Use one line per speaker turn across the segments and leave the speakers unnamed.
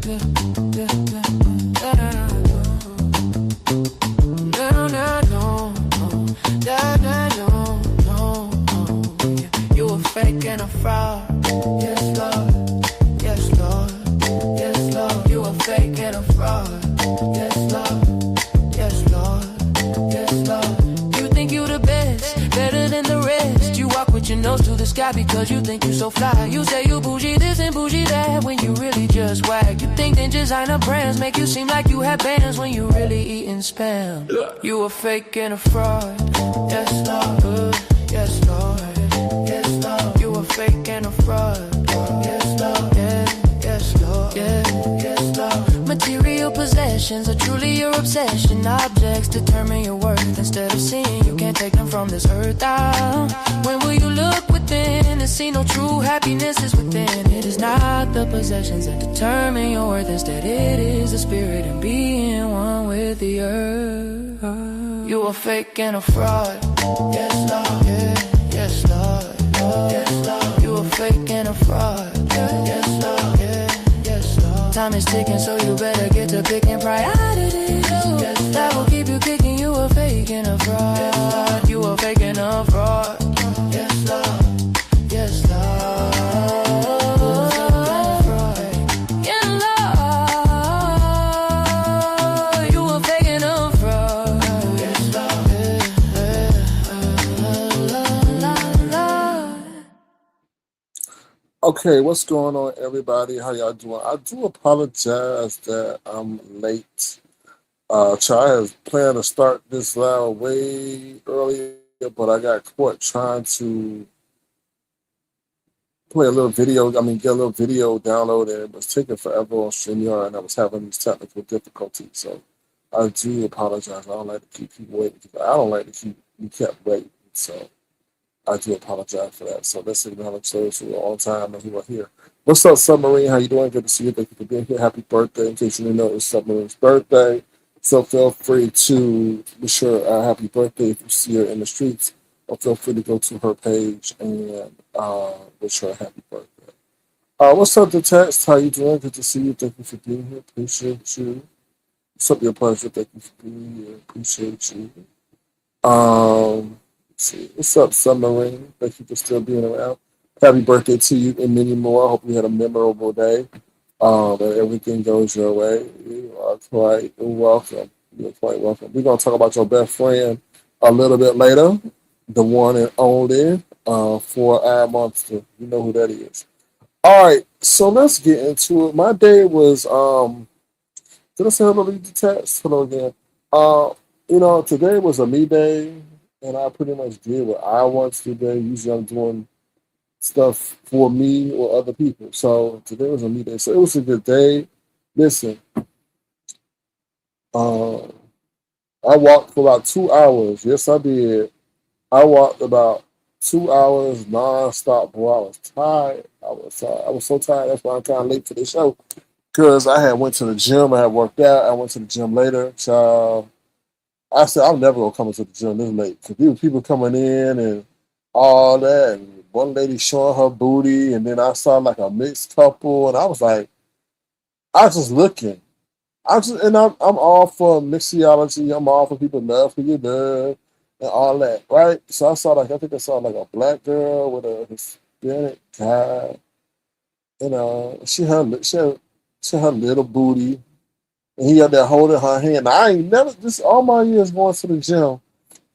You a fake and a fraud. Yes, Lord. Yes, Lord. Yes, Lord. You a fake and a fraud. Yes, Lord. Yes, Lord. Yes, Lord. You think you the best, better than the rest. You walk with your nose to the sky because you think you so fly. You say you bougie this and bougie that when you really just whack. You think that designer brands make you seem like you have bands when you really eating spam. You a fake and a fraud. Yes, Lord. Yes, Lord. Yes, Lord. You a fake and a fraud. Yes, Lord. Yes, Lord. Yes, Lord. Material possessions are truly your obsession. Objects determine your worth. Instead of seeing you can't take them from this earth. When will you look within and see no true happiness is within? It is not the possessions that determine your worth. Instead it is the spirit and being one with the earth. You a fake and a fraud. Yes, Lord. Yes, Lord. Yes, Lord. You a fake and a fraud. Yes, Lord. Yes, Lord. Time is ticking, so you better get to picking priorities. That will keep you kicking. You a fake and a fraud. You a fake and a fraud. Yes, Lord. Yes, Lord.
Okay, what's going on, everybody? How y'all doing? I do apologize that I'm late. I was planning to start this live way earlier, but I got caught trying to play a little video. Get a little video downloaded. It was taking forever on StreamYard, and I was having these technical difficulties. So I do apologize. I don't like to keep people waiting. I don't like to keep you kept waiting. So I do apologize for that. So let's acknowledge those who are on time and who are here. What's up, Submarine? How you doing? Good to see you. Thank you for being here. Happy birthday. In case you didn't know, it's Submarine's birthday. So feel free to wish her a happy birthday if you see her in the streets. Or feel free to go to her page and wish her a happy birthday. What's up, the text? How you doing? Good to see you. Thank you for being here. Appreciate you. It's up your pleasure. Thank you for being here. Appreciate you. See. What's up, Submarine? Thank you for still being around. Happy birthday to you and many more. I hope you had a memorable day. And everything goes your way. You are quite welcome. You're quite welcome. We're going to talk about your best friend a little bit later. The one and only 4-Eye Monster. You know who that is. All right, so let's get into it. My day was, did I say hello to the text? Hello again. Today was a me day. And I pretty much did what I want today. Usually I'm doing stuff for me or other people. So today was a me day. So it was a good day. Listen, I walked for about 2 hours. Yes, I did. I walked about 2 hours nonstop, bro. I was tired. I was so tired. That's why I'm kind of late for the show. Because I had went to the gym. I had worked out. I went to the gym later. So I said, I'm never going to come into the gym this late. Because there were people coming in and all that. And one lady showing her booty. And then I saw like a mixed couple. And I was like, I was just looking. I'm all for mixology. I'm all for people love who you love and all that, right? So I think I saw like a black girl with a Hispanic guy. She had her little booty. And he up there holding her hand. I ain't never, just all my years going to the gym,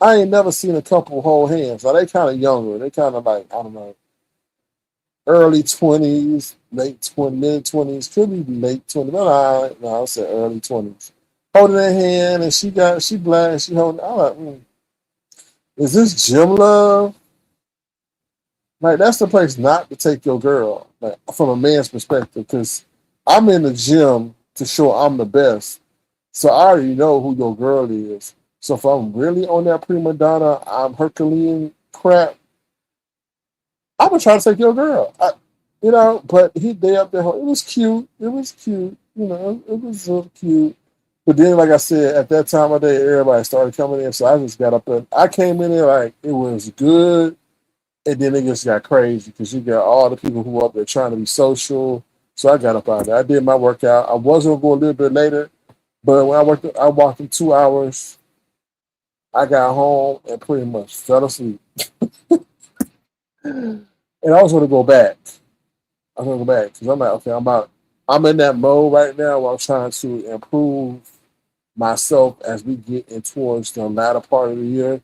I ain't never seen a couple hold hands. Now, they kind of younger. They kind of like, I don't know, early 20s, late 20s, mid-20s, could be late 20s. But no, I said early 20s. Holding her hand, and she black, and she holding, I'm like, is this gym love? Like, that's the place not to take your girl, like, from a man's perspective, because I'm in the gym to show I'm the best. So I already know who your girl is. So if I'm really on that prima donna, I'm Herculean crap, I'm gonna try to take your girl. But they up there. It was cute. It was cute. It was so cute. But then, like I said, at that time of day, everybody started coming in. So I just got up there. I came in there like it was good. And then it just got crazy because you got all the people who were up there trying to be social. So I got up out of there. I did my workout. I was gonna go a little bit later, but when I walked in 2 hours. I got home and pretty much fell asleep. And I was gonna go back. I was gonna go back because I'm like, okay, I'm in that mode right now where I'm trying to improve myself as we get in towards the latter part of the year.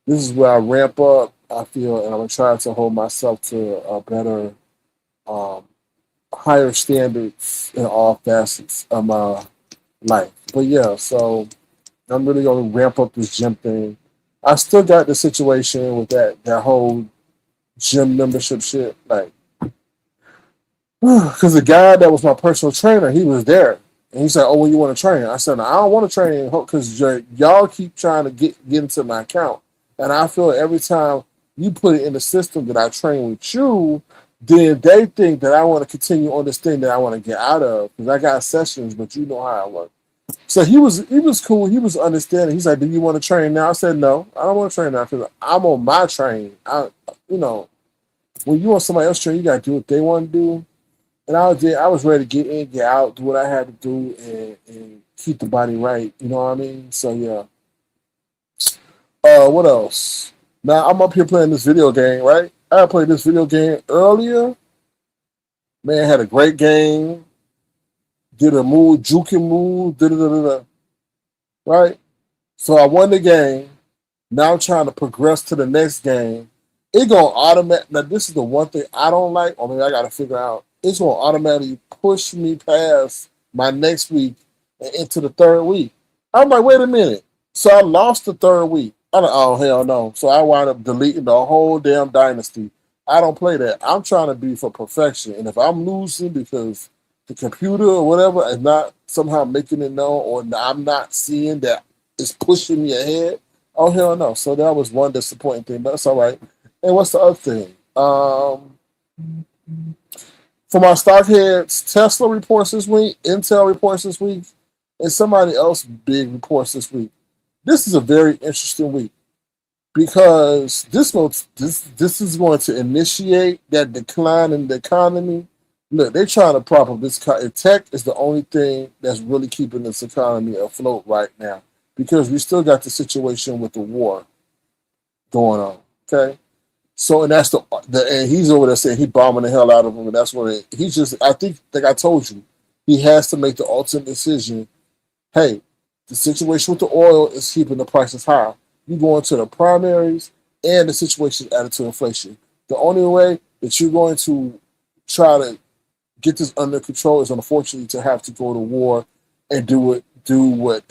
This is where I ramp up, I feel, and I'm gonna try to hold myself to a better, um, higher standards in all facets of my life. But yeah, so I'm really gonna ramp up this gym thing. I still got the situation with that whole gym membership shit. Like, because the guy that was my personal trainer, he was there. And he said, "Oh, when you want to train?" I said, "No, I don't want to train because y'all keep trying to get into my account. And I feel every time you put it in the system that I train with you, then they think that I want to continue on this thing that I want to get out of because I got sessions, but you know how I work." So he was cool. He was understanding. He's like, "Do you want to train now?" I said, "No, I don't want to train now because I'm on my train. You know, when you want somebody else to train, you got to do what they want to do." And I was ready to get in, get out, do what I had to do, and keep the body right. You know what I mean? So yeah. What else? Now I'm up here playing this video game, right? I played this video game earlier. Man, had a great game. Did a move, juking move, da da da da da. Right? So I won the game. Now I'm trying to progress to the next game. It gonna automatic. Now this is the one thing I don't like. I mean, I gotta figure out. It's gonna automatically push me past my next week and into the third week. I'm like, wait a minute. So I lost the third week. I'm like, oh hell no. So I wound up deleting the whole damn dynasty. I don't play that. I'm trying to be for perfection. And if I'm losing because the computer or whatever is not somehow making it known, or I'm not seeing that it's pushing me ahead, oh hell no. So that was one disappointing thing, but that's all right. And what's the other thing? For my stock heads, Tesla reports this week, Intel reports this week, and somebody else big reports this week. This is a very interesting week because this is going to initiate that decline in the economy. Look, they're trying to prop up this. Tech is the only thing that's really keeping this economy afloat right now because we still got the situation with the war going on. Okay, so and that's and he's over there saying he bombing the hell out of them, and that's what he's just. I think, like I told you, he has to make the ultimate decision. Hey, the situation with the oil is keeping the prices high. You go into the primaries, and the situation is added to inflation. The only way that you're going to try to get this under control is unfortunately to have to go to war and do what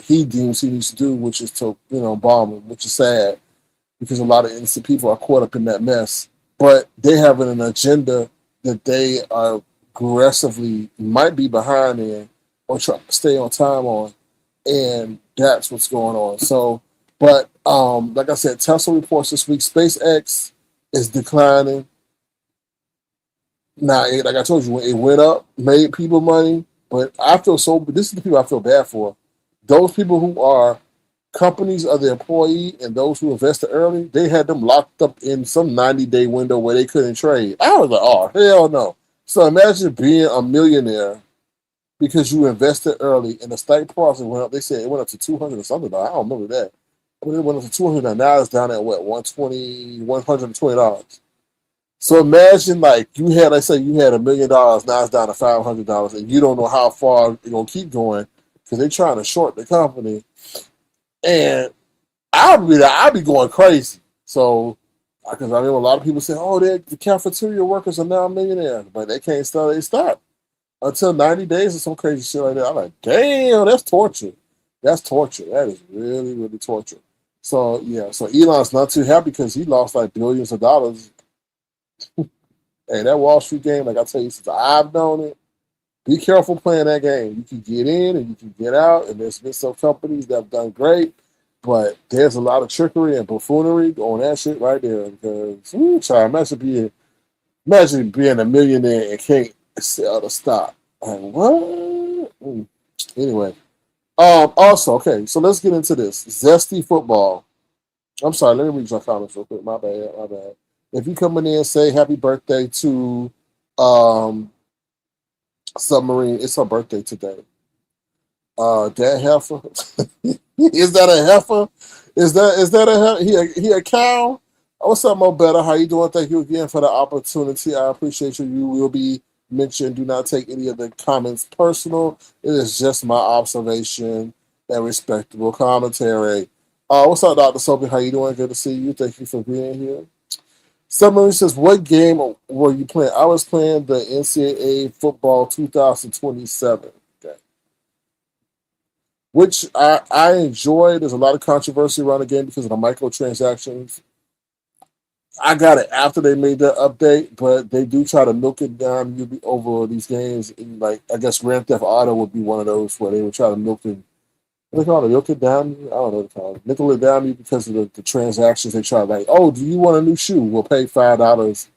he deems he needs to do, which is to bomb them, which is sad because a lot of innocent people are caught up in that mess. But they have an agenda that they are aggressively might be behind in or try to stay on time on, and that's what's going on. So, but like I said, Tesla reports this week SpaceX is declining. Now, like I told you, it went up, made people money, but I feel so. This is the people I feel bad for. Those people who are companies of the employee and those who invested early, they had them locked up in some 90-day window where they couldn't trade. I was like, oh, hell no. So imagine being a millionaire because you invested early and the stock price went up. They said it went up to 200 or something. I don't remember that. But it went up to 200 and now it's down at what, 120, $120. So imagine like you had, let's say you had $1 million, now it's down to $500 and you don't know how far it's going to keep going because they're trying to short the company. And I'd be going crazy. So, because I remember a lot of people say, "Oh, the cafeteria workers are now millionaires," but they can't start. They stop until 90 days or some crazy shit like that. I'm like, damn, that's torture. That's torture. That is really, really torture. So yeah, so Elon's not too happy because he lost like billions of dollars. Hey, that Wall Street game, like I tell you, since I've known it, be careful playing that game. You can get in and you can get out, and there's been some companies that have done great, but there's a lot of trickery and buffoonery on that shit right there. Because imagine being a millionaire and can't sell the stock. Like, what? Anyway, also, okay, so let's get into this Zesty football. I'm sorry, let me read your comments real quick. My bad. If you come in there and say happy birthday to Submarine, it's her birthday today. That heifer. Is that a heifer? Is that a he a cow? What's up, Mo Better? How you doing? Thank you again for the opportunity. I appreciate you. You will be mentioned. Do not take any of the comments personal. It is just my observation and respectable commentary. What's up, Dr. Soapy? How you doing? Good to see you. Thank you for being here. Somebody says, what game were you playing? I was playing the NCAA football 2027. Okay. Which I enjoy. There's a lot of controversy around the game because of the microtransactions. I got it after they made that update, but they do try to milk it down over these games. And like I guess Grand Theft Auto would be one of those where they would try to milk it. What they call it? Milk it down? I don't know what they call it. Nickel it down because of the transactions they try. Like, oh, do you want a new shoe? We'll pay $5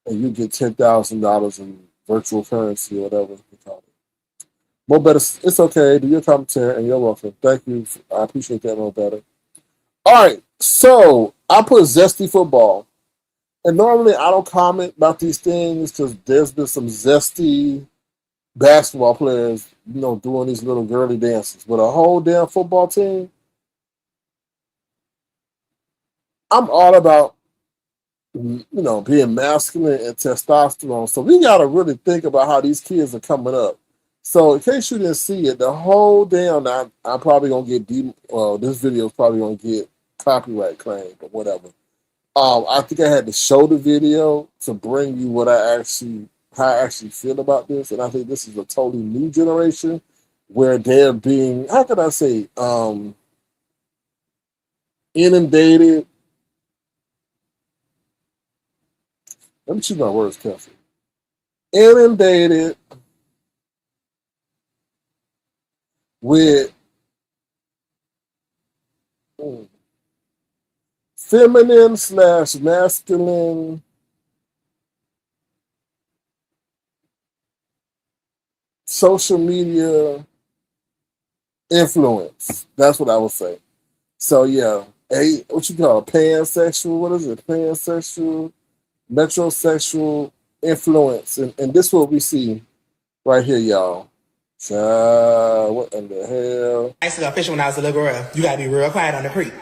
and you get $10,000 in virtual currency or whatever they call it. Mo Better, it's okay. Do your commentary and you're welcome. Thank you. I appreciate that, Mo Better. All right, so I put Zesty football. And normally I don't comment about these things because there's been some Zesty basketball players, doing these little girly dances. But a whole damn football team, I'm all about, being masculine and testosterone. So we got to really think about how these kids are coming up. So in case you didn't see it, the whole damn, I'm probably going to get, this video is probably going to get copyright claim or whatever. I think I had to show the video to bring you how I actually feel about this, and I think this is a totally new generation where they're being, how can I say, inundated. Let me choose my words carefully. Inundated with feminine/masculine social media influence. That's what I would say. So yeah, what you call it? Pansexual? What is it? Pansexual, metrosexual influence, and this is what we see right here, y'all. What in the hell?
I used to go fishing when I was a little girl. You gotta be real quiet on the creek.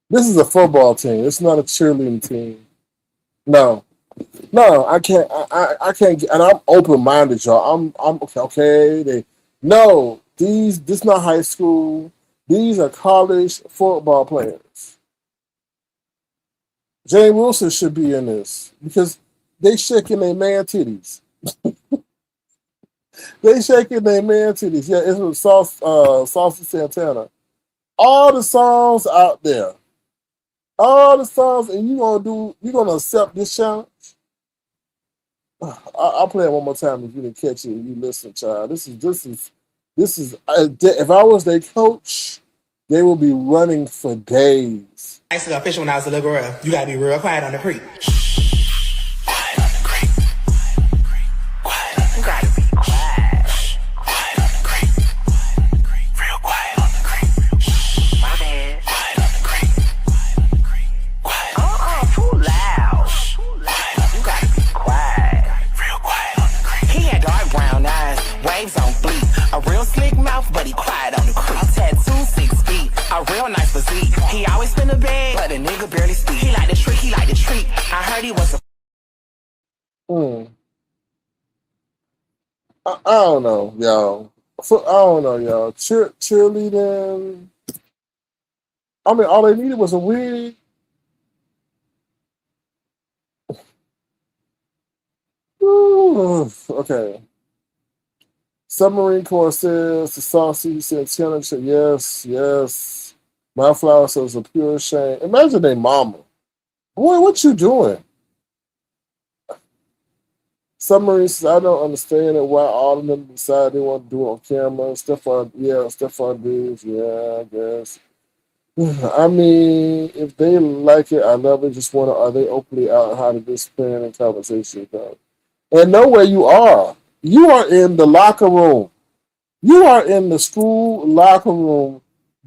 This is a football team. It's not a cheerleading team. No, I can't. I can't. And I'm open minded, y'all. I'm okay. This not high school. These are college football players. Jane Wilson should be in this because they shaking their man titties. They shaking their man titties. Yeah, it's with Saucy Santana. All the songs out there. All the songs, and you gonna accept this challenge? I'll play it one more time if you didn't catch it and you listen, child. This is if I was their coach, they will be running for days.
I used to go fishing when I was a little girl. You gotta be real quiet on the creek.
I don't know, y'all. I don't know, y'all. Cheerleading. I mean, all they needed was a wig. Ooh, okay. Submarine Corps says the Saucy said challenge. Yes. My flower says a pure shame. Imagine their mama. Boy, what you doing? Submarine says, I don't understand it why all of them decide they want to do it on camera. Stefan dudes, yeah, I guess. I mean, if they like it, I love it. Just wonder, are they openly out how to discipline and conversation though? And know where you are. You are in the locker room. You are in the school locker room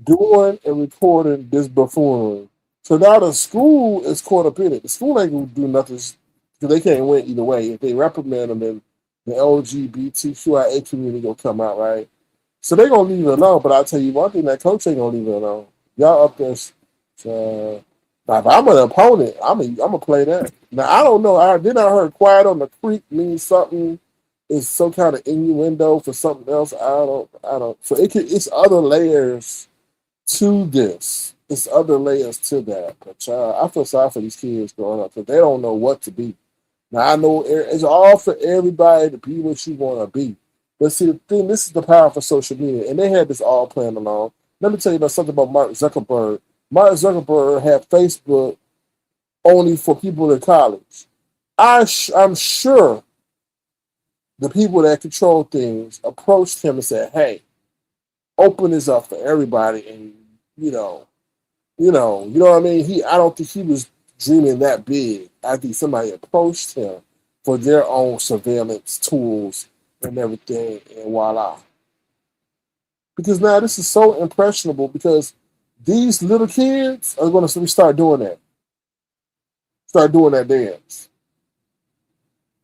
doing and recording this buffoonery. So now the school is caught up in it. The school ain't gonna do nothing because they can't win either way. If they reprimand them, then the LGBTQIA community gonna come out, right? So they're gonna leave it alone. But I'll tell you one thing, that coach ain't gonna leave it alone. Y'all up there. Now, if I'm an opponent, I'm gonna play that. Now I don't know. I heard quiet on the creek means something is some kind of innuendo for something else. I don't. So it's other layers to this. It's other layers to that. But I feel sorry for these kids growing up because they don't know what to be. Now I know it's all for everybody to be what you want to be. But see, the thing, this is the power of social media, and they had this all planned along. Let me tell you about something about Mark Zuckerberg. Mark Zuckerberg had Facebook only for people in college. I'm sure the people that control things approached him and said, "Hey, open this up for everybody," and you know what I mean. I don't think he was dreaming that big. I think somebody approached him for their own surveillance tools and everything, and voila. Because now this is so impressionable because these little kids are going to start doing that. Start doing that dance.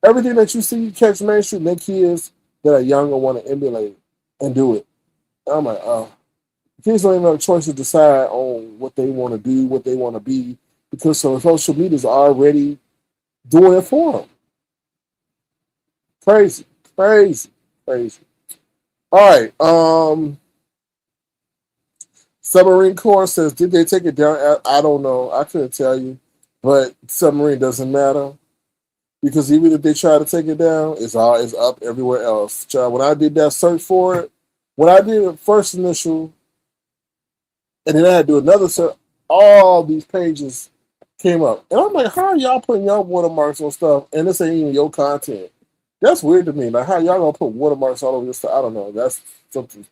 Everything that you see catch mainstream, they kids that are younger want to emulate and do it. I'm like, oh. Kids don't even have a choice to decide on what they want to do, what they want to be, because social media is already doing it for them. Crazy, crazy, crazy. All right. Submarine Corps says, did they take it down? I don't know. I couldn't tell you, but submarine doesn't matter because even if they try to take it down, it's up everywhere else. Child, when I did that search for it, when I did the first initial, and then I had to do another search, all these pages came up, and I'm like, how are y'all putting your watermarks on stuff, and this ain't even your content? That's weird to me. Like, how y'all gonna put watermarks all over this stuff? I don't know. That's something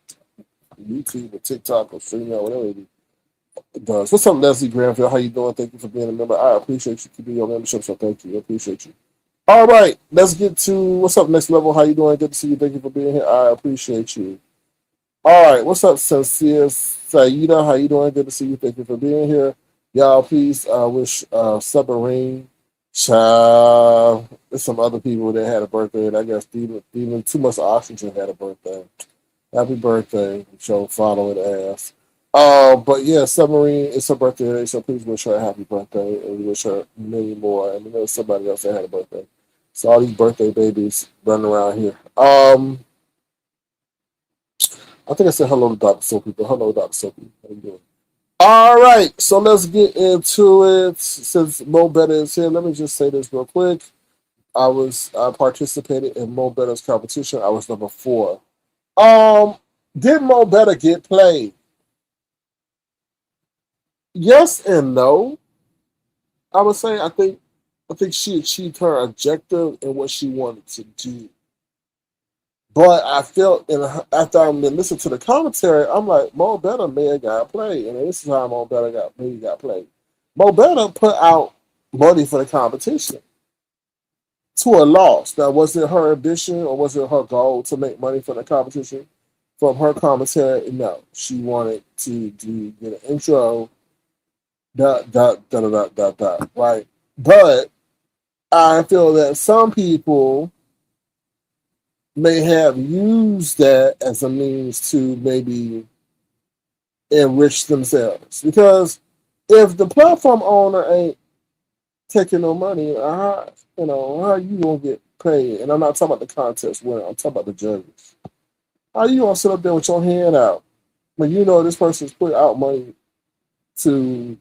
YouTube or TikTok or Streaming or whatever it does. What's up, Leslie Granville? How you doing? Thank you for being a member. I appreciate you keeping your membership, so thank you. I appreciate you. All right, let's get to what's up, Next Level. How you doing? Good to see you. Thank you for being here. I appreciate you. All right, what's up, Sincere Saida? How you doing? Good to see you. Thank you for being here. Y'all, please wish Submarine, Child. There's some other people that had a birthday, and I guess even Too Much Oxygen had a birthday. Happy birthday, Joe. Follow it ass. But yeah, Submarine, it's her birthday today, so please wish her a happy birthday and wish her many more. And there's somebody else that had a birthday. So all these birthday babies running around here. I think I said hello to Dr. Soapy, but hello, Dr. Soapy. How you doing? All right, so let's get into it. Since Mo Betta is here, let me just say this real quick. I participated in Mo Betta's competition. I was number 4. Did Mo Betta get played? Yes and no. I would say I think she achieved her objective and what she wanted to do. But I felt after I listened to the commentary, I'm like, Mo Betta may have got played. And this is how Mo Betta got played. Mo Betta put out money for the competition to a loss. Now, was it her ambition or was it her goal to make money for the competition? From her commentary, no. She wanted to get an intro, right? But I feel that some people may have used that as a means to maybe enrich themselves. Because if the platform owner ain't taking no money, how you gonna get paid? And I'm not talking about the contest winner, I'm talking about the judges. How you gonna sit up there with your hand out when you know this person's put out money to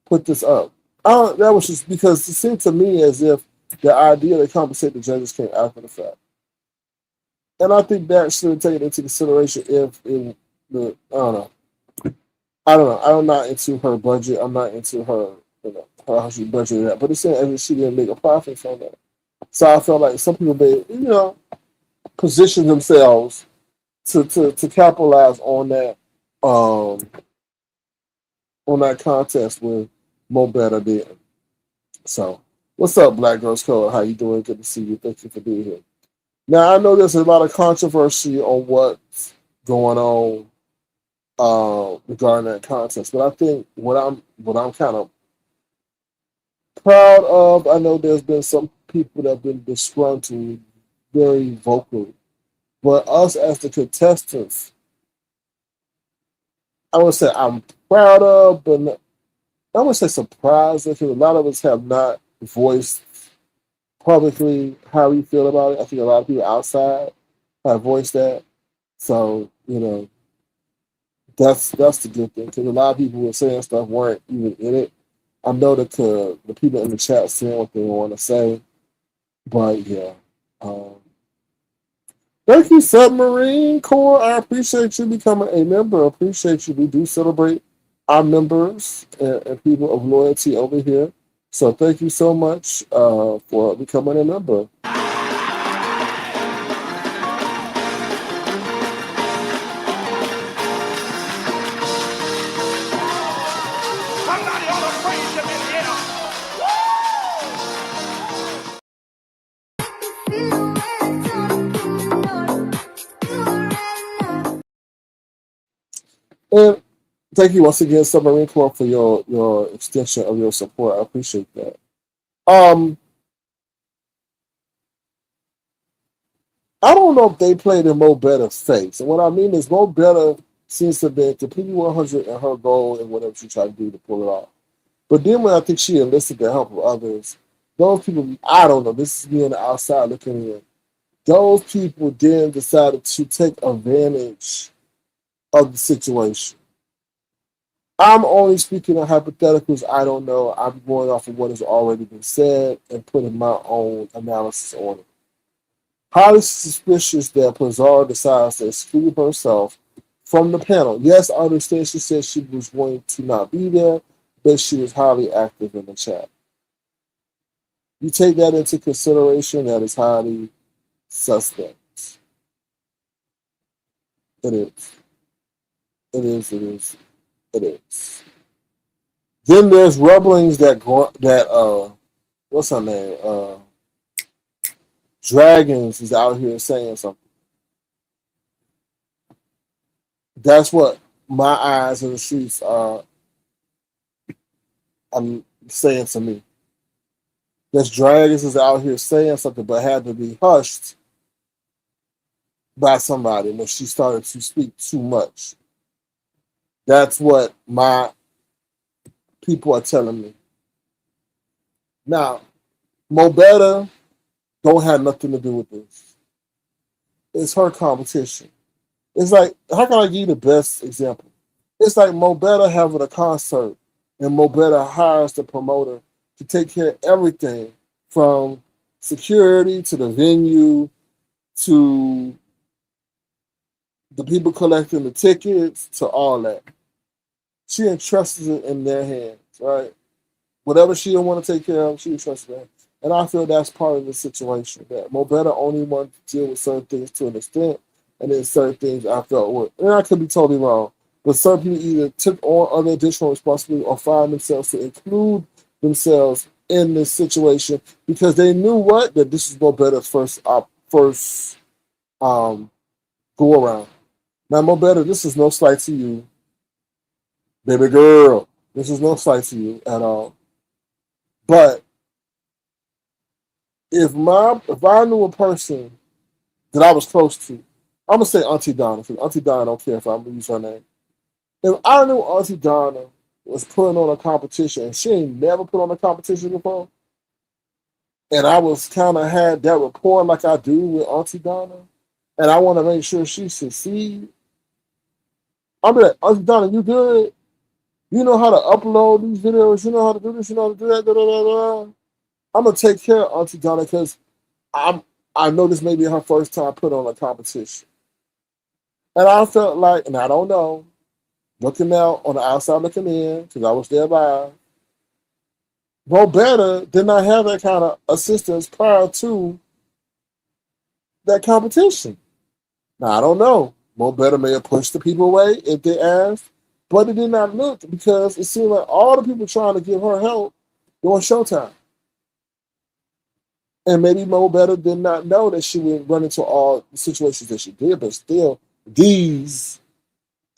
put this up? That was just because it seemed to me as if the idea to compensate the judges came after the fact. And I think that should take it into consideration I don't know. I'm not into her budget. I'm not into her, how she budgeted that. But it's saying as if she didn't make a profit from that. So I felt like some people may, position themselves to capitalize um on that contest with Mo Better did. So what's up, Black Girls Code? How you doing? Good to see you. Thank you for being here. Now I know there's a lot of controversy on what's going on regarding that contest, but I think what I'm kind of proud of. I know there's been some people that have been disgruntled, very vocal, but us as the contestants, I would say I'm proud of, but I would say surprised because a lot of us have not voiced publicly how we feel about it. I think a lot of people outside have voiced that. So, that's the good thing because a lot of people who were saying stuff weren't even in it. I know that the people in the chat saying what they want to say, but yeah. Um, Thank you, Submarine Corps. I appreciate you becoming a member. I appreciate you. We do celebrate our members and people of loyalty over here. So thank you so much for becoming a member.
Somebody ought to praise him in here.
And thank you once again, Submarine Corps, for your extension of your support. I appreciate that. I don't know if they played in Mo Betta's face. And what I mean is Mo Betta seems to be completely 100 in her goal and whatever she tried to do to pull it off. But then when I think she enlisted the help of others, those people, I don't know, this is me on the outside looking in. Those people then decided to take advantage of the situation. I'm only speaking of hypotheticals. I don't know. I'm going off of what has already been said and putting my own analysis on it. Highly suspicious that Pazar decides to exclude herself from the panel. Yes, I understand she said she was going to not be there, but she was highly active in the chat. You take that into consideration, that is highly suspect. It is. It is. It is. It is. Then there's rumblings that what's her name? Dragons is out here saying something. That's what my eyes in the streets are saying to me. This Dragons is out here saying something, but had to be hushed by somebody when she started to speak too much. That's what my people are telling me. Now, Mo Betta don't have nothing to do with this. It's her competition. It's like, how can I give you the best example? It's like Mo Betta having a concert and Mo Betta hires the promoter to take care of everything from security to the venue to the people collecting the tickets to all that. She entrusts it in their hands, right? Whatever she don't want to take care of, she entrusts them. And I feel that's part of the situation. That Mo Betta only wanted to deal with certain things to an extent, and then certain things I felt were, and I could be totally wrong, but certain people either took on other additional responsibility or found themselves to include themselves in this situation because they knew that this is Mo Betta's first go around. Now, Mo Betta, this is no slight to you, baby girl. This is no slight to you at all. But if I knew a person that I was close to, I'm gonna say Auntie Donna, because Auntie Donna don't care if I'm gonna use her name. If I knew Auntie Donna was putting on a competition and she ain't never put on a competition before, and I was kind of had that rapport like I do with Auntie Donna, and I want to make sure she succeeds, I'm like, Auntie Donna, you good? You know how to upload these videos? You know how to do this? You know how to do that? Da, da, da, da. I'm gonna take care of Auntie Donna because I know this may be her first time put on a competition. And I felt like, and I don't know, looking out on the outside looking in, because I was there live, Betta did not have that kind of assistance prior to that competition. Now, I don't know. Betta may have pushed the people away if they asked, but it did not look because it seemed like all the people trying to give her help during Showtime. And maybe Betta did not know that she would run into all the situations that she did, but still, these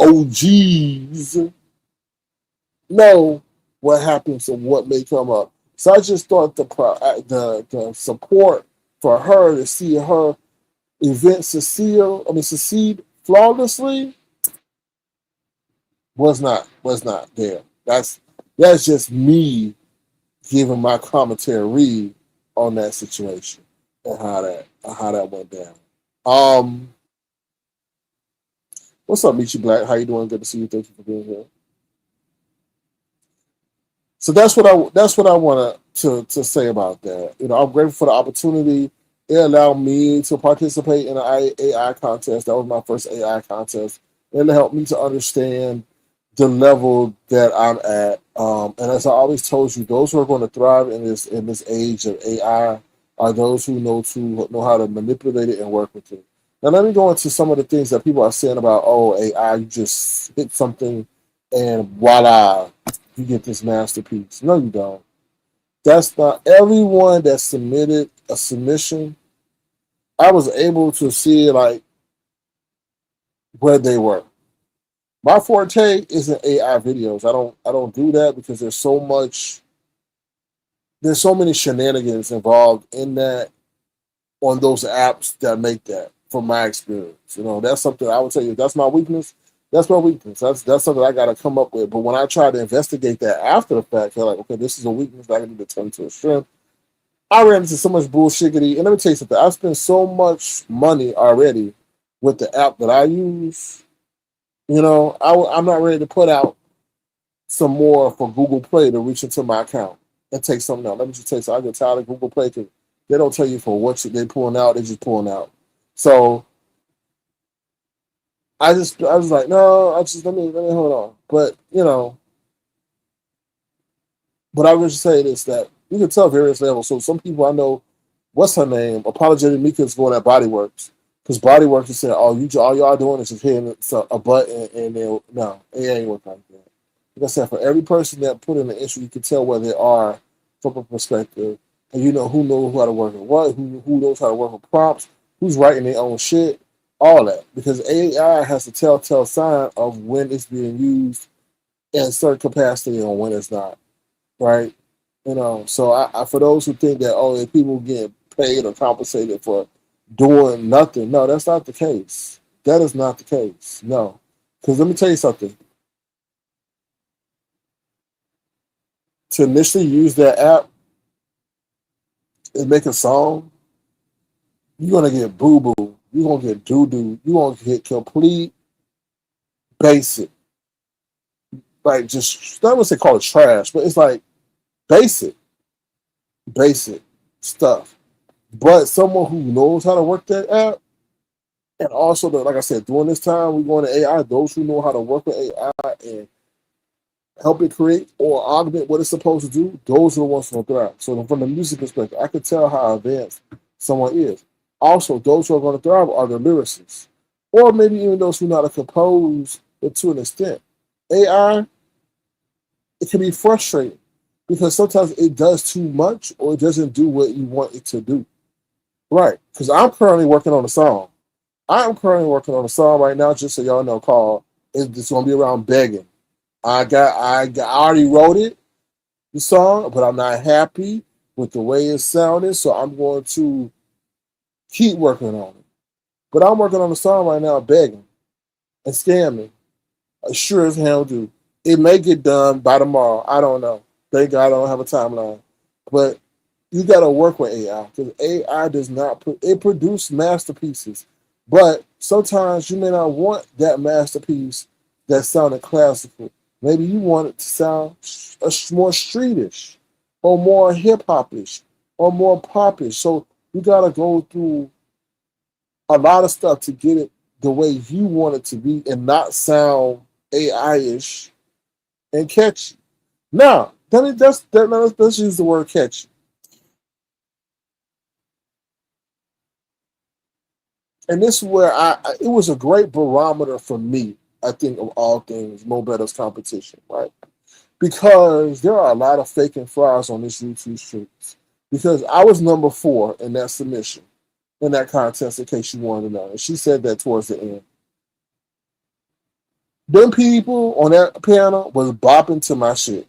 OGs know what happens and what may come up. So I just thought the support for her to see her event succeed flawlessly was not there. That's just me giving my commentary on that situation and how that went down. What's up, Michi Black? How you doing? Good to see you. Thank you for being here. So that's what I wanted to say about that. I'm grateful for the opportunity. It allowed me to participate in an AI contest. That was my first AI contest. And it helped me to understand the level that I'm at. And as I always told you, those who are going to thrive in this age of AI are those who know how to manipulate it and work with it. Now let me go into some of the things that people are saying about, AI, you just hit something and voila, you get this masterpiece. No, you don't. That's not everyone that submitted a submission. I was able to see like where they were. My forte isn't AI videos. I don't do that because there's so many shenanigans involved in that on those apps that make that from my experience. That's something I would tell you, that's my weakness. That's my weakness. That's something I got to come up with. But when I try to investigate that after the fact, they're like, okay, this is a weakness that I need to turn to a strength. I ran into so much bullshiggity. And let me tell you something. I spent so much money already with the app that I use. I'm not ready to put out some more for Google Play to reach into my account and take something out. Let me just tell you, I get tired of Google Play because they don't tell you for what they're pulling out. They're just pulling out. So I was like, no, let me hold on. But but I would just say this, that you can tell various levels. So some people I know, what's her name? Apologetic Mika is going at Bodyworks. Because Bodyworks is saying, all y'all doing is just hitting a button and no, it ain't working like that. Like I said, for every person that put in an issue, you can tell where they are from a perspective. And who knows how to work with what, who knows how to work with prompts, who's writing their own shit, all that. Because AI has a telltale sign of when it's being used in certain capacity and when it's not. Right? So I for those who think that, if people get paid or compensated for doing nothing, no, that's not the case. That is not the case. No. Because let me tell you something. To initially use that app and make a song, you're going to get boo-boo. You're going to get doo-doo. You're going to get complete basic. Like just, I wouldn't say call it trash, but it's like basic stuff. But someone who knows how to work that app, and also, like I said, during this time, we're going to AI, those who know how to work with AI and help it create or augment what it's supposed to do, those are the ones who will thrive. So from the music perspective, I could tell how advanced someone is. Also, those who are going to thrive are the lyricists, or maybe even those who know how to compose it to an extent. AI, it can be frustrating because sometimes it does too much or it doesn't do what you want it to do. Right, because I'm currently working on a song. Right now, just so y'all know, called, it's going to be around begging. I already wrote it, the song, but I'm not happy with the way it sounded, so I'm going to keep working on it. But I'm working on a song right now, begging and scamming. I sure as hell do. It may get done by tomorrow. I don't know. Thank God I don't have a timeline. But you got to work with AI because AI does not it produces masterpieces. But sometimes you may not want that masterpiece that sounded classical. Maybe you want it to sound more streetish or more hip-hop-ish or more popish. So you got to go through a lot of stuff to get it the way you want it to be and not sound AI-ish and catchy. Now, Let's use the word catchy. And this is where it was a great barometer for me, I think, of all things, Mo Betta's competition, right? Because there are a lot of fake and frauds on this YouTube streets. Because I was number 4 in that submission, in that contest, in case you wanted to know. And she said that towards the end. Them people on that panel was bopping to my shit.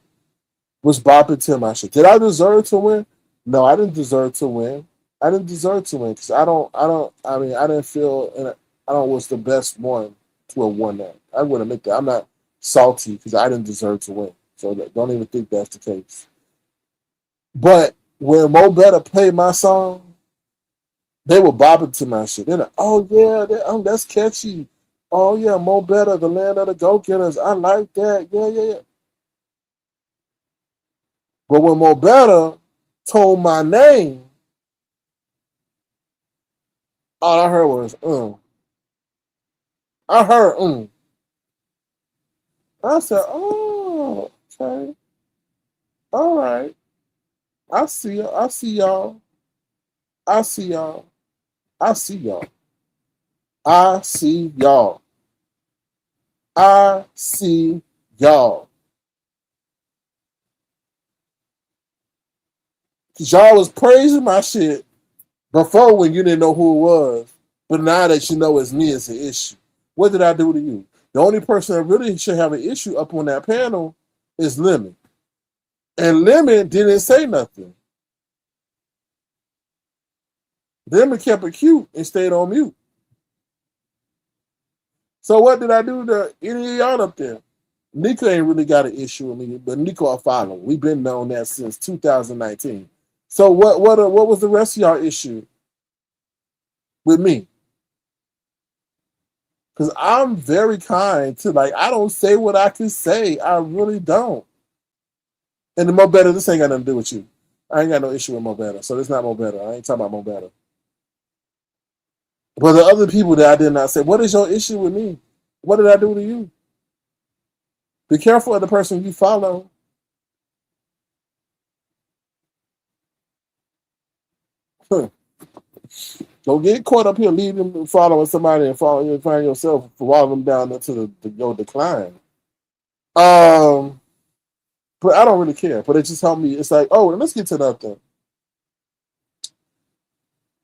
Did I deserve to win? No, I didn't deserve to win. I didn't deserve to win because I didn't feel, and I don't was the best one to have won that. I would admit that. I'm not salty because I didn't deserve to win. So don't even think that's the case. But when Mo Betta played my song, they were bopping to my shit. They're like, oh yeah, that's catchy. Oh yeah, Mo Betta, the land of the go-getters. I like that. Yeah. But when Mo Betta told my name, all I heard was, I heard, I said, oh, okay. All right. I see y'all. I see y'all. I see y'all. I see y'all. I see y'all. I see y'all. Because y'all was praising my shit before when you didn't know who it was. But now that you know it's me, it's an issue. What did I do to you? The only person that really should have an issue up on that panel is Lemon. And Lemon didn't say nothing. Lemon kept it cute and stayed on mute. So what did I do to any of y'all up there? Nico ain't really got an issue with me, but Nico will follow. We've been known that since 2019. So what was the rest of y'all issue with me? Because I'm very kind to, I don't say what I can say. I really don't. And the Mo Betta, this ain't got nothing to do with you. I ain't got no issue with Mo Betta. So it's not Mo Betta. I ain't talking about Mo Betta. But the other people that I did not say, what is your issue with me? What did I do to you? Be careful of the person you follow. Don't get caught up here leading following somebody and find yourself following them down into your decline. But I don't really care. But it just helped me. It's like, oh, let's get to that thing.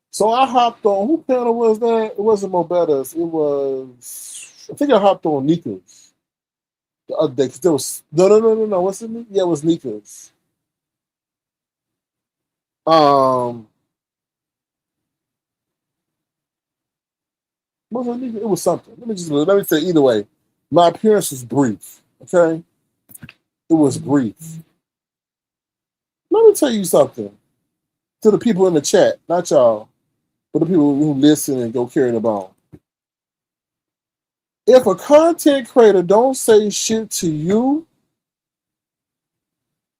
So I hopped on. Who panel was that? It wasn't Mo Betta's. It was, I think I hopped on Nika's the other day. Cause there was no. What's it? Yeah, it was Nika's. It was something. Let me say either way. My appearance was brief. Okay, it was brief. Let me tell you something to the people in the chat, not y'all, but the people who listen and go carry the ball. If a content creator don't say shit to you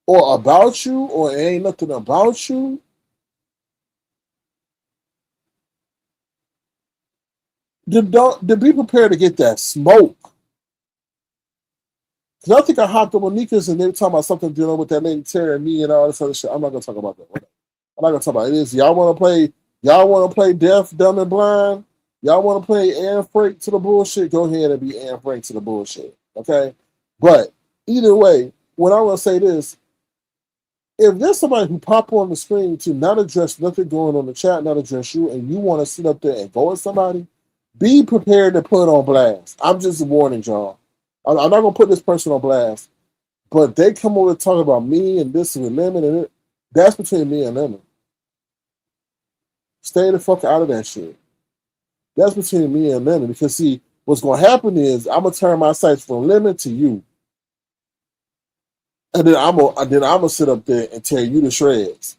or about you or ain't nothing about you, then be prepared to get that smoke. Because I think I hopped up on Nika's and they were talking about something dealing with that lady Terry and me and all this other shit. I'm not gonna talk about that. I'm not gonna talk about it. It is y'all want to play deaf, dumb, and blind. Y'all want to play Anne Frank to the bullshit? Go ahead and be Anne Frank to the bullshit. Okay? But either way, when I want to say this, if there's somebody who pop on the screen to not address nothing going on in the chat, not address you, and you want to sit up there and go at somebody, be prepared to put on blast. I'm just warning y'all. I'm not going to put this person on blast, but they come over to talk about me and this with Lemon, and that's between me and Lemon. Stay the fuck out of that shit. That's between me and Lemon, because see, what's going to happen is I'm going to turn my sights from Lemon to you. And then I'm gonna sit up there and tear you to shreds.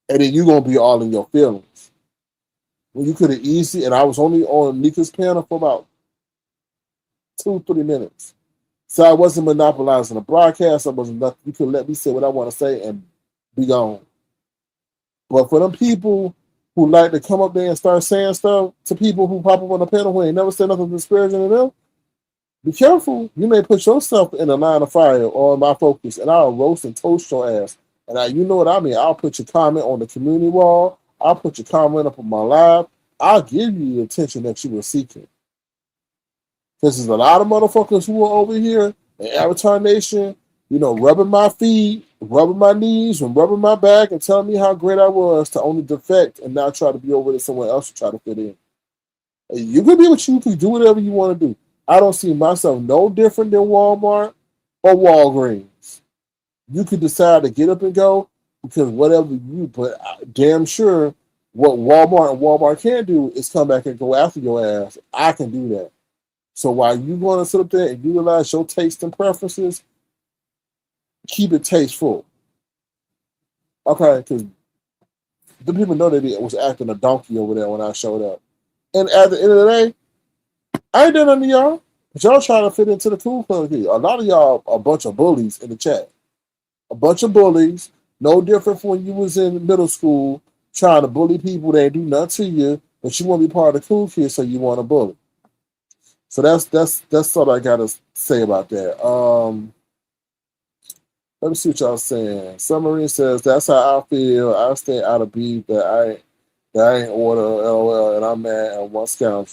And then you're going to be all in your feelings. When you could have easily, and I was only on Nika's panel for about 2-3 minutes. So I wasn't monopolizing the broadcast. I wasn't nothing. You could let me say what I want to say and be gone. But for them people who like to come up there and start saying stuff to people who pop up on the panel who ain't never said nothing disparaging to them, Be careful. You may put yourself in a line of fire or my focus, and I'll roast and toast your ass. And you know what I mean. I'll put your comment on the community wall. I'll put your comment up on my live. I'll give you the attention that you were seeking. Because there's a lot of motherfuckers who are over here in Avatar Nation, rubbing my feet, rubbing my knees, and rubbing my back and telling me how great I was to only defect and now try to be over there somewhere else to try to fit in. You can be what you can do whatever you want to do. I don't see myself no different than Walmart or Walgreens. You could decide to get up and go because whatever but damn sure what Walmart can do is come back and go after your ass. I can do that. So while you want to sit up there and utilize your taste and preferences, keep it tasteful. Okay, because the people know that it was acting a donkey over there when I showed up. And at the end of the day, I ain't done nothing to y'all. But y'all trying to fit into the cool club here. A lot of y'all are a bunch of bullies in the chat. A bunch of bullies, no different from when you was in middle school, trying to bully people that ain't do nothing to you, but you want to be part of the cool kids, so you want to bully. So that's all I gotta say about that. Let me see what y'all saying. Submarine says that's how I feel. I stay out of beef that I ain't order LOL and I'm mad at one scoundrel.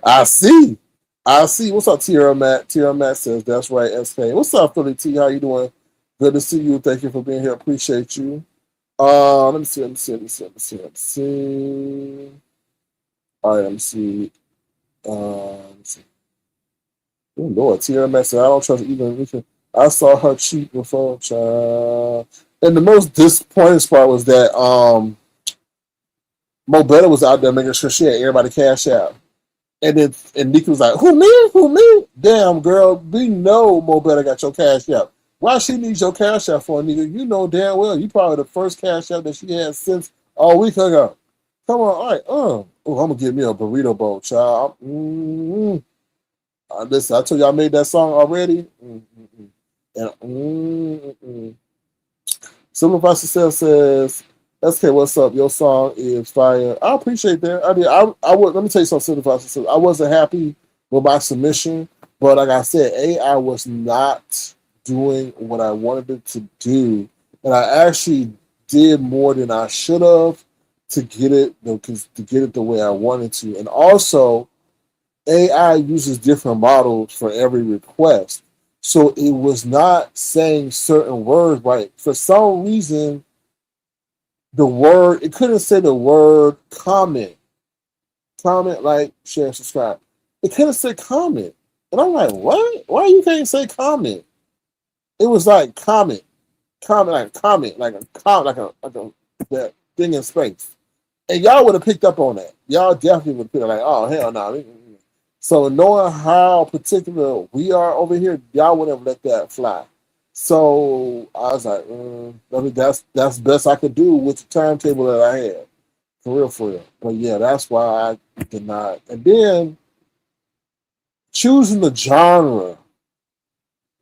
I see. What's up, Tierra Matt? Tierra Matt says that's right, SK. What's up, Philly T? How you doing? Good to see you. Thank you for being here. Appreciate you. Let me see. All right, let me see. Oh Lord, Tierra Matt said I don't trust even. I saw her cheat before, child. And the most disappointing part was that Mo Betta was out there making sure she had everybody cash out. And Nika was like, Who me? Damn, girl, we know Mo Betta got your cash out. Why she needs your cash out for, nigga? You know damn well you probably the first cash out that she had since a week ago. Come on, all right. I'm gonna give me a burrito bowl, child. Listen, I told you I made that song already. And Subm says, SK, what's up? Your song is fire. I appreciate that. I would let me tell you something, Subm. I wasn't happy with my submission, but like I said, AI was not doing what I wanted it to do. And I actually did more than I should have to get it the way I wanted to. And also, AI uses different models for every request. So it was not saying certain words right. For some reason, it couldn't say the word comment. Comment, like, share, subscribe. It couldn't say comment. And I'm like, what? Why you can't say comment? It was like comment, like that thing in space. And y'all would have picked up on that. Y'all definitely would have picked up like, oh, hell no. So knowing how particular we are over here, y'all wouldn't have let that fly. So I was like, that's best I could do with the timetable that I had. For real. But yeah, that's why I did not. And then choosing the genre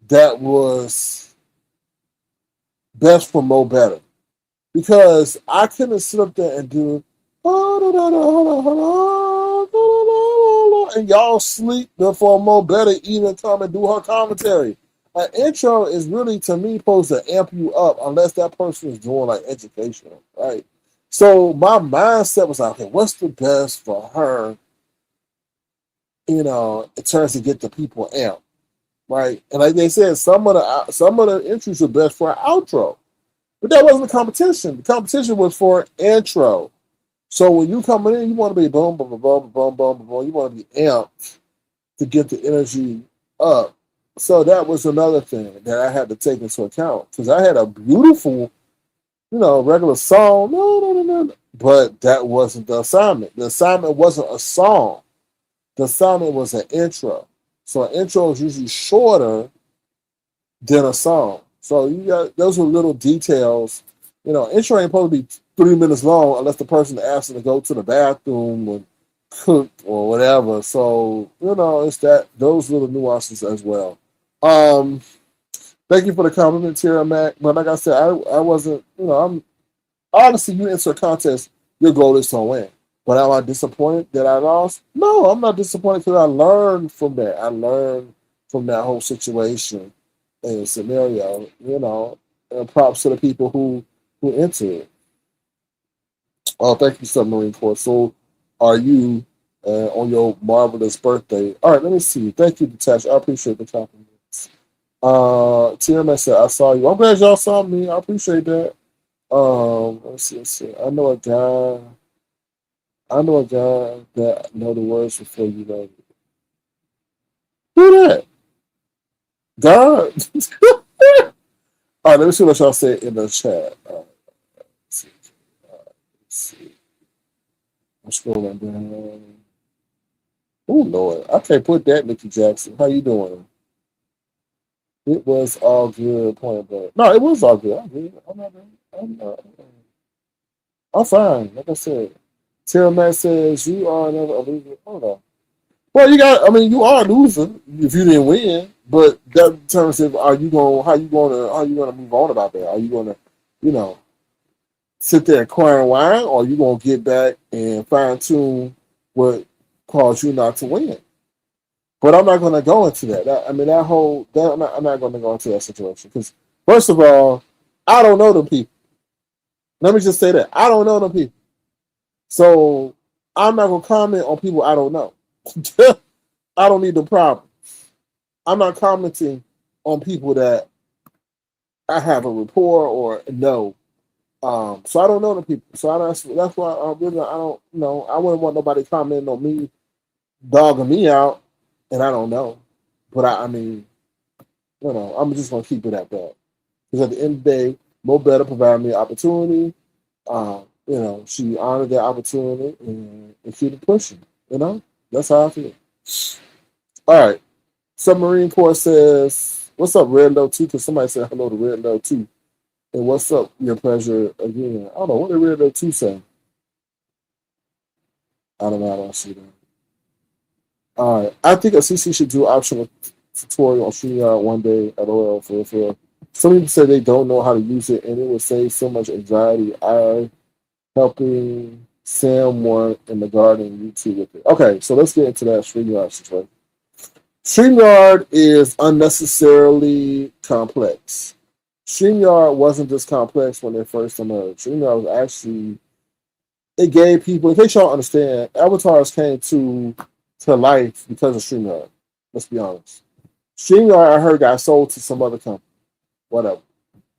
that was best for Mo Betta. Because I couldn't sit up there and do and y'all sleep before Mo Betta even come and do her commentary. An intro is really, to me, supposed to amp you up unless that person is doing like educational, right? So my mindset was like, okay, what's the best for her, in terms to get the people amped, right? And like they said, some of the entries are best for an outro. But that wasn't the competition. The competition was for intro. So when you coming in, you want to be boom, boom, boom, boom, boom, boom, boom. You want to be amped to get the energy up. So that was another thing that I had to take into account because I had a beautiful, regular song. No. But that wasn't the assignment. The assignment wasn't a song. The assignment was an intro. So an intro is usually shorter than a song. So you got those are little details. Intro ain't supposed to be 3 minutes long unless the person asks them to go to the bathroom and cook or whatever. So it's those little nuances as well. Thank you for the compliment, Tierra Mac. But like I said, I wasn't. I'm honestly, you enter a contest, your goal is to win. But am I disappointed that I lost? No, I'm not disappointed because I learned from that. I learned from that whole situation and scenario, and props to the people who enter it. Oh, thank you, Submarine Corps. So, are you on your marvelous birthday? All right, let me see. Thank you, Detach. I appreciate the compliments. TMS said, I saw you. I'm glad y'all saw me. I appreciate that. Let's see. I know a guy that know the words before you know it. Who that? God. All right, let me see what y'all say in the chat. Let's see. Let's see. I'm scrolling down. Oh Lord, I can't put that, Nikki Jackson. How you doing? It was all good, point blank. No, it was all good. I'm good. I'm not bad. I'm fine. Like I said, Tara Matt says you are never a loser. Hold on. Well, you are a loser if you didn't win, but that determines if how you gonna move on about that? Are you gonna, you know, sit there and cry and whine, or are you gonna get back and fine tune what caused you not to win? But I'm not gonna go into that. I'm not gonna go into that situation because first of all, I don't know them people. Let me just say that I don't know them people, so I'm not gonna comment on people I don't know. I don't need the problem. I'm not commenting on people that I have a rapport or know. So I don't know the people. So that's why I don't know. I wouldn't want nobody commenting on me, dogging me out, and I don't know. But I'm just gonna keep it at that. Because at the end of the day, Mo Betta provided me an opportunity. She honored that opportunity and keep it pushing. That's how I feel. All right. Submarine Corps says, "What's up, Red Low 2?" Because somebody said hello to Red Low 2. And what's up, your pleasure again? I don't know. What did Red Low 2 say? I don't know. I don't see that. All right. I think a CC should do optional tutorial on StreamYard one day at OL for. Some people say they don't know how to use it, and it would save so much anxiety. I helping Sam one in the garden YouTube with it. Okay, so let's get into that StreamYard situation. StreamYard is unnecessarily complex. StreamYard wasn't this complex when it first emerged. StreamYard was actually, it gave people, in case y'all understand, avatars came to life because of StreamYard. Let's be honest. StreamYard, I heard, got sold to some other company, whatever.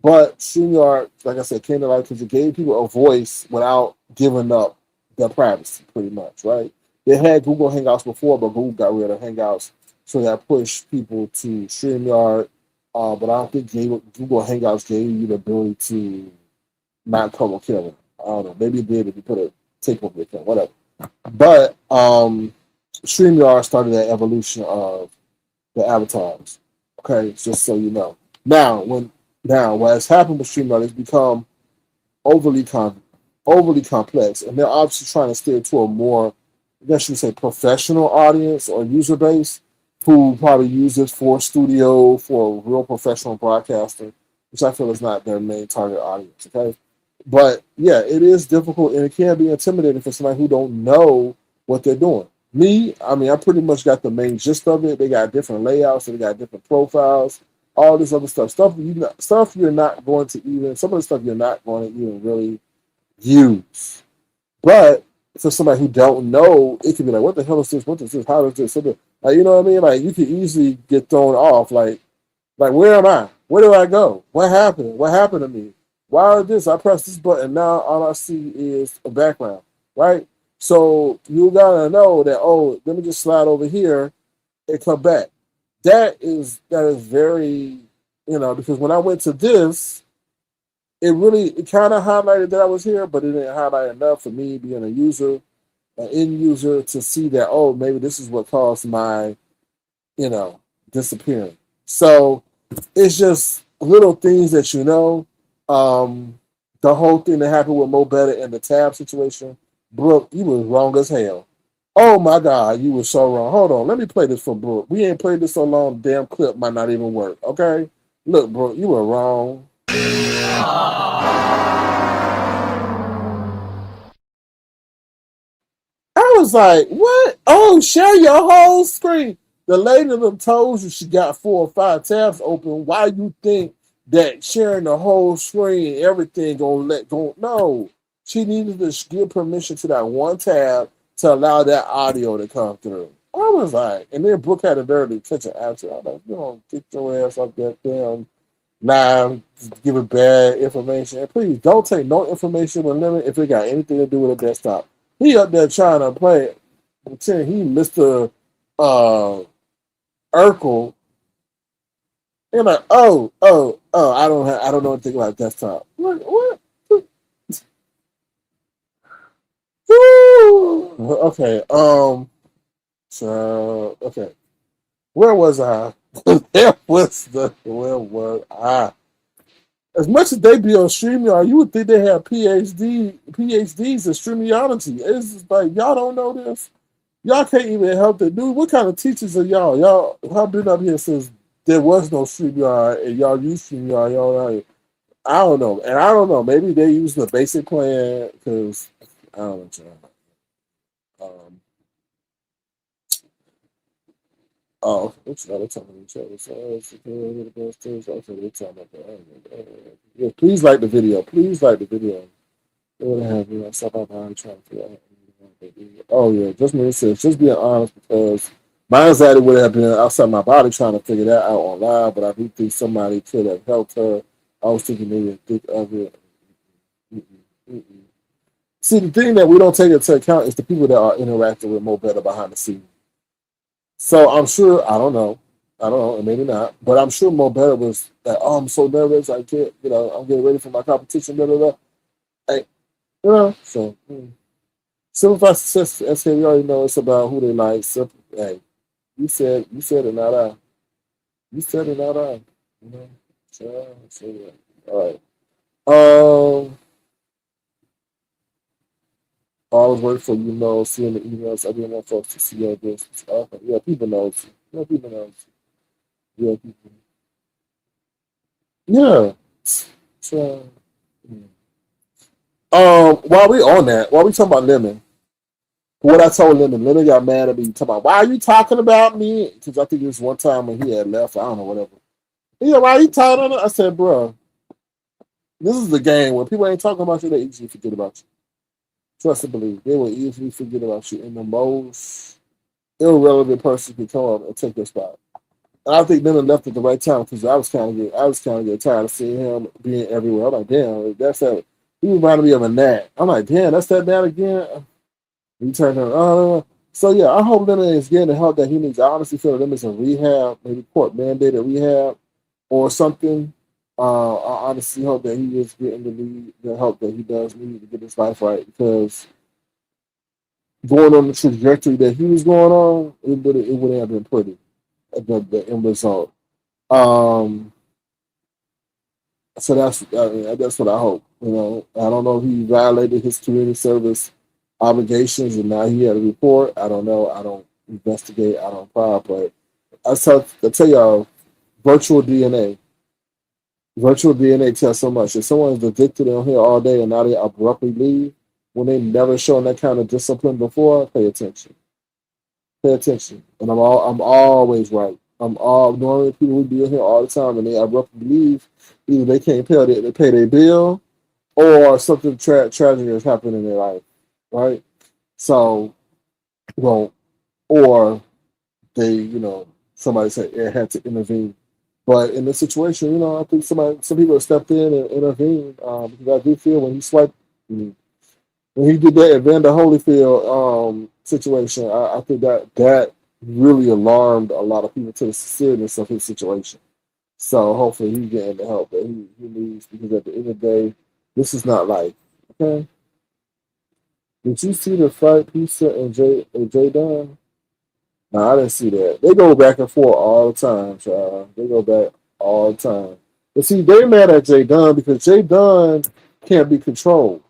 But StreamYard, like I said, came to life because it gave people a voice without giving up their privacy, pretty much, right? They had Google Hangouts before, but Google got rid of Hangouts, so that pushed people to StreamYard. But I don't think Google Hangouts gave you the ability to not cover killing. I don't know. Maybe it did if you put a takeover with them, whatever. But StreamYard started that evolution of the avatars. Okay, just so you know. Now, what has happened with StreamYard has become overly complex, and they're obviously trying to steer to a more, I guess you would say, professional audience or user base who probably use it for studio, for real professional broadcaster, which I feel is not their main target audience. Okay, but yeah, it is difficult and it can be intimidating for somebody who don't know what they're doing. I pretty much got the main gist of it. They got different layouts, they got different profiles, all this other stuff. You're not going to even, some of the stuff you're not going to even really use. But for somebody who don't know, it can be like, what the hell is this? What is this? How is this? Like, you know what I mean? Like, you could easily get thrown off. Like where am I? Where do I go? What happened? What happened to me? Why is this? I press this button. Now all I see is a background, right? So you gotta know that, oh, let me just slide over here and come back. That is very, because when I went to this, it kind of highlighted that I was here, but it didn't highlight enough for me being a user, an end user, to see that, oh, maybe this is what caused my, disappearing. So it's just little things that the whole thing that happened with Mo Betta and the tab situation, Brooke, you was wrong as hell. Oh my God, you were so wrong. Hold on, let me play this for Brooke. We ain't played this so long, damn clip might not even work. Okay? Look, Brooke, you were wrong. was like, what? Oh, share your whole screen. The lady them told you she got 4 or 5 tabs open. Why you think that sharing the whole screen, everything gonna let go? No, she needed to give permission to that one tab to allow that audio to come through. I was like, and then Brooke had a dirty kitchen after. I was like, you know, get your ass up that damn line, giving bad information. And please don't take no information with limit if it got anything to do with a desktop. He up there trying to play. I'm telling you, he Mr. Urkel. He's like, I don't know anything about desktop. I'm like, what? Okay. So okay. Where was I? Where was I? As much as they be on StreamYard, you would think they have PhDs in StreamYardity. It's just like y'all don't know this. Y'all can't even help it. Dude, what kind of teachers are y'all? Y'all have been up here since there was no StreamYard and y'all use StreamYard. Y'all like, I don't know. And I don't know. Maybe they use the basic plan because I don't know. Oh, it's not a time to each other. So the best things. Okay, they talking about that. Yeah, please like the video. Please like the video. What have you? I stop out behind trying to figure out. Oh yeah, just me says just being honest because my anxiety would have been outside my body trying to figure that out online, but I do think somebody could have helped her. I was thinking maybe think of it. See, the thing that we don't take into account is the people that are interacting with Mo Betta behind the scenes. So I'm sure, I don't know, and maybe not, but I'm sure Mo Betta was like, oh, I'm so nervous, I can't, I'm getting ready for my competition, blah, blah, blah. Hey, so. Simplify success, SK, we already know it's about who they like. Simple, hey, you said it, not I. You said it, not I. So yeah. All right. I was waiting for seeing the emails. I didn't want folks to see all this. Okay. Yeah, people know. Yeah, people know. Yeah, people. Yeah. So, while we on that, while we talking about Lemon, what I told Lemon got mad at me. Talking about, why are you talking about me? Because I think it was one time when he had left. I don't know, whatever. Yeah, why are you talking about it? I said, bro, this is the game where people ain't talking about you, they easily forget about you. Trust and believe. They will easily forget about you. And the most irrelevant person can come up and take your spot. And I think Lemon left at the right time because I was kind of getting tired of seeing him being everywhere. I'm like, damn, that's that. He reminded me of a gnat. I'm like, damn, that's that gnat again. He turned around. So yeah, I hope Lemon is getting the help that he needs. I honestly feel that Lemon's in rehab, maybe court mandated rehab or something. I honestly hope that he is getting the help that he does need to get his life right because going on the trajectory that he was going on, it wouldn't have been pretty. The end result. So that's what I hope. I don't know if he violated his community service obligations and now he had a report. I don't know. I don't investigate. I don't file. But I tell y'all, virtual DNA tells so much. If someone is addicted on here all day and now they abruptly leave when they never shown that kind of discipline before, pay attention. Pay attention. And I'm always right. Normally people would be in here all the time and they abruptly leave. Either they can't pay their bill or something tragic has happened in their life. Right? So, or they, somebody said it had to intervene. But in this situation, I think some people have stepped in and intervened because I do feel when he swiped, when he did that Evander Holyfield situation, I think that really alarmed a lot of people to the seriousness of his situation. So hopefully he's getting the help that he needs because at the end of the day, this is not life. Okay. Did you see the fight Pizza and Jay Dunn? No, I didn't see that. They go back and forth all the time, child. They go back all the time. But see, they mad at Jay Dunn because Jay Dunn can't be controlled.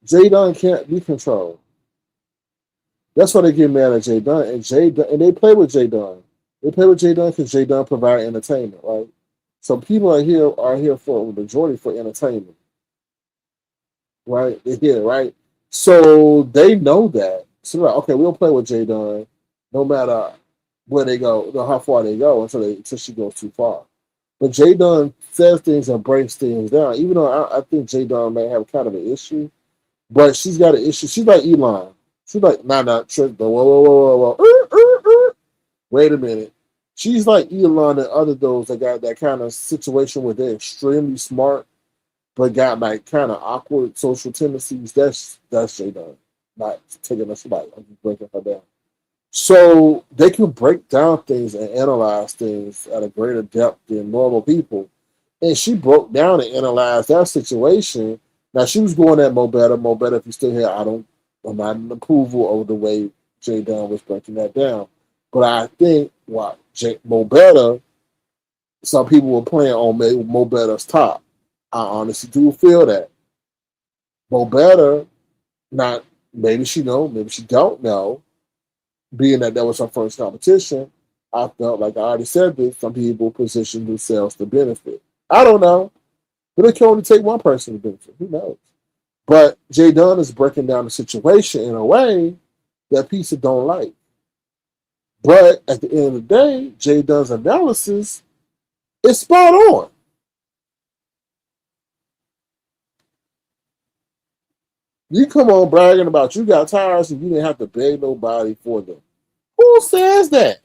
Jay Dunn can't be controlled. That's why they get mad at Jay Dunn. And they play with Jay Dunn. They play with Jay Dunn because Jay Dunn provide entertainment, right? So people are here for the majority for entertainment. Right? They're here, right? So they know that. So they're like, okay, we'll play with J Dunn no matter where they go, how far they go until she goes too far. But J Dunn says things and breaks things down, even though I think J Dunn may have kind of an issue, but she's got an issue. She's like Elon. She's like, trick. Whoa, whoa, whoa, whoa, whoa. Wait a minute. She's like Elon and other those that got that kind of situation where they're extremely smart but got like kind of awkward social tendencies. That's J Dunn. Not taking us like I'm just breaking her down. So they can break down things and analyze things at a greater depth than normal people. And she broke down and analyzed that situation. Now she was going at Mo Betta. Mo Betta, if you're still here, I'm not in approval of the way J Dunn was breaking that down. But I think what Mo Betta, some people were playing on Mo Betta's top. I honestly do feel that. Mo Betta, not maybe she know, maybe she don't know, being that was her first competition, I felt like I already said this, some people position themselves to benefit. I don't know. But it can only take one person to benefit. Who knows? But Jay Dunn is breaking down the situation in a way that people don't like. But at the end of the day, Jay Dunn's analysis is spot on. You come on bragging about you got tires and you didn't have to beg nobody for them. Who says that?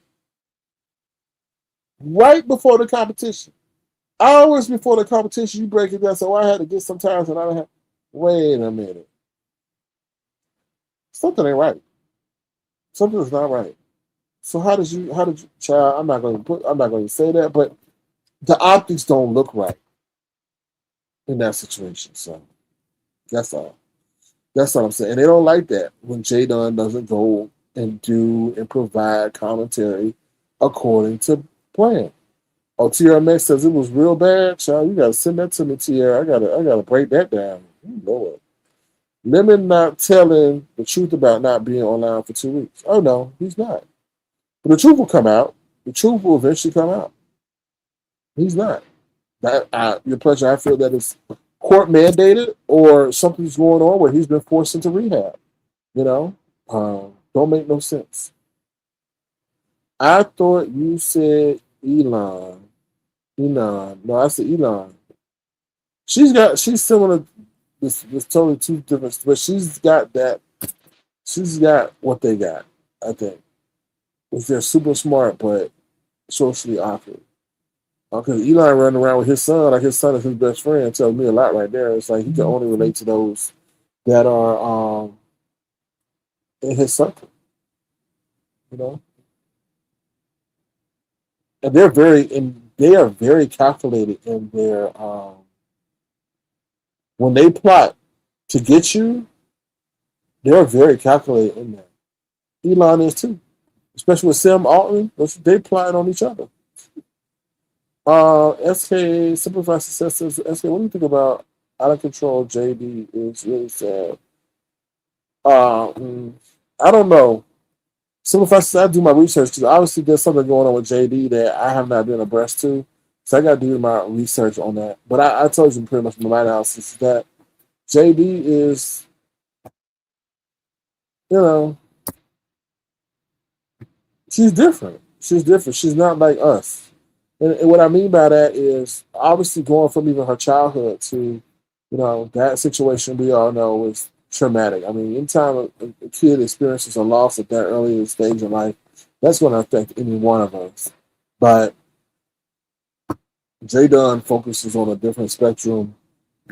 Right before the competition. Hours before the competition, you break it down. So I had to get some tires and I don't have. Wait a minute. Something ain't right. Something is not right. So how did you child, I'm not going to say that, but the optics don't look right in that situation. So that's all. That's what I'm saying. And they don't like that when Jay Dunn doesn't go and do and provide commentary according to plan. Oh, TRMX says it was real bad, child. You gotta send that to me, TR. I gotta break that down. Lord. Lemon not telling the truth about not being online for 2 weeks. Oh no, he's not. But the truth will come out. The truth will eventually come out. He's not. Your pleasure. I feel that it's court mandated or something's going on where he's been forced into rehab. You know, don't make no sense. I thought you said Elon. Elon. No, I said Elon. She's similar. This totally two different, but she's got that. She's got what they got. I think. Is they're super smart but socially awkward. Because Elon running around with his son, like his son is his best friend, tells me a lot right there. It's like he can only relate to those that are in his circle, you know. And they are very calculated in their when they plot to get you, they're very calculated in that. Elon is too, especially with Sam Altman. They plot on each other. SK Simplified Success says, SK, what do you think about out of control JD is really sad? I don't know. Simplified Success, I do my research because obviously there's something going on with JD that I have not been abreast to. So I got to do my research on that. But I told you pretty much my analysis that JD is, you know, she's different. She's different. She's not like us. And what I mean by that is obviously going from even her childhood to, that situation we all know is traumatic. I mean, anytime a kid experiences a loss at that early stage in life, that's going to affect any one of us. But J Dunn focuses on a different spectrum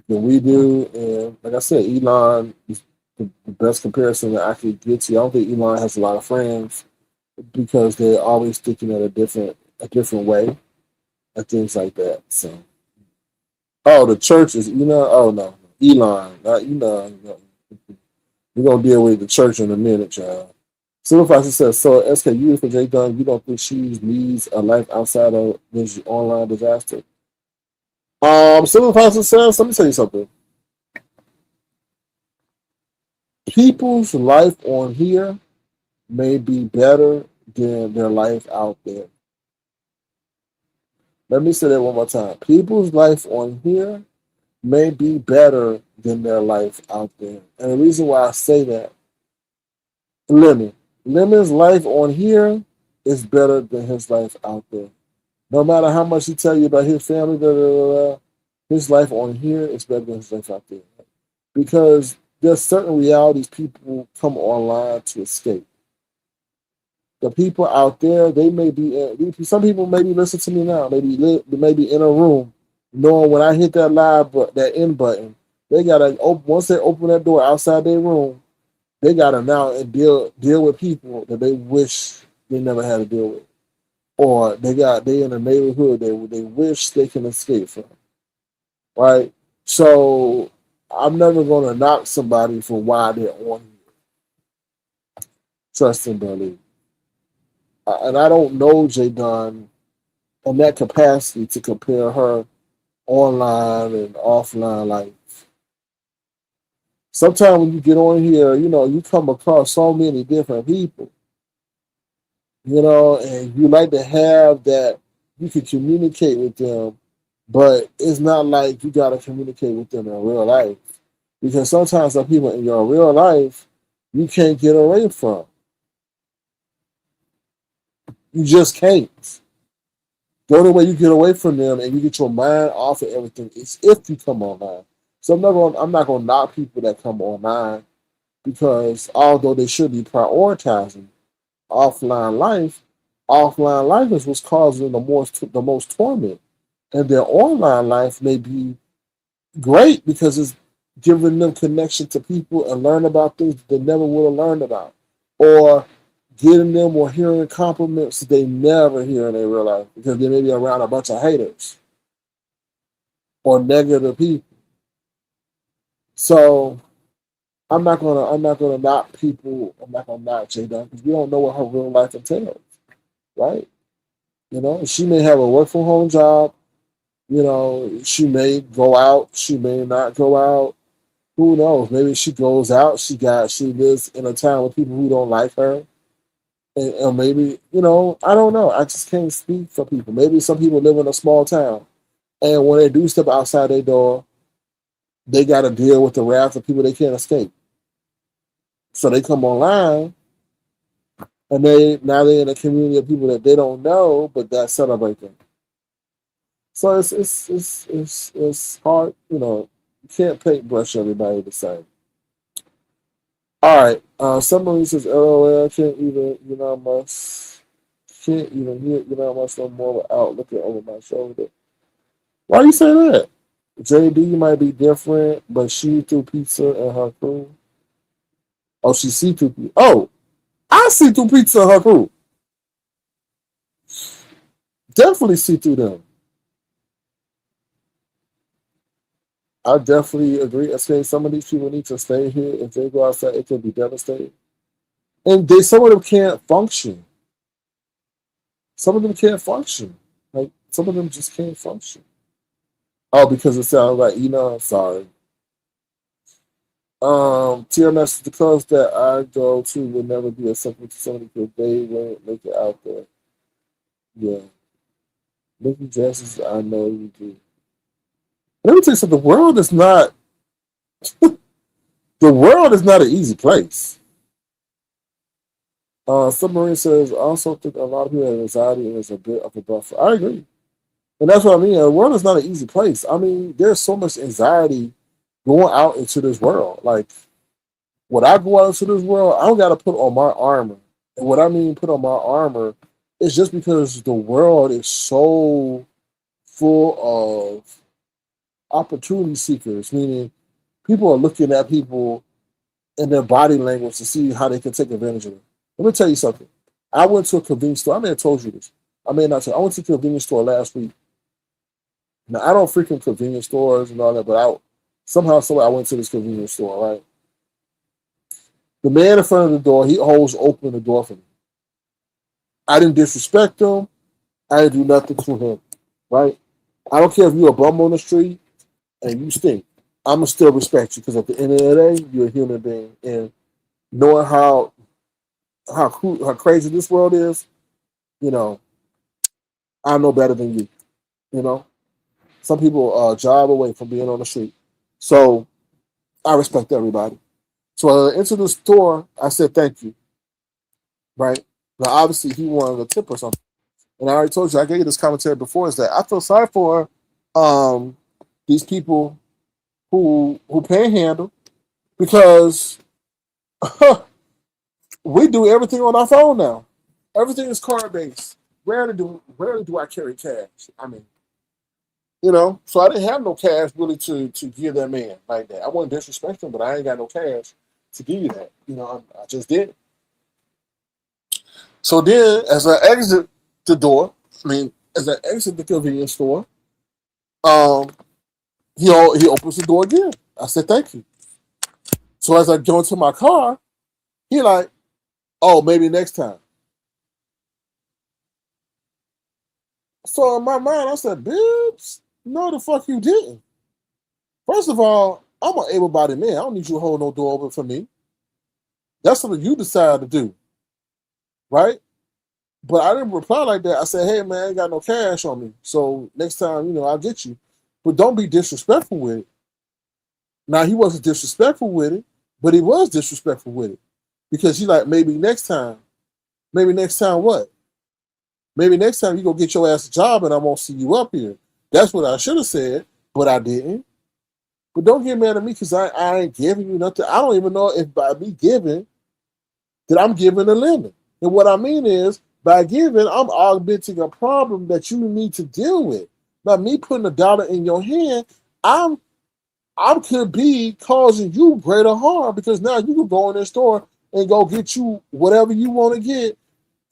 than we do. And like I said, Elon is the best comparison that I could get to. I don't think Elon has a lot of friends because they're always thinking at a different way. And things like that. So, the church is Elon. Oh no, Elon, not Elon. No. We're gonna deal with the church in a minute, child. Supervisor says, so SKU for J Dunn, you don't think she needs a life outside of this online disaster? Supervisor says, let me tell you something. People's life on here may be better than their life out there. Let me say that one more time. People's life on here may be better than their life out there. And the reason why I say that, Lemon, Lemon's life on here is better than his life out there. No matter how much he tell you about his family, his life on here is better than his life out there. Because there's certain realities people come online to escape. The people out there, they may be, some people maybe listen to me now, maybe in a room, knowing when I hit that live, that end button, they gotta open, once they open that door outside their room, they gotta now and deal with people that they wish they never had to deal with, or they in a neighborhood they wish they can escape from, right? So I'm never gonna knock somebody for why they're on here. Trust and believe. And I don't know J Dunn in that capacity to compare her online and offline life. Sometimes when you get on here, you come across so many different people, and you like to have that you can communicate with them, but it's not like you got to communicate with them in real life. Because sometimes some people in your real life, you can't get away from. You just can't. The only way you get away from them and you get your mind off of everything is if you come online. So I'm not gonna knock people that come online, because although they should be prioritizing offline life, offline life is what's causing the most torment. And their online life may be great because it's giving them connection to people and learn about things they never would have learned about. Or getting them or hearing compliments they never hear in their real life because they may be around a bunch of haters or negative people. So I'm not gonna knock people. I'm not gonna knock J Dunn because we don't know what her real life entails, right? She may have a work from home job. She may go out. She may not go out. Who knows? Maybe she goes out. She lives in a town with people who don't like her. And maybe, I don't know. I just can't speak for people. Maybe some people live in a small town. And when they do step outside their door, they got to deal with the wrath of people they can't escape. So they come online and they're in a community of people that they don't know, but that celebrate them. So it's hard, you can't paintbrush everybody the same. All right. Somebody says, LOL, can't even hear much no more without looking over my shoulder. Why you say that? JD might be different, but she through pizza and her crew. Oh, she see through pizza. Oh, I see through pizza and her crew. Definitely see through them. I definitely agree. I say some of these people need to stay here. If they go outside, it could be devastating. And some of them can't function. Some of them can't function. Like some of them just can't function. Oh, because it sounds like I'm sorry. TMS, the clubs that I go to will never be acceptable to somebody because they won't make it out there. Yeah. Making dresses, I know you do. Let me tell you something. The world is not an easy place. Submarine says, I also think a lot of people have anxiety and it's a bit of a buffer. I agree. And that's what I mean. The world is not an easy place. I mean, there's so much anxiety going out into this world. Like, when I go out into this world, I don't got to put on my armor. And what I mean, put on my armor, is just because the world is so full of opportunity seekers, meaning people are looking at people in their body language to see how they can take advantage of it. Let me tell you something. I went to a convenience store. I may have told you this. I may not tell you. I went to a convenience store last week. Now, I don't frequent convenience stores and all that, but somehow, I went to this convenience store, right? The man in front of the door, he holds open the door for me. I didn't disrespect him. I didn't do nothing to him, right? I don't care if you're a bum on the street and you stink. I'm going to still respect you because at the end of the day, you're a human being. And knowing how crazy this world is, I know better than you, you know? Some people job away from being on the street. So I respect everybody. So I entered the store. I said thank you. Right now, obviously he wanted a tip or something. And I already told you I gave you this commentary before. Is that I feel sorry for um, these people who panhandle because we do everything on our phone now. Everything is card based. Rarely do I carry cash. I mean, so I didn't have no cash really to give that man like that. I wasn't disrespecting, but I ain't got no cash to give you that. I just did. So then, as I exit the door, as I exit the convenience store, um, he opens the door again. I said thank you. So as I go into my car, he like, oh, maybe next time. So in my mind, I said, Bibbs, no, the fuck you didn't. First of all, I'm an able-bodied man. I don't need you to hold no door open for me. That's something you decide to do, right? But I didn't reply like that. I said, hey, man, I ain't got no cash on me. So next time, I'll get you. But don't be disrespectful with it. Now, he wasn't disrespectful with it, but he was disrespectful with it. Because he like, maybe next time. Maybe next time what? Maybe next time you go get your ass a job and I won't see you up here. That's what I should have said, but I didn't. But don't get mad at me because I ain't giving you nothing. I don't even know if by me giving that I'm giving a limit. And what I mean is, by giving, I'm augmenting a problem that you need to deal with. Now, me putting $1 in your hand, I could be causing you greater harm because now you can go in the store and go get you whatever you want to get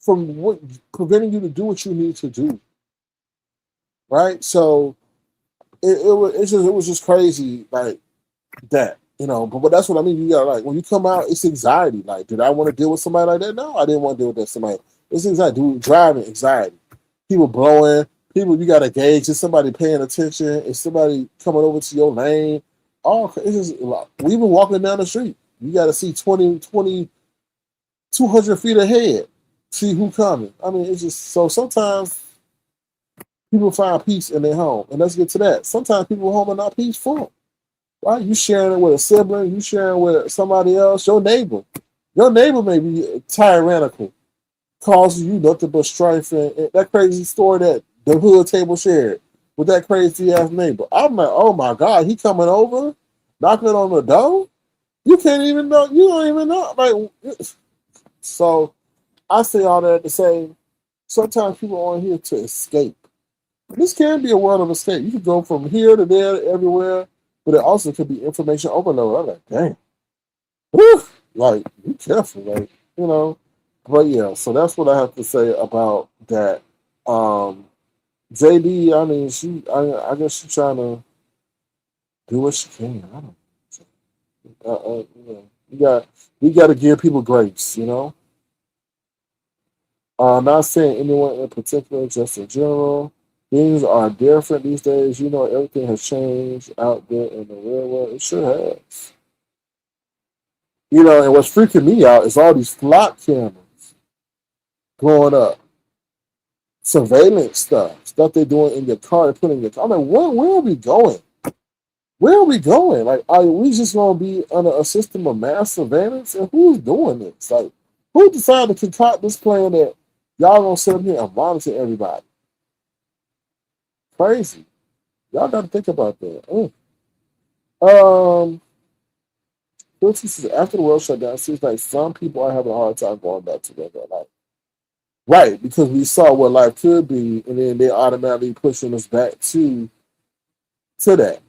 from preventing you to do what you need to do. Right? So it was just crazy like that. But that's what I mean. You got like when you come out, it's anxiety. Like, did I want to deal with somebody like that? No, I didn't want to deal with that somebody. It's anxiety, driving anxiety. People blowing, you got to gauge. Is somebody paying attention? Is somebody coming over to your lane? It's just we been walking down the street. You got to see 200 feet ahead, see who coming. I mean, it's just so sometimes people find peace in their home, and let's get to that. Sometimes people home are not peaceful. Right? You sharing it with a sibling, you sharing with somebody else, your neighbor. Your neighbor may be tyrannical, causing you nothing but strife and that crazy story that the hood table shared with that crazy ass neighbor. I'm like, oh my God, he coming over, knocking on the door. You can't even know. You don't even know. Like, so I say all that to say, sometimes people are on here to escape. This can be a world of escape. You can go from here to there, everywhere. But it also could be information overload. I'm like, dang. Whew. Like, be careful, like, But yeah, so that's what I have to say about that. JD, I mean, I guess she's trying to do what she can. I don't know. We got to give people grace, Not saying anyone in particular, just in general. Things are different these days. Everything has changed out there in the real world. It sure has. And what's freaking me out is all these flock cameras going up. Surveillance stuff they're doing in your car, they're putting in your car. I'm like, where are we going? Where are we going? Like, are we just going to be under a system of mass surveillance? And who's doing this? Like, who decided to concoct this plan that y'all going to sit up here and monitor everybody? Crazy. Y'all got to think about that. Filthy says, after the world shut down, it seems like some people are having a hard time going back to regular life. Right, because we saw what life could be, and then they automatically pushing us back to that.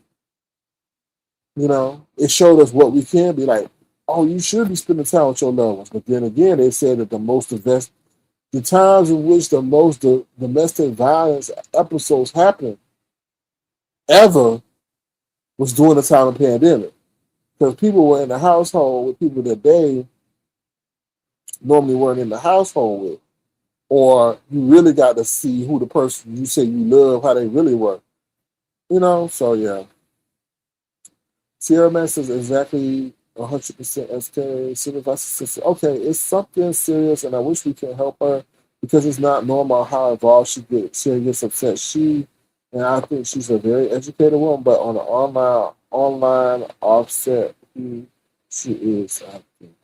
It showed us what we can be like. Oh, you should be spending time with your loved ones. But then again, they said that the times in which the most domestic violence episodes happened ever was during the time of the pandemic. Because people were in the household with people that they normally weren't in the household with. Or you really got to see who the person you say you love, how they really were. So yeah. Sierra Man says exactly 100% SK. Supervisor says, okay, it's something serious and I wish we can help her because it's not normal how involved she gets upset. She And I think she's a very educated woman, but on the online offset, who she is, I think.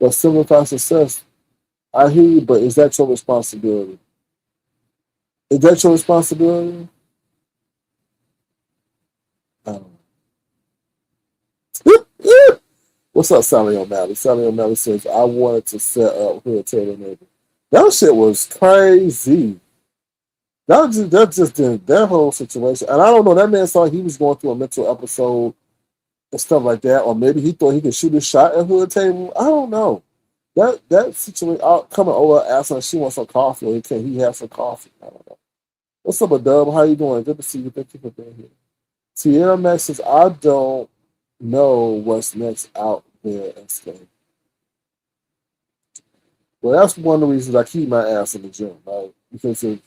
But simplify success, I hear you, but is that your responsibility? Is that your responsibility? Um, What's up, Sally O'Malley? Sally O'Malley says, I wanted to set up Hood Taylor Neighbor. That shit was crazy. That whole situation. And I don't know, that man thought he was going through a mental episode and stuff like that, or maybe he thought he could shoot a shot at Hood Table. I don't know. That situation, coming over asking her she wants some coffee, or can he have some coffee? I don't know. What's up, Dub? How you doing? Good to see you. Thank you for being here. Sierra Max says, I don't know what's next out there and stay. Well, that's one of the reasons I keep my ass in the gym, right? Because if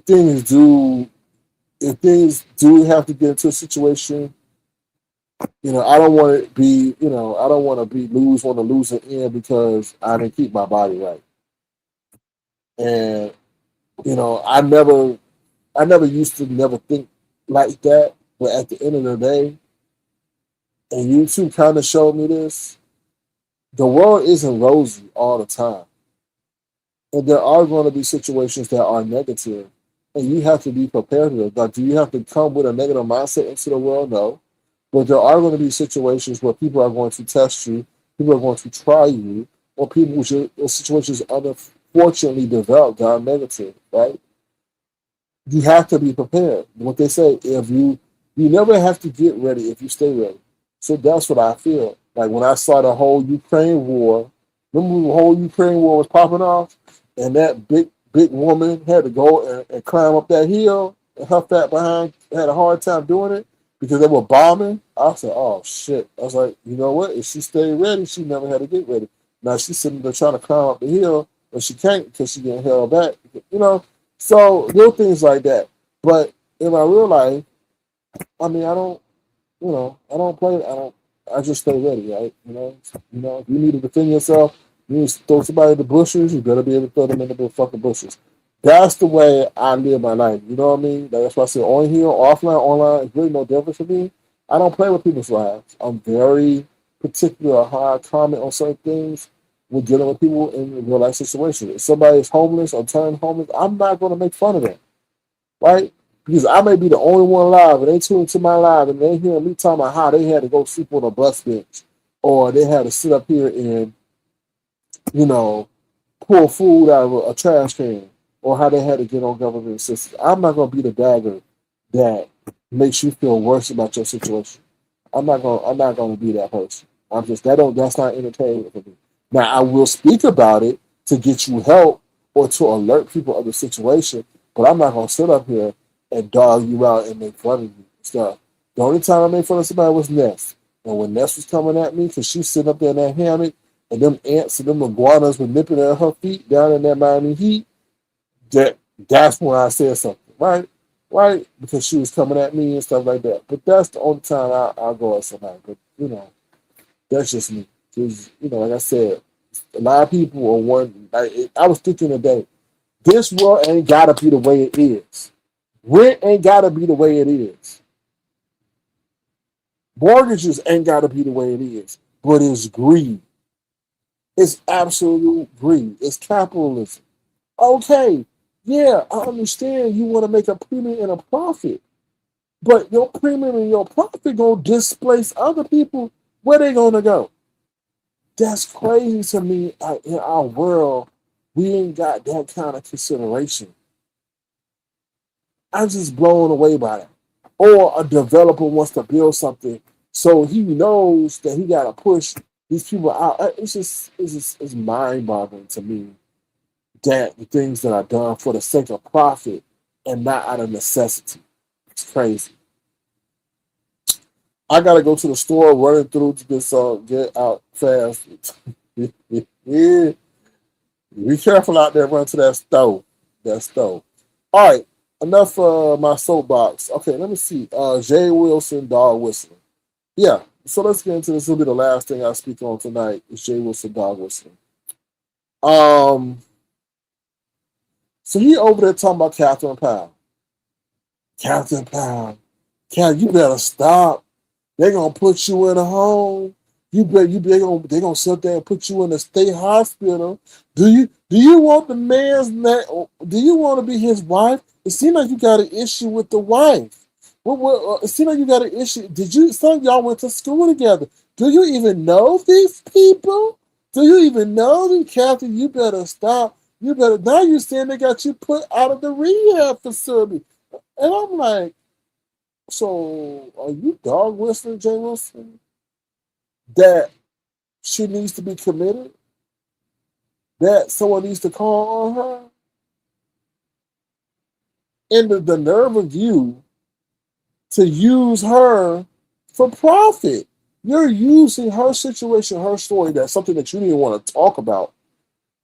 things do have to get into a situation, I don't want to be, I don't want to be on the losing end because I didn't keep my body right. And, I never used to never think like that. But at the end of the day, and you two kind of showed me this, the world isn't rosy all the time. And there are going to be situations that are negative, and you have to be prepared for it. Like, do you have to come with a negative mindset into the world? No. But there are going to be situations where people are going to test you, people are going to try you, or situations unfortunately develop that are negative, right? You have to be prepared. What they say, if you never have to get ready if you stay ready. So that's what I feel. Like when I saw the whole Ukraine war, remember the whole Ukraine war was popping off, and that big woman had to go and climb up that hill, and her fat behind had a hard time doing it because they were bombing. I said, "Oh shit!" I was like, "You know what? If she stayed ready, she never had to get ready." Now she's sitting there trying to climb up the hill, but she can't because she getting held back. So little things like that. But in my real life, I don't. I don't play. I just stay ready, right? If you need to defend yourself, you need to throw somebody in the bushes. You better be able to throw them in the fucking bushes. That's the way I live my life. You know what I mean? That's why I say on here, offline, online, it's really no difference for me. I don't play with people's lives. I'm very particular how I comment on certain things when dealing with people in real life situations. If somebody is homeless or turned homeless, I'm not going to make fun of them, right? Because I may be the only one alive, and they tune into my live, and they hear me talking about how they had to go sleep on a bus bench, or they had to sit up here and, pull food out of a trash can, or how they had to get on government assistance. I'm not going to be the dagger that makes you feel worse about your situation. I'm not going to be that person. That's not entertaining for me. Now I will speak about it to get you help or to alert people of the situation, but I'm not going to sit up here and dog you out and make fun of you and stuff. The only time I made fun of somebody was Ness. And when Ness was coming at me, because she's sitting up there in that hammock, and them ants and them iguanas were nipping at her feet down in that Miami heat, that's when I said something, right? Right? Because she was coming at me and stuff like that. But that's the only time I'll go at somebody. But, that's just me. Because, like I said, a lot of people are one. I was thinking today, this world ain't got to be the way it is. Rent ain't got to be the way it is. Mortgages ain't got to be the way it is. But it's greed. It's absolute greed. It's capitalism. Okay, yeah, I understand you want to make a premium and a profit. But your premium and your profit going to displace other people. Where they going to go? That's crazy to me. In our world, we ain't got that kind of consideration. I'm just blown away by that. Or a developer wants to build something, so he knows that he got to push these people out. It's mind-boggling to me that the things that are done for the sake of profit and not out of necessity. It's crazy. I gotta go to the store, running through to this get out fast. Yeah. Be careful out there, run to that stove. All right, enough my soapbox. Okay, let me see. Jay Wilson, dog whistling. Yeah, so let's get into this. This will be the last thing I speak on tonight. Is Jay Wilson, dog whistling. So he over there talking about Catherine Powell. Catherine Powell, Cat, you better stop. They're gonna put you in a home. They're gonna sit there and put you in a state hospital. Do you want the man's do you want to be his wife? It seems like you got an issue with the wife. It seems like you got an issue. Some of y'all went to school together. Do you even know these people? Do you even know them, Kathy? You better stop. You better, now you're saying they got you put out of the rehab facility. And I'm like, so are you dog whistling, Jay Wilson? That she needs to be committed? That someone needs to call on her? And the nerve of you to use her for profit. You're using her situation, her story, that's something that you didn't want to talk about.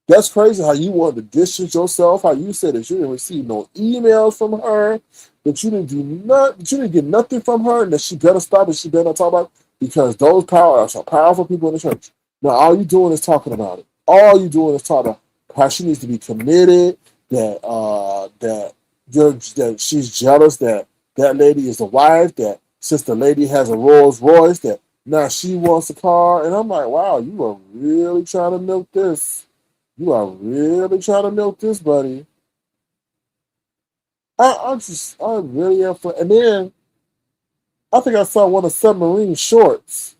That's crazy how you wanted to distance yourself, how you said that you didn't receive no emails from her, that you didn't that you didn't get nothing from her, and that she better stop and she better not talk about it, because those are powerful people in the church. Now all you doing is talking about it. All you doing is talking about how she needs to be committed, that she's jealous that lady is the wife, that since the lady has a Rolls Royce, that now she wants a car. And I'm like, wow, you are really trying to milk this. You are really trying to milk this, buddy. I really am for. And then I think I saw one of Submarine shorts.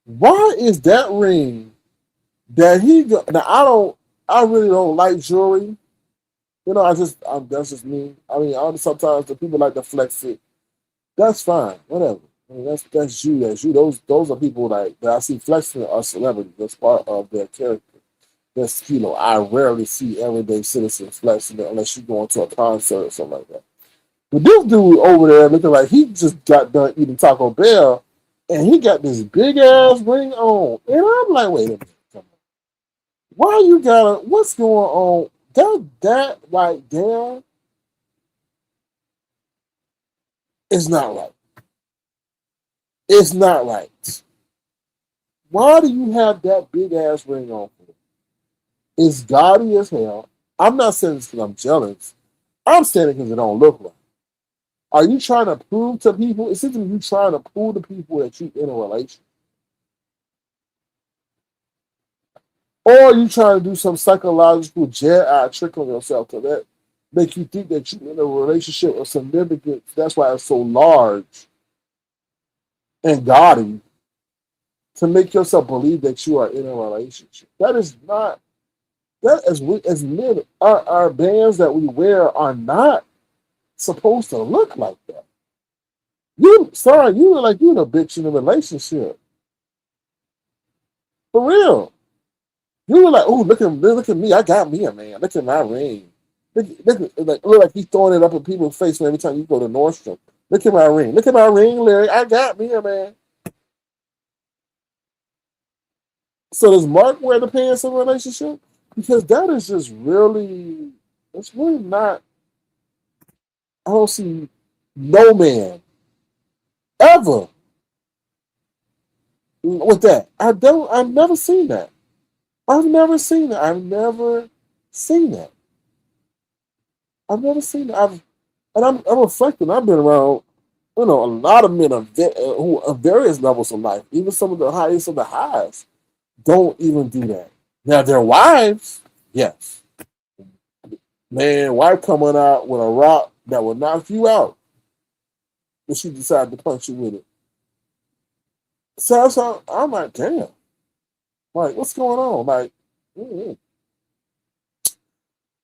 Why is that ring that he got? Now I really don't like jewelry. You know, that's just me. I mean, sometimes the people like to flex it. That's fine, whatever. I mean, that's you. Those are people like that I see flexing are celebrities. That's part of their character. That's, I rarely see everyday citizens flexing it unless you go into a concert or something like that. But this dude over there looking like he just got done eating Taco Bell, and he got this big ass ring on, and I'm like, wait a minute, come on. Why you got what's going on? That right there is not right. It's not right. Why do you have that big ass ring on? It's gaudy as hell. I'm not saying this because I'm jealous. I'm saying it because it don't look right. Are you trying to prove to people? It seems to me you trying to prove to people that you're in a relationship. Or are you trying to do some psychological jet-eye trick on yourself to that make you think that you're in a relationship of significance? That's why it's so large and gaudy, to make yourself believe that you are in a relationship. That is not. That as men, our bands that we wear are not supposed to look like that. You look like you're a bitch in a relationship. For real. You were like, oh, look at me. I got me a man. Look at my ring. Look like he's throwing it up in people's face every time you go to Nordstrom. Look at my ring. Look at my ring, Larry. I got me a man. So does Mark wear the pants in a relationship? Because that is just really, it's really not, I don't see no man ever with that. I've never seen that. I've never seen that. I've never seen that. I'm reflecting. I've been around, a lot of men who are various levels of life, even some of the highest of the highs, don't even do that. Now, their wives, yes. Man, wife coming out with a rock that will knock you out, but she decided to punch you with it. So I'm like, damn. Like, what's going on? Like,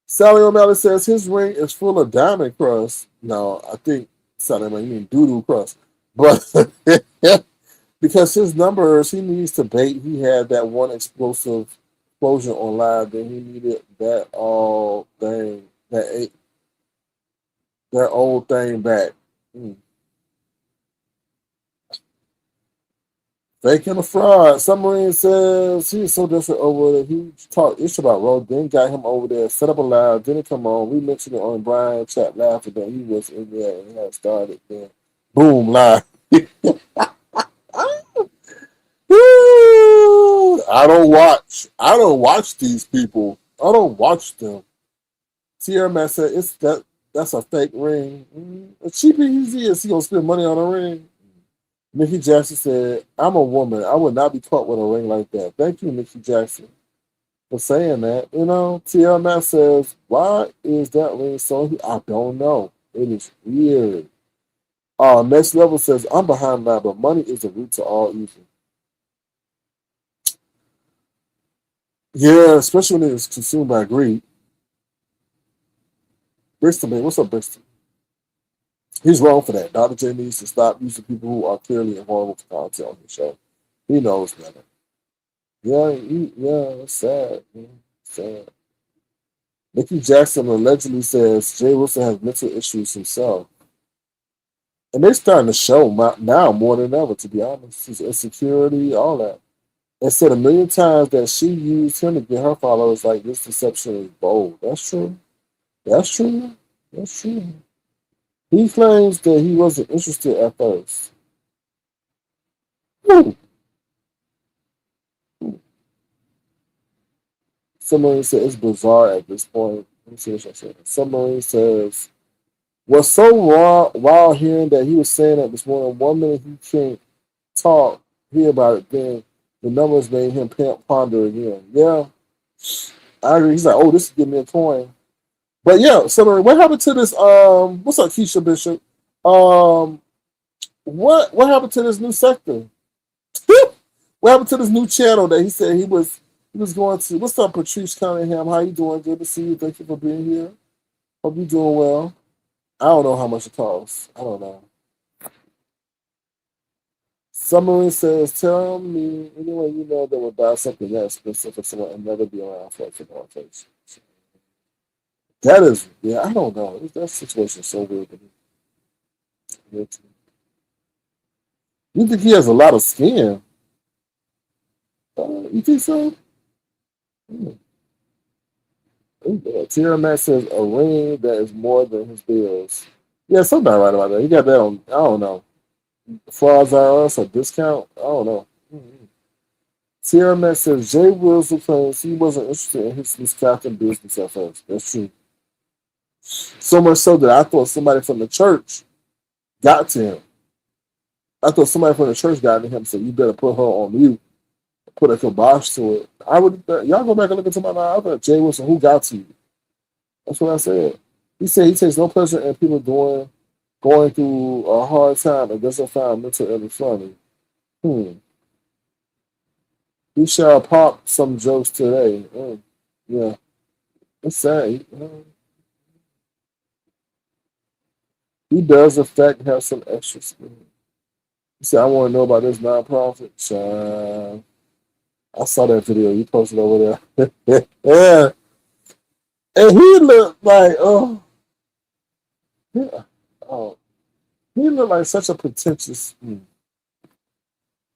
Sally O'Malley says his ring is full of diamond crust. No, I think Sally O'Malley, you mean doo-doo crust. But because his numbers, he needs to bait. He had that one explosion online, then he needed that old thing back. Faking a fraud. Submarine says he was so different over there. He talked ish about Rose, then got him over there, set up a live, didn't come on. We mentioned it on Brian chat laughing that he was in there and had started there. Boom, live. I don't watch these people. I don't watch them. Tierra Matt said, that's a fake ring. As cheap as he is, he gonna spend money on a ring. Mickey Jackson said, I'm a woman. I would not be caught with a ring like that. Thank you, Mickey Jackson, for saying that. You know, Tierra Matt says, why is that ring so huge? I don't know. It is weird. Next Level says, I'm behind that, but money is the root to all evil. Yeah, especially when it's consumed by greed. Bristol, man, what's up, Bristol? He's wrong for that. Dr. J needs to stop using people who are clearly involved with content on his show. He knows better. Yeah, it's sad. Man. Sad. Mickey Jackson allegedly says Jay Wilson has mental issues himself. And they're starting to show now more than ever, to be honest. His insecurity, all that. And said a million times that she used him to get her followers. Like, this deception is bold. That's true. That's true. That's true. He claims that he wasn't interested at first. Woo. Submarine said it's bizarre at this point. Let me see what I said. Submarine says, was so wild hearing that he was saying that this morning, 1 minute he can't talk, hear about it, then the numbers made him ponder again. Yeah, I agree. He's like, oh, this is giving me a coin. But yeah, Submarine, what happened to this? What's up, Keisha Bishop? What happened to this new sector? What happened to this new channel that he said he was going to? What's up, Patrice Cunningham? How you doing? Good to see you. Thank you for being here. Hope you're doing well. I don't know how much it costs. I don't know. Submarine says, tell me anyone you know that would buy something that expensive for someone and never be around for occasion. That is, yeah, I don't know. That situation is so weird to me. You think he has a lot of skin? You think so? Tierra Matt says a ring that is more than his bills. Yeah, somebody right about that. He got that on, I don't know. Frauds are us, a discount? I don't know. Tierra Matt says Jay Wilson claims he wasn't interested in his captain business at first. That's true. So much so that I thought somebody from the church got to him. I thought somebody from the church got to him and said, you better put her on mute. Put a kibosh to it. Y'all go back and look into my mind. I thought Jay Wilson, who got to you? That's what I said. He said he takes no pleasure in people going through a hard time and doesn't find mental illness funny. He shall pop some jokes today. Yeah. It's sad. He does, in fact, have some extra skill. He said, I want to know about this nonprofit. I saw that video you posted over there. Yeah. And he looked like, he looked like such a pretentious, he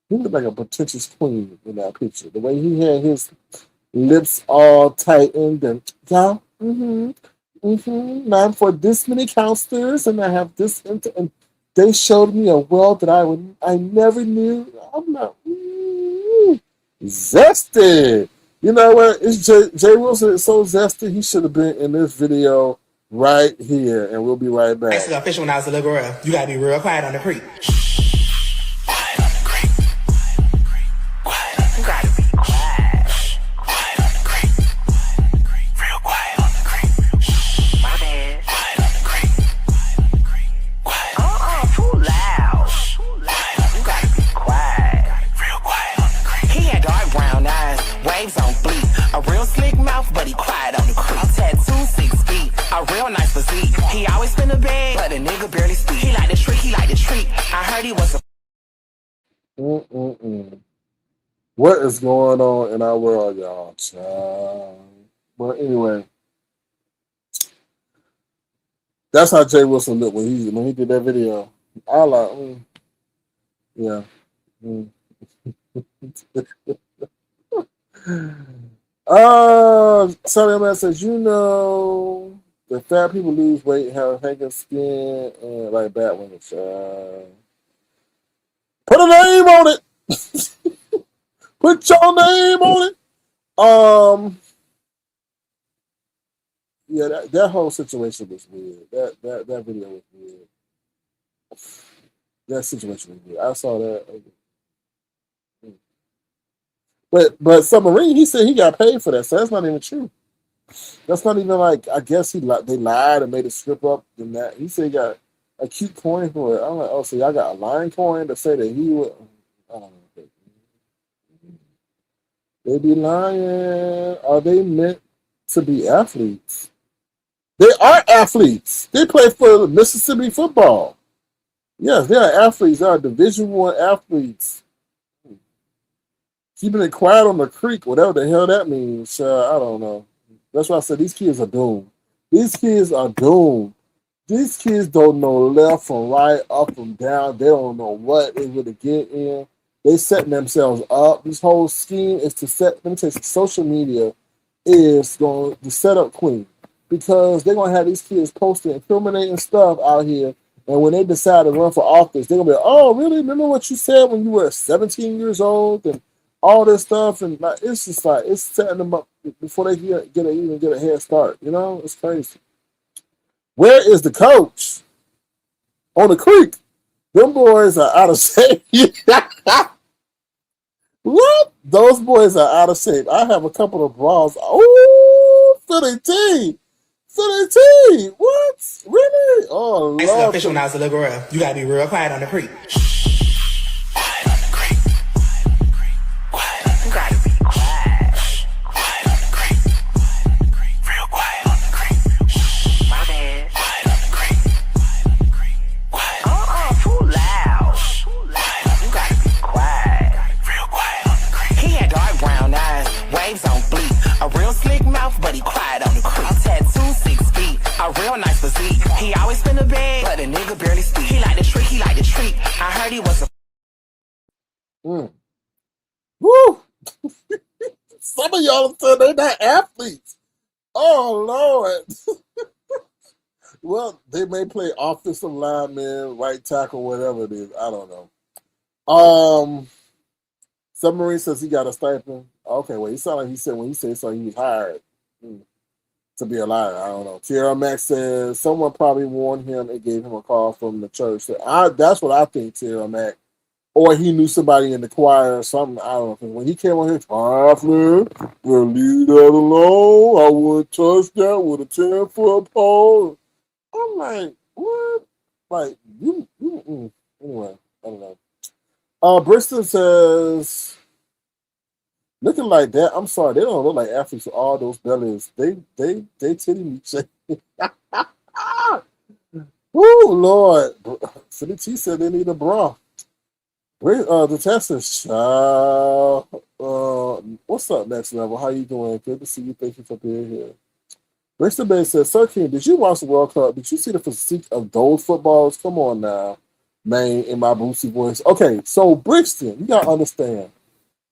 looked like a pretentious queen in that picture. The way he had his lips all tightened and, yeah, I'm for this many counselors and I have this, and they showed me a world that I never knew. I'm not, Zesty. You know what? It's Jay Wilson is so zesty. He should have been in this video right here, and we'll be right back.
I used to go fishing when I was a little girl. You gotta be real quiet on the creek.
Quiet on the creek. Quiet on the creek. Gotta be quiet. Quiet on the creek. Real quiet on the creek. My bad. Quiet on the creek. Quiet. Too loud. You gotta be quiet. Real quiet on the creek. He had dark brown eyes, waves on fleek. A real slick mouth, but he quiet on the creek. Tattoo 6 feet, a real nice physique. He always spin a bag, but a nigga barely speak. He like the treat. I heard he was a.
What is going on in our world, y'all? Child. But anyway, that's how Jay Wilson looked when he did that video. I like, yeah. Sonny Man says, you know, the fat people lose weight, have hanging skin, and like bad women. Put a name on it. Put your name on it. yeah, that whole situation was weird. That video was weird. That situation was weird. I saw that. But Submarine, he said he got paid for that, so that's not even true. That's not even like, I guess they lied and made it strip up than that. He said he got a cute coin for it. I'm like, oh, so y'all got a lying coin to say that he would. I don't know. They be lying. Are they meant to be athletes? They are athletes. They play for Mississippi football. Yes, they are athletes. They are Division I athletes. Keeping it quiet on the creek, whatever the hell that means. I don't know. That's why I said these kids are doomed. These kids are doomed. These kids don't know left from right, up from down. They don't know what they would get in. They setting themselves up. This whole scheme is to set. Let me tell you, social media is going to set up queen, because they're gonna have these kids posting incriminating stuff out here. And when they decide to run for office, they're gonna be like, oh, really? Remember what you said when you were 17 years old and all this stuff? And like, it's just like, it's setting them up before they even get a head start. You know, it's crazy. Where is the coach? On the creek. Them boys are out of shape. What? Those boys are out of shape. I have a couple of bras. Oh, Philly T. Philly T. What? Really? Oh,
I used to
Lord.
fish when I was a little girl. You gotta be real quiet on the creek.
Quiet on the creek. Quiet on the creek. Gotta be quiet. Quiet on the creek. Real quiet on the creek. My bad. Quiet on the creek. Quiet. Too loud. You gotta be quiet. Real quiet on the creek. He had dark brown eyes, waves on bleak. A real slick mouth, but he quiet on the creek. I'm tattooed 6 feet. A real nice physique. He always spin a bag, but a nigga barely speak. He like the trick, he like the treat. I heard he was a
Woo! Some of y'all said they're not athletes. Oh, Lord. Well, they may play offensive lineman, right tackle, whatever it is. I don't know. Submarine says he got a stipend. Okay, well, he sounded like he said when he said so he was hired to be a liar. I don't know. Tierra Max says someone probably warned him and gave him a call from the church. So that's what I think, Tierra Max. Or he knew somebody in the choir or something. I don't know. Because when he came on here, Trifling, we'll leave that alone. I wouldn't touch that with a 10-foot pole. I'm like, what? Like, anyway, I don't know. Bristol says, looking like that, I'm sorry, they don't look like athletes with all those bellies. They titty me shaking. Oh, Lord. Philly T said they need a bra. The test is what's up, Next Level? How you doing? Good to see you. Thank you for being here. Brixton Bay says, Sir King, did you watch the World Cup? Did you see the physique of those footballs? Come on now, man, in my bootsy voice. Okay, so Brixton, you gotta understand.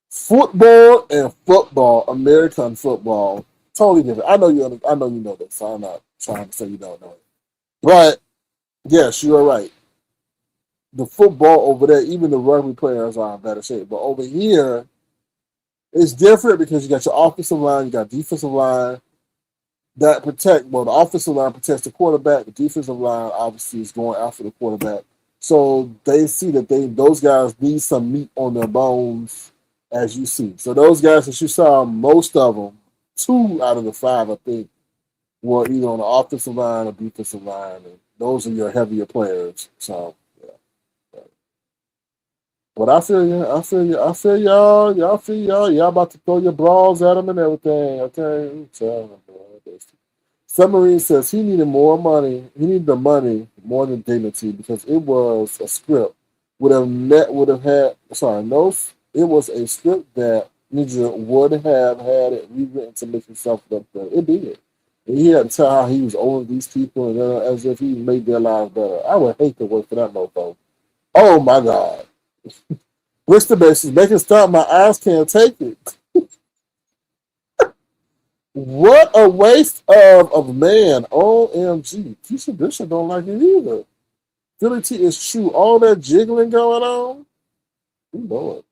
Football and football, American football, totally different. I know you know this, so I'm not trying to say you don't know it. But yes, you're right. The football over there, even the rugby players are in better shape. But over here, it's different because you got your offensive line, you got defensive line that protect. Well, the offensive line protects the quarterback. The defensive line obviously is going after the quarterback. So they see that those guys need some meat on their bones, as you see. So those guys that you saw, most of them, 2 out of the 5, I think, were either on the offensive line or defensive line, and those are your heavier players. So. But I feel you. Y'all feel y'all. Y'all about to throw your bras at him and everything. Okay. Submarine says he needed more money. He needed the money more than dignity because it was a script. It was a script that Ninja would have had it rewritten to make himself look better. It did. And he had to tell how he was over these people and as if he made their lives better. I would hate to work for that mofo. Oh my God. Bristol Base is making stop. My eyes can't take it. What a waste of man. OMG. Keisha Bishop don't like it either. Philly T is true. All that jiggling going on. Lord.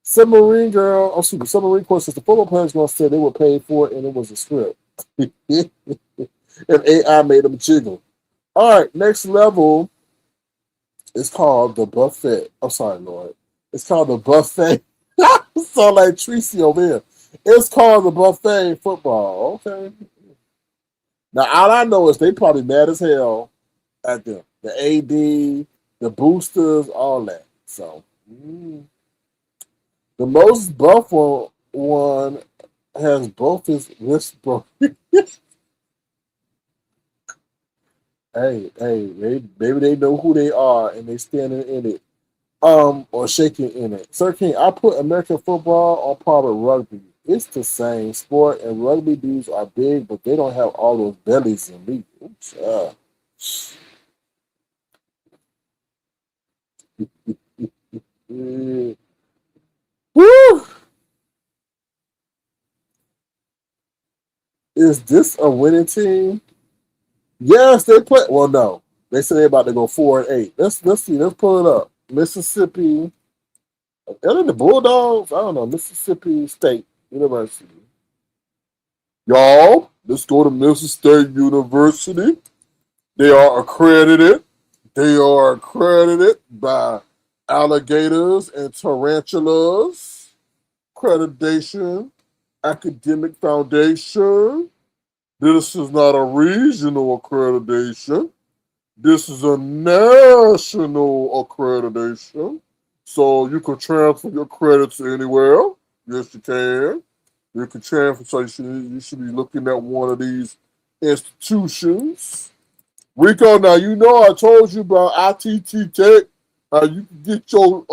Submarine girl, submarine course says the football players gonna say they were paid for it and it was a script. And AI made them jiggle. All right, next level is called the buffet. I'm sorry, Lord. It's called the buffet. So like Tracy over here. It's called the buffet football. Okay. Now all I know is they probably mad as hell at them. The AD, the boosters, all that. So the most buff one has both his wrists broken. Hey, maybe they know who they are and they standing in it. Or shaking in it. Sir King, I put American football on par with rugby. It's the same sport, and rugby dudes are big, but they don't have all those bellies in me. Oops, yeah. Woo! Is this a winning team? Yes, they play. Well, no, they said they're about to go 4-8. Let's see. Let's pull it up. Mississippi. Are they the Bulldogs? I don't know. Mississippi State University. Y'all, let's go to Mississippi State University. They are accredited. They are accredited by alligators and tarantulas. Accreditation, academic foundation. This is not a regional accreditation. This is a national accreditation. So you can transfer your credits anywhere. Yes, you can. You can transfer. So you should be looking at one of these institutions. Rico, now you know I told you about ITT Tech. How you can get your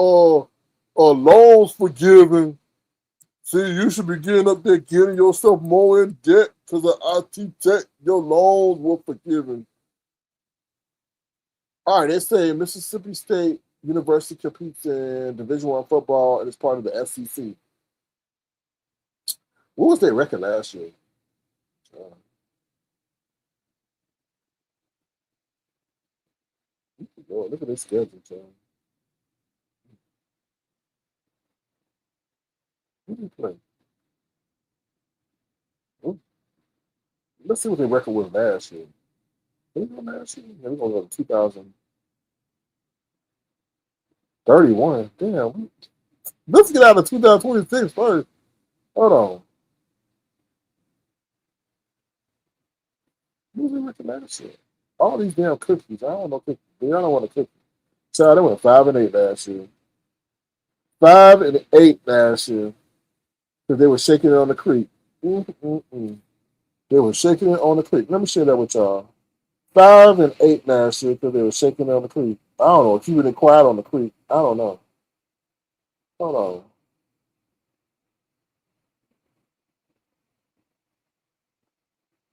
loans forgiven. See, you should be getting up there getting yourself more in debt because of IT Tech. Your loans were forgiven. All right, they say Mississippi State University competes in Division I football and is part of the SEC. What was their record last year? Look at this schedule, John. Who did they play? Let's see what their record was last year. Did they go last year? Yeah, we're going to go to 2031. Damn. Let's get out of 2026 first. Hold on. What was their record last year? All these damn cookies. I don't know cookies. I don't want a cookie. So they went 5-8 last year. 5-8 last year. Because they were shaking it on the creek. They were shaking it on the creek. Let me share that with y'all. 5-8 last year because they were shaking it on the creek. I don't know. Keeping it quiet on the creek. I don't know. Hold on.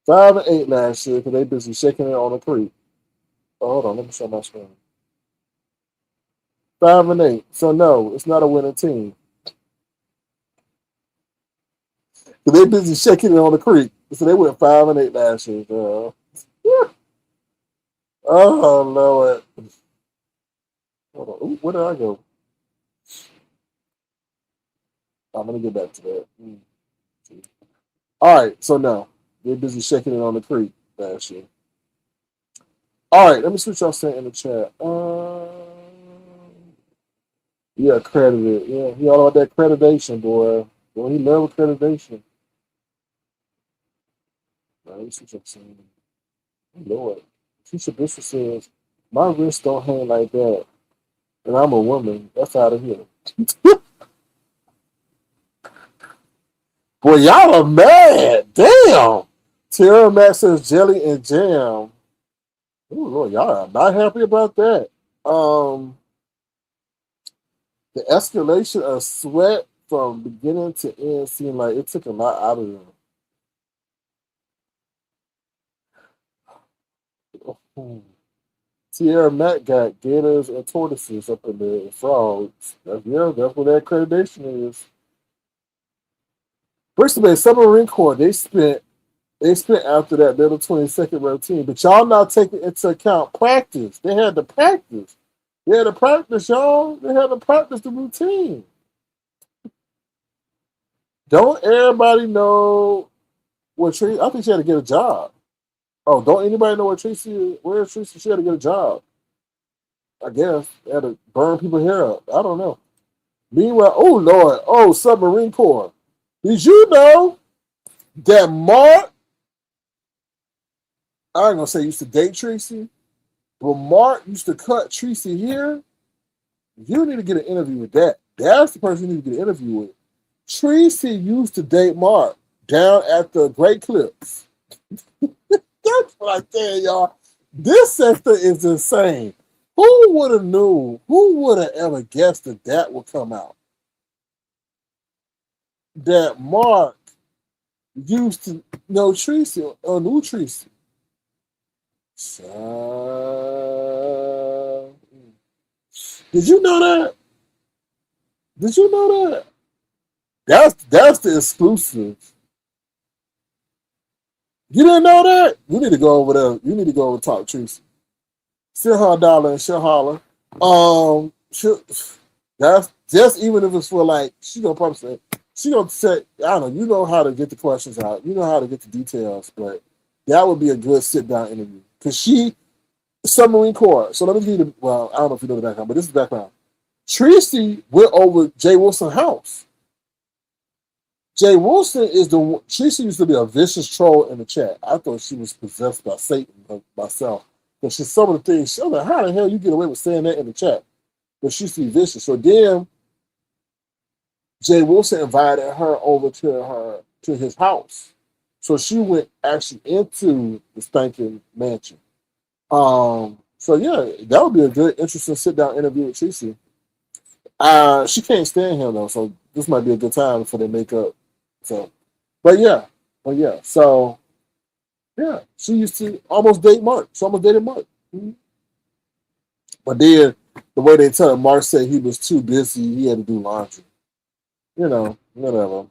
Five and eight last year because they busy shaking it on the creek. Oh, hold on, let me show my screen. 5-8. So no, it's not a winning team. They busy shaking it on the creek. So they went 5-8 last year. Oh Lord. Hold on. Ooh, where did I go? I'm gonna get back to that. All right, so no. They're busy shaking it on the creek last year. All right, let me see what y'all saying in the chat. Yeah, accredited. Yeah, he all about that accreditation, boy. Boy, he love accreditation. All right, let me see what y'all saying. Lord. Keisha Bishop says, my wrists don't hang like that. And I'm a woman. That's out of here. Boy, y'all are mad. Damn. Tara Max says jelly and jam. Ooh, Lord, y'all are not happy about that. The escalation of sweat from beginning to end seemed like it took a lot out of them. Tierra Mac got gators and tortoises up in there, and frogs. That's where that accreditation is. First of all, Submarine Corps, they spent after that little 20-second routine, but y'all not taking into account practice. They had to practice. They had to practice, y'all. They had to practice the routine. Don't everybody know where Tracy? I think she had to get a job. Oh, don't anybody know where Tracy is? Where is Tracy? She had to get a job. I guess. They had to burn people's hair up. I don't know. Meanwhile, oh Lord, oh Submarine Corps. Did you know that Mark, I ain't gonna say used to date Tracy, but Mark used to cut Tracy here? You need to get an interview with that. That's the person you need to get an interview with. Tracy used to date Mark down at the Great Clips. That's what I'm saying, y'all. This sector is insane. Who would have knew? Who would have ever guessed that would come out? That Mark used to know Tracy or knew Tracy. Did you know that? Did you know that? That's the exclusive. You didn't know that? You need to go over there. You need to go over and talk to Tracy. Send her $1 and she'll holler. That's just even if it's for like she gonna probably say she gonna say I don't know. You know how to get the questions out. You know how to get the details, but that would be a good sit down interview because she Submarine Corps. So let me give you the well. I don't know if you know the background, but this is the background. Tracy went over Jay Wilson's house. Jay Wilson is the Tracy used to be a vicious troll in the chat. I thought she was possessed by Satan myself. But she's some of the things, I was like, how the hell you get away with saying that in the chat? But she's too vicious. So then Jay Wilson invited her over to his house. So she went actually into the spanking mansion. So yeah, that would be a good, interesting sit down interview with Tracy. She can't stand him though, so this might be a good time for they make up. So, but yeah, so yeah, she used to almost date Mark. She almost dated Mark. Mm-hmm. But then the way they tell him, Mark said he was too busy. He had to do laundry. You know, whatever.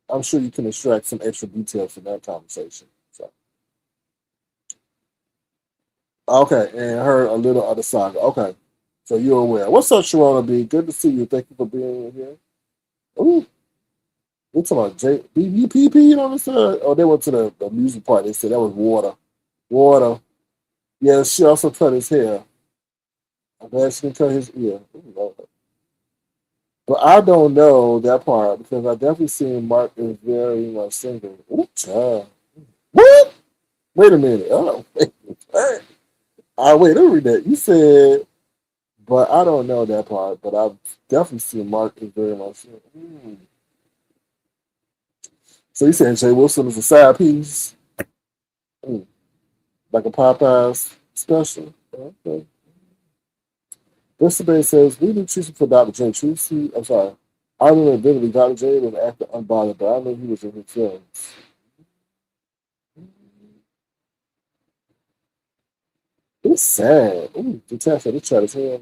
I'm sure you can extract some extra details from that conversation. So, okay, and heard a little other saga. Okay, so you're aware. What's up, Sharona B? Good to see you. Thank you for being here. Ooh. We're talking about BBPP, you know what I'm saying? Oh, they went to the music part. They said that was water. Water. Yeah, she also cut his hair. I'm glad she didn't cut his ear. Ooh, but I don't know that part because I definitely seen Mark is very much single. Ooh, child. What? Wait a minute. Oh, wait. Wait, let me read that. You said, but I don't know that part, but I've definitely seen Mark is very much single. So you saying Jay Wilson is a side piece? Like a Popeyes special? Okay. This debate says, we do Tracy for Dr. J. Tracy, I'm sorry. I remember vividly Dr. J was acting unbothered, but I know he was in his films. It's sad. Ooh, the chat said, this chat is here.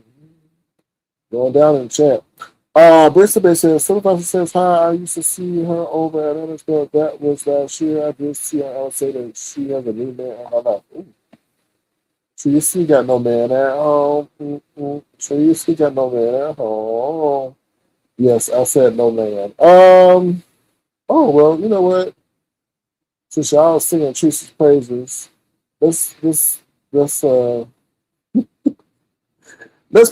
Going down in the chat. Brisbane says, Supervisor says, hi, I used to see her over at Huntersville. That was last year. I did see her say that she has a new man in her life. Ooh. Tracy got no man at home. Tracy got no man at home. Yes, I said no man. Oh, well, you know what? Since y'all singing Tracy's praises, let's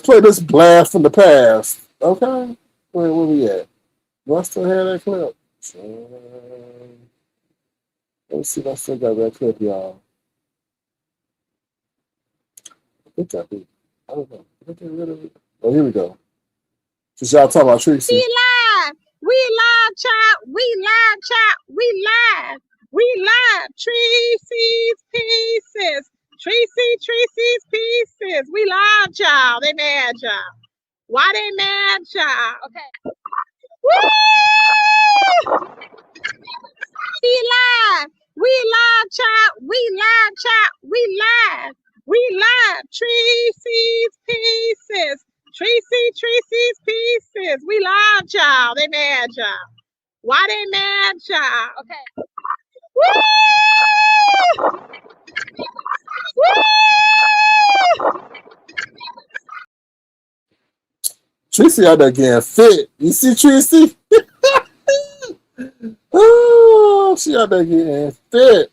play this blast from the past. Okay, where we at? Do I still have that clip? Let's see if I still got that clip, y'all. I think I do. I don't know. Did I get rid of it? Oh, here we go. Since y'all talking about Tracy.
We live, child. We live. Tracy's Pieces. Tracy's Pieces. We live, child. They mad, child. Why they mad, child? Okay. Woo! We live, child. We live. Tracy's Pieces. Tracy's Pieces. We live, child. They mad, child. Why they mad, child? Okay. Woo! Woo!
Tracy out there getting fit. You see Tracy? she out there getting fit.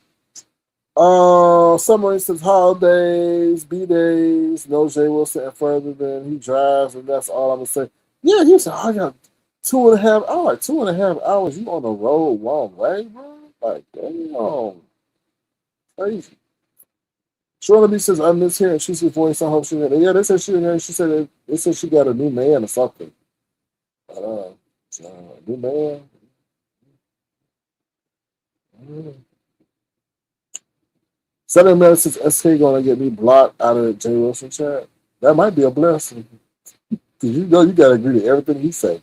Summer says holidays, B-days, no Jay Wilson further than he drives, and that's all I'm gonna say. Yeah, he said, I got 2.5 hours. 2.5 hours, you on the road one way, bro? Like, damn. Crazy. Shorty B says, I miss hearing Trucy's voice. I hope she got it. Yeah, they said she said they said she got a new man or something. New man. Southern America says SK gonna get me blocked out of the J Wilson chat. That might be a blessing. Cause you know you gotta agree to everything he say.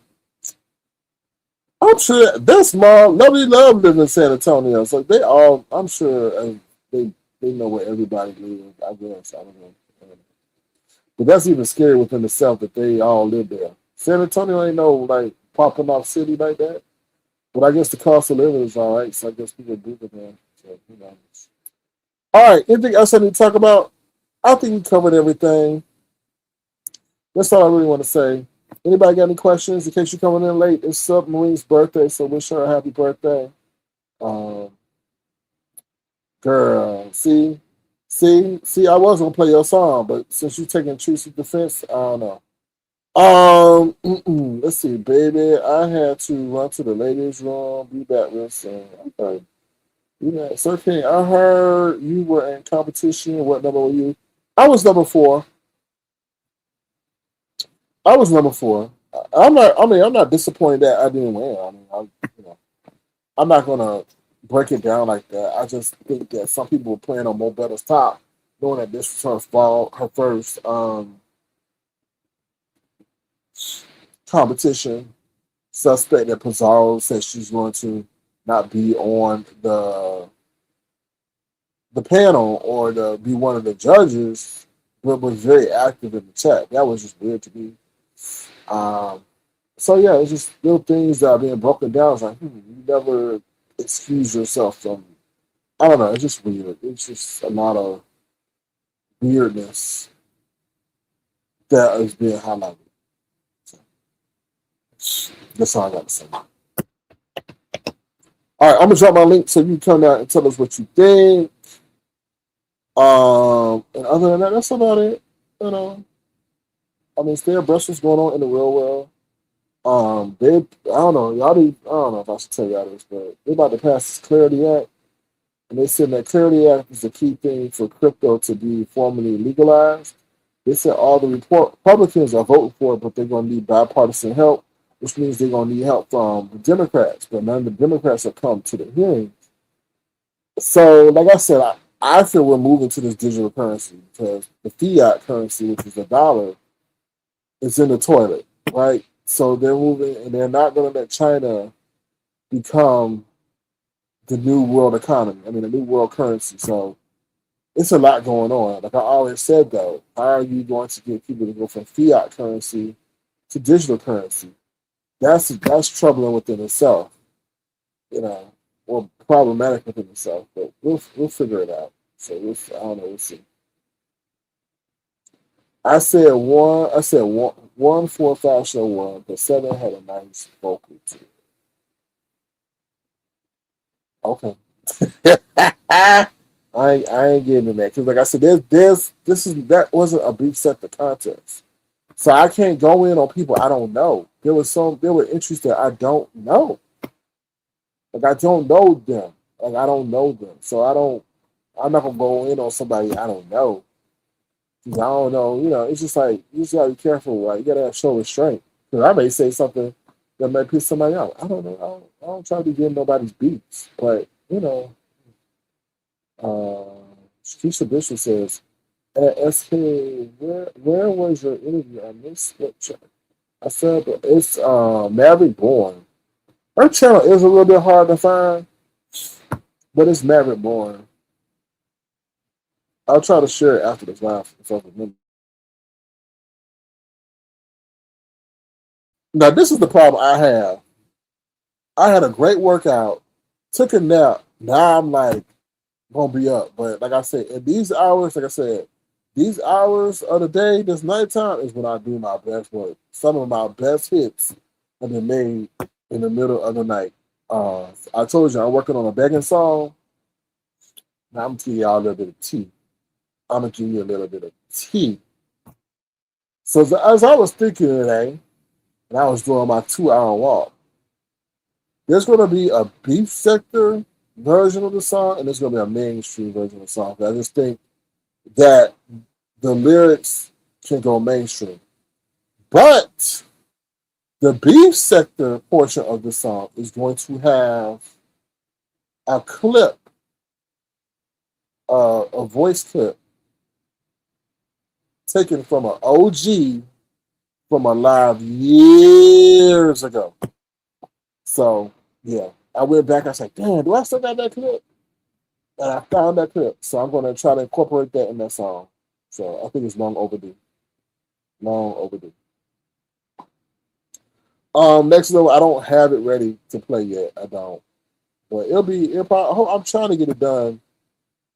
I'm sure that's mom. Lovely Love lives in San Antonio, so they all. I'm sure they know where everybody lives. I guess I don't know, but that's even scary within itself that they all live there. San Antonio ain't no like popping off city like that, but I guess the cost of living is all right. So I guess people do it there. So who knows? All right. Anything else I need to talk about? I think we covered everything. That's all I really want to say. Anybody got any questions? In case you're coming in late, it's Submarine's birthday, so wish her a happy birthday. Girl, see, I was gonna play your song, but since you're taking Trucy's defense, I don't know. Let's see, baby. I had to run to the ladies' room. Be back real soon. Okay. Yeah, Sir King, I heard you were in competition. What number were you? I was number 4. I'm not disappointed that I didn't win. I mean, I'm not gonna break it down like that. I just think that some people were playing on Mo Betta's top, knowing that this was her first competition. Suspect that Pizarro said she's going to not be on the panel or to be one of the judges, but was very active in the chat. That was just weird to me. So yeah, it's just little things that are being broken down. It's like you never excuse yourself from. I don't know. It's just weird. It's just a lot of weirdness that is being highlighted. So, that's all I got to say. All right, I'm gonna drop my link so you can come out and tell us what you think. And other than that, that's about it. You know, I mean, stay abreast what's going on in the real world. I don't know, I don't know if I should tell y'all this, but they're about to pass this Clarity Act, and they said that Clarity Act is the key thing for crypto to be formally legalized. They said all the Republicans are voting for it, but they're going to need bipartisan help, which means they're going to need help from the Democrats, but none of the Democrats have come to the hearing. So, like I said, I feel we're moving to this digital currency because the fiat currency, which is the dollar, is in the toilet, right? So they're moving, and they're not going to let China become the new world economy. I mean, the new world currency. So it's a lot going on. Like I always said, though, how are you going to get people to go from fiat currency to digital currency? That's troubling within itself, or problematic within itself. But we'll figure it out. So I don't know. We'll see. I said one 4 5 show 1, but 7 had a nice vocal to it. Okay. I ain't getting in that because, like I said, that wasn't a beef set the contest, so I can't go in on people I don't know. There were entries that I don't know. Like I don't know them. Like I don't know them, so I'm not gonna go in on somebody I don't know. I don't know, it's just like you just gotta be careful. Like you gotta show restraint. Because I may say something that may piss somebody out. I don't know. I don't try to be getting nobody's beats, but Keisha Bishop says, "SK, where was your interview? I missed it." I said, but it's Maverick Born. Her channel is a little bit hard to find, but it's Maverick Born. I'll try to share it after this live if I remember. Now, this is the problem I have. I had a great workout, took a nap. Now I'm like, gonna be up. But like I said, in these hours, these hours of the day, this nighttime is when I do my best work. Some of my best hits have been made in the middle of the night. I told you I'm working on a begging song. Now I'm gonna give y'all a little bit of tea. I'm gonna give you a little bit of tea. So as I was thinking today, and I was doing my 2 hour walk, there's gonna be a beef sector version of the song, and there's gonna be a mainstream version of the song. I just think that the lyrics can go mainstream, but the beef sector portion of the song is going to have a clip, a voice clip taken from an OG from a live years ago. So yeah, I went back. I was like, damn, do I still got that clip? And I found that clip, so I'm going to try to incorporate that in that song. So I think it's long overdue. Long overdue. Next level, I don't have it ready to play yet. I don't, but it'll probably. I'm trying to get it done.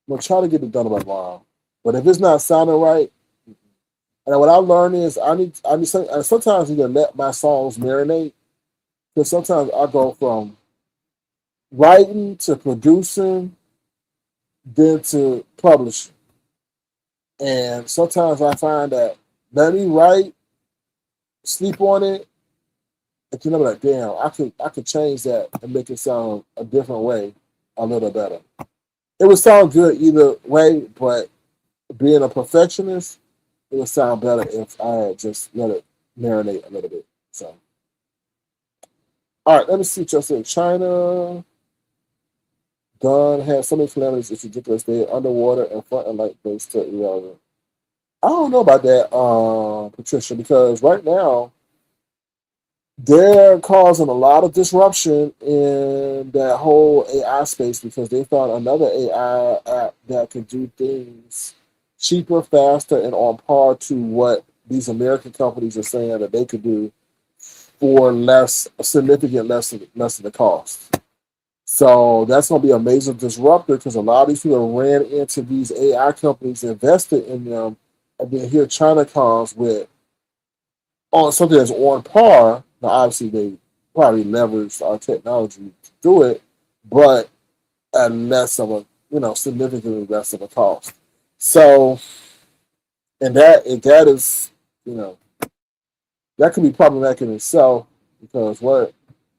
I'm gonna try to get it done by tomorrow. But if it's not sounding right, and what I learned is I need sometimes I need to let my songs marinate, because sometimes I go from writing to producing, then to publishing, and sometimes I find that let me write, sleep on it, and then I'm like, damn, I could change that and make it sound a different way, a little better. It would sound good either way, but being a perfectionist, it would sound better if I had just let it marinate a little bit. So, all right, let me see. Just in China, Gun has so many calamities, it's ridiculous. They're underwater and front and light based to irrelevant. I don't know about that, Patricia, because right now they're causing a lot of disruption in that whole AI space because they found another AI app that can do things cheaper, faster, and on par to what these American companies are saying that they could do for significant less of the cost. So that's going to be a major disruptor because a lot of these people ran into these AI companies, invested in them, and then here China comes with on something that's on par. Now, obviously, they probably leveraged our technology to do it, but at less of a, significantly less of a cost. So, and that is, that can be problematic in itself because what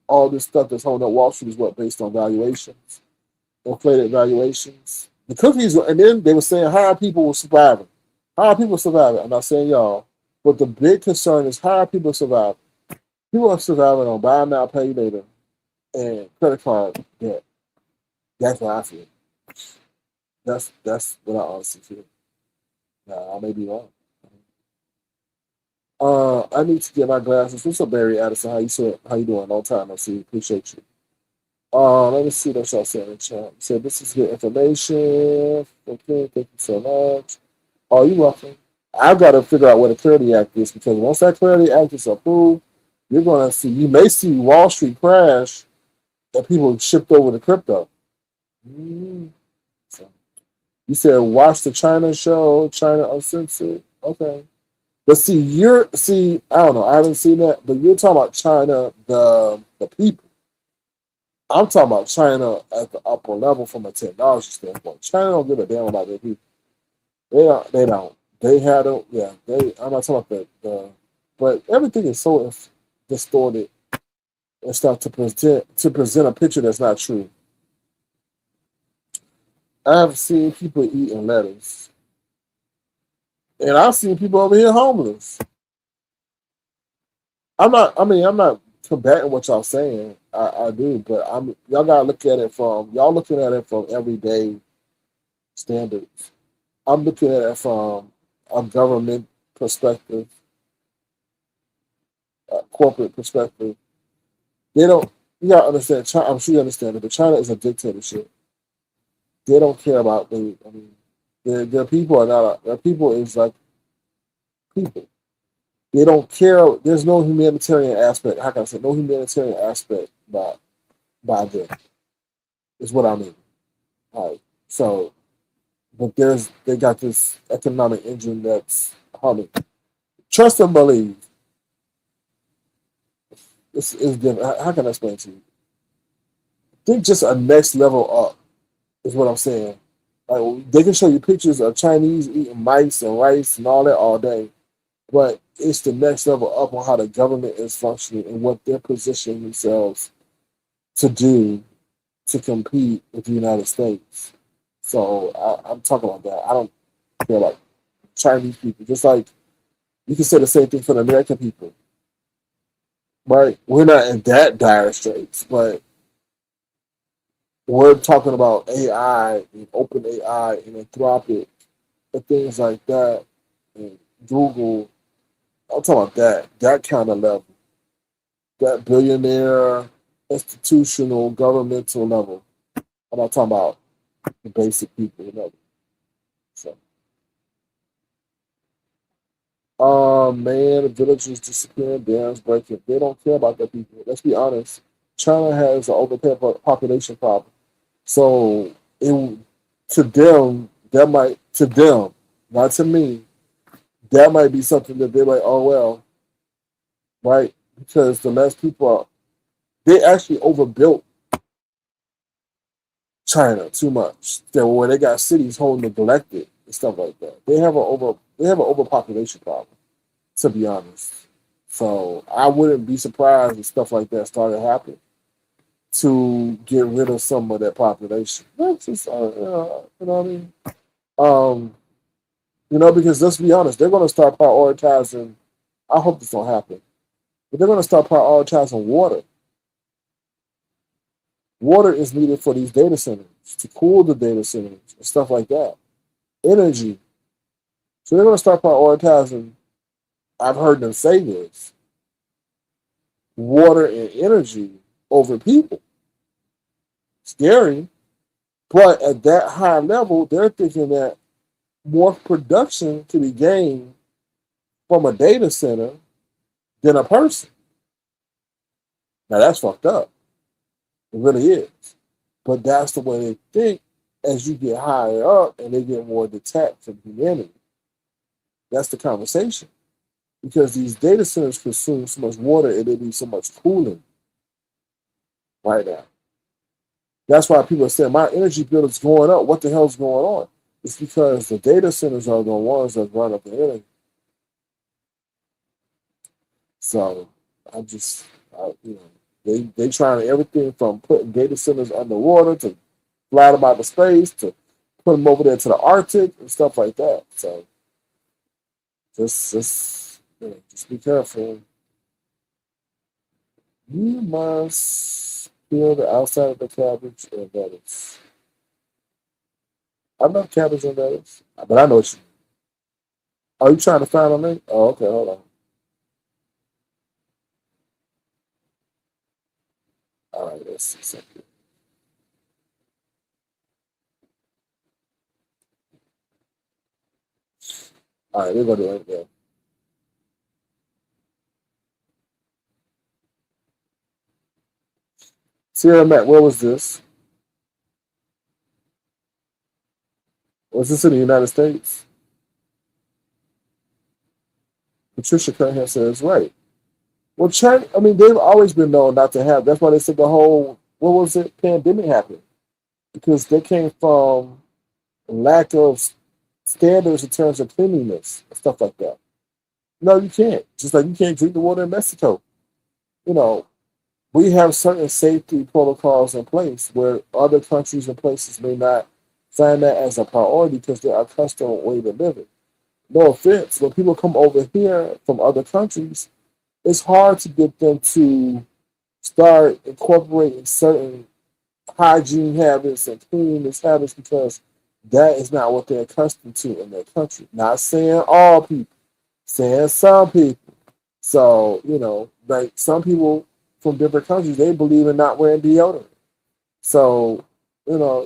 all this stuff that's holding up Wall Street is what based on valuations, inflated valuations. The cookies, and then they were saying how are people surviving? How are people surviving? I'm not saying y'all, but the big concern is how are people surviving? People are surviving on buy now, pay later, and credit card debt. That's what I feel. That's what I honestly feel. Now, I may be wrong. I need to get my glasses. What's up, Barry Addison? How you doing? Long time no see. Appreciate you. Let me see what y'all said in the chat. So this is good information. Okay, thank you so much. Oh, you're welcome. I've got to figure out what a Clarity Act is because once that Clarity Act is approved, you may see Wall Street crash and people shipped over to crypto. So, you said watch the China show, China Uncensored. Okay. But I don't know, I haven't seen that, but you're talking about China, the people. I'm talking about China at the upper level from a technology standpoint. China don't give a damn about their people. They don't. They had them, yeah. I'm not talking about but everything is so distorted and stuff to present a picture that's not true. I've seen people eating lettuce. And I've seen people over here homeless. I'm not combating what y'all saying. I do, but y'all gotta look at it from y'all looking at it from everyday standards. I'm looking at it from a government perspective, a corporate perspective. They don't. You gotta understand. China, I'm sure you understand it, but China is a dictatorship. They don't care about their people are not. Their people is like people. They don't care. There's no humanitarian aspect. How can I say no humanitarian aspect by them? Is what I mean. All right. So, but they got this economic engine that's humming. Trust and believe. This is different. How can I explain to you? think just a next level up is what I'm saying. Like they can show you pictures of Chinese eating mice and rice and all that all day, but it's the next level up on how the government is functioning and what they're positioning themselves to do to compete with the United States. So I'm talking about that. I don't care like Chinese people. Just like you can say the same thing for the American people, right? We're not in that dire straits, but we're talking about AI and open AI and Anthropic and things like that and Google. I'm talking about that kind of level, that billionaire, institutional, governmental level. I'm not talking about the basic people, you know. So, man, the villagers disappearing, dams breaking. They don't care about their people. Let's be honest. China has an overpopulation problem. So, it, to them, that might, to them, not to me, that might be something that they're like, oh, well, right? Because the less people are, they actually overbuilt China too much. That where they got cities whole neglected and stuff like that. They have an overpopulation problem, to be honest. So I wouldn't be surprised if stuff like that started happening to get rid of some of that population. That's just, you know what I mean? Um, because let's be honest, they're going to start prioritizing. I hope this don't happen, but they're going to start prioritizing water. Water is needed for these data centers to cool the data centers and stuff like that. Energy. So they're going to start prioritizing. I've heard them say this: water and energy over people. Scary, but at that high level, they're thinking that more production can be gained from a data center than a person. Now that's fucked up. It really is. But that's the way they think as you get higher up and they get more detached from humanity. That's the conversation. Because these data centers consume so much water and they need so much cooling right now. That's why people are saying my energy bill is going up. What the hell's going on? It's because the data centers are the ones that run up the energy. So I just, they trying everything from putting data centers underwater to fly them out of space to put them over there to the Arctic and stuff like that. So just be careful. You must peel the outside of the cabbage and lettuce. I love cabbage and lettuce, but I know what you. Are you trying to find a link? Oh, okay, hold on. All right, let's see something. All right, we're gonna do it there. Sierra Mac, where was this? Was this in the United States? Patricia Cunningham says, right. Well, China, I mean, they've always been known not to have. That's why they said the whole, what was it, pandemic happened. Because they came from lack of standards in terms of cleanliness and stuff like that. No, you can't. Just like you can't drink the water in Mexico. You know, we have certain safety protocols in place where other countries and places may not find that as a priority because they're accustomed way to living. No offense, when people come over here from other countries, it's hard to get them to start incorporating certain hygiene habits and cleanliness habits because that is not what they're accustomed to in their country. Not saying all people, saying some people. So, like some people from different countries, they believe in not wearing deodorant. So,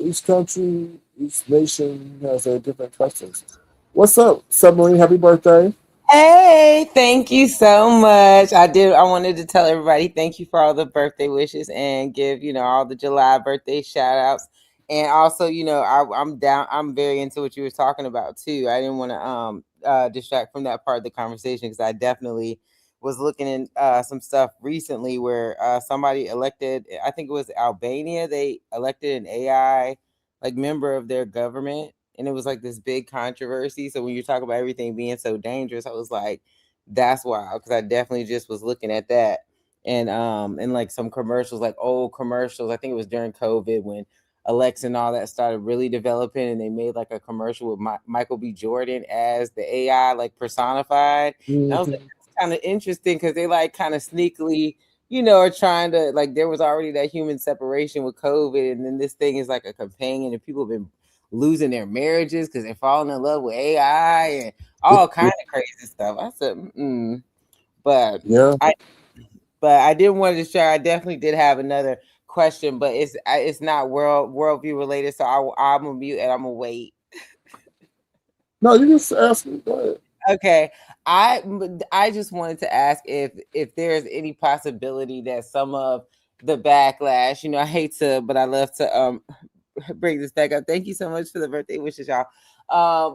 each country, each nation has their different customs. What's up, Submarine? Happy birthday.
Hey, thank you so much. I wanted to tell everybody thank you for all the birthday wishes and give, all the July birthday shout outs. And also, I'm down, I'm very into what you were talking about too. I didn't want to distract from that part of the conversation because I definitely was looking in some stuff recently where somebody elected, I think it was Albania, they elected an AI like member of their government, and it was like this big controversy. So when you talk about everything being so dangerous, I was like, that's wild, because I definitely just was looking at that. And like some commercials, like old commercials, I think it was during COVID when Alexa and all that started really developing, and they made like a commercial with Michael B. Jordan as the AI like personified. And I was like,
Mhm.
that's kind of interesting, because they like kind of sneakily, you know, are trying to, like, there was already that human separation with COVID, and then this thing is like a companion, and people have been losing their marriages because they're falling in love with AI and all kind of crazy stuff. I said, but
Yeah.
I but I did want to share. I definitely did have another question, but it's not worldview related. So I'm gonna mute and I'm gonna wait.
No, you just ask me. Go ahead.
Okay, I just wanted to ask if there's any possibility that some of the backlash, you know, I hate to, but I love to bring this back up. Thank you so much for the birthday wishes, y'all.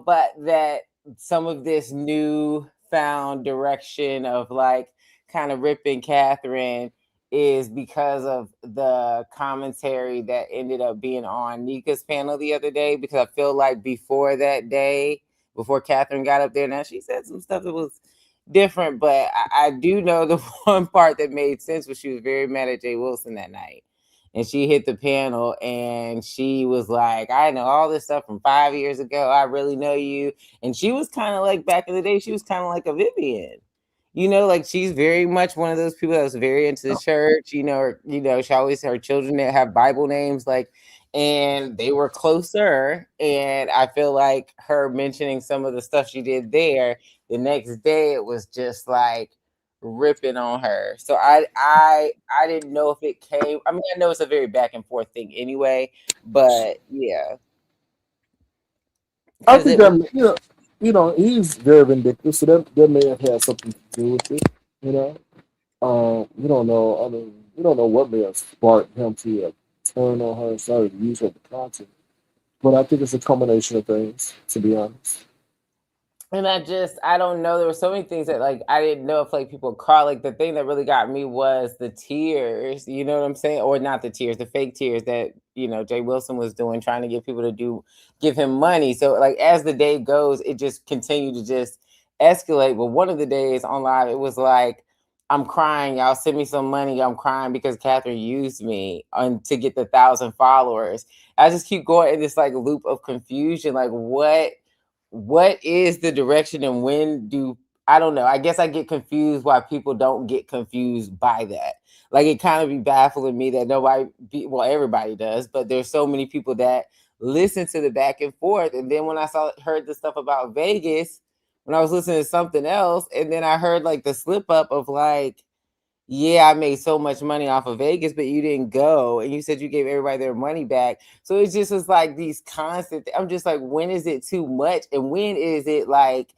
But that some of this new found direction of like kind of ripping Catherine is because of the commentary that ended up being on Nika's panel the other day. Because I feel like before that day, before Catherine got up there, now she said some stuff that was different, but I do know the one part that made sense was she was very mad at Jay Wilson that night, and she hit the panel and she was like, I know all this stuff from 5 years ago. I really know you. And she was kind of like, back in the day, she was kind of like a Vivian. You know, like she's very much one of those people that was very into the church, you know, or, you know, she always her children that have Bible names, like, and they were closer. And I feel like her mentioning some of the stuff she did there, the next day it was just like ripping on her. So I didn't know if it came. I mean, I know it's a very back and forth thing anyway, but yeah,
I
because
think
it was.
that he's very vindictive, so that may have had something to do with it. You know, we don't know. I mean, we don't know what may have sparked him to turn on her and started to use her for content. But I think it's a combination of things, to be honest.
And I don't know. There were so many things that like I didn't know if like people cry. Like the thing that really got me was the tears. You know what I'm saying? Or not the tears, the fake tears that Jay Wilson was doing, trying to get people to give him money. So like as the day goes, it just continued to just escalate. But one of the days on live, it was like, I'm crying. Y'all send me some money. I'm crying because Catherine used me to get the 1,000 followers. I just keep going in this like loop of confusion. Like what is the direction, and when do I don't know. I guess I get confused why people don't get confused by that. Like it kind of be baffling me that everybody does, but there's so many people that listen to the back and forth. And then when I heard the stuff about Vegas, when I was listening to something else, and then I heard like the slip up of like, yeah, I made so much money off of Vegas, but you didn't go. And you said you gave everybody their money back. So it just was like these constant, I'm just like, when is it too much? And when is it like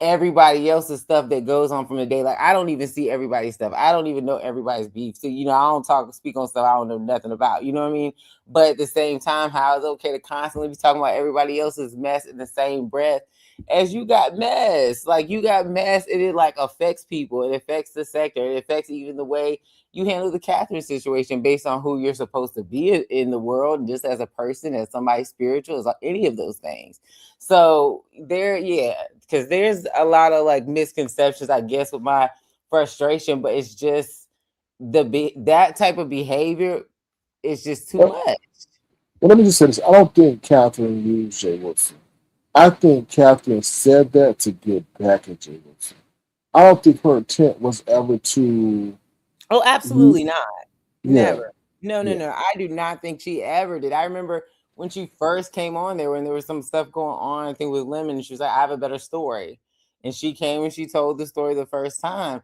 everybody else's stuff that goes on from the day? Like, I don't even see everybody's stuff. I don't even know everybody's beef. So, I don't speak on stuff I don't know nothing about. You know what I mean? But at the same time, how it's okay to constantly be talking about everybody else's mess in the same breath as you got mess. Like you got mess, and it like affects people. It affects the sector. It affects even the way you handle the Catherine situation based on who you're supposed to be in the world, just as a person, as somebody spiritual, as any of those things. So yeah, because there's a lot of like misconceptions, I guess, with my frustration, but it's just that type of behavior is just too
Well,
much.
let me just say this. I don't think Catherine used Jay Wilson. I think Catherine said that to get back at Jay Wilson. I don't think her intent was ever to.
Oh,
You,
absolutely not.
yeah,
Never. No, no,
yeah.
no. I do not think she ever did. I remember when she first came on there, when there was some stuff going on, I think with Lemon, and she was like, I have a better story. And she came and she told the story the first time.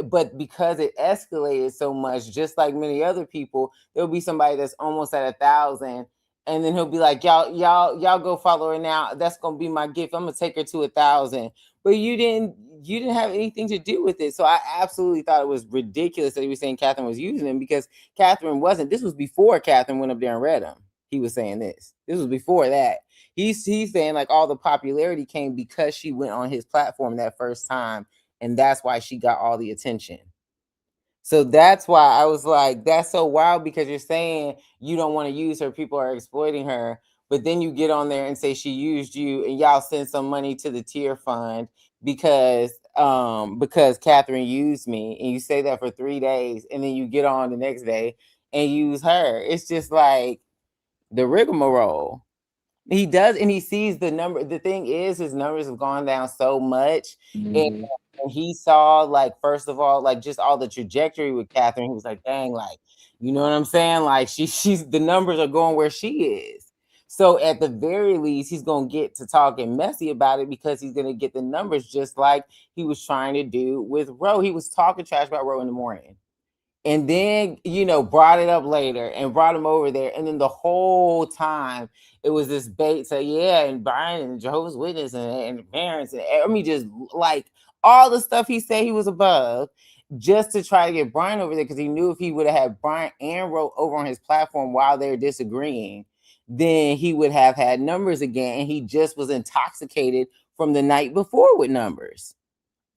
But because it escalated so much, just like many other people, there'll be somebody that's almost at 1,000. And then he'll be like, y'all go follow her now. That's gonna be my gift. I'm gonna take her to 1,000. But you didn't have anything to do with it. So I absolutely thought it was ridiculous that he was saying Catherine was using him, because Catherine wasn't. This was before Catherine went up there and read him. He was saying this. This was before that. He's saying like all the popularity came because she went on his platform that first time and that's why she got all the attention. So that's why I was like, that's so wild, because you're saying you don't want to use her, people are exploiting her, but then you get on there and say she used you, and y'all send some money to the tier fund because Catherine used me, and you say that for 3 days, and then you get on the next day and use her. It's just like the rigmarole. He does, and he sees the number. The thing is, his numbers have gone down so much, and he saw, like, first of all, like, just all the trajectory with Catherine. He was like, dang, like, you know what I'm saying? Like, she's the numbers are going where she is. So at the very least, he's gonna get to talking messy about it, because he's gonna get the numbers, just like he was trying to do with Ro. He was talking trash about Ro in the morning, and then, brought it up later and brought him over there, and then the whole time it was this bait. So yeah, and Brian and Jehovah's Witness and the parents, and I mean, just like all the stuff he said he was above, just to try to get Brian over there, because he knew if he would have had Brian and Ro over on his platform while they're disagreeing, then he would have had numbers again, and he just was intoxicated from the night before with numbers.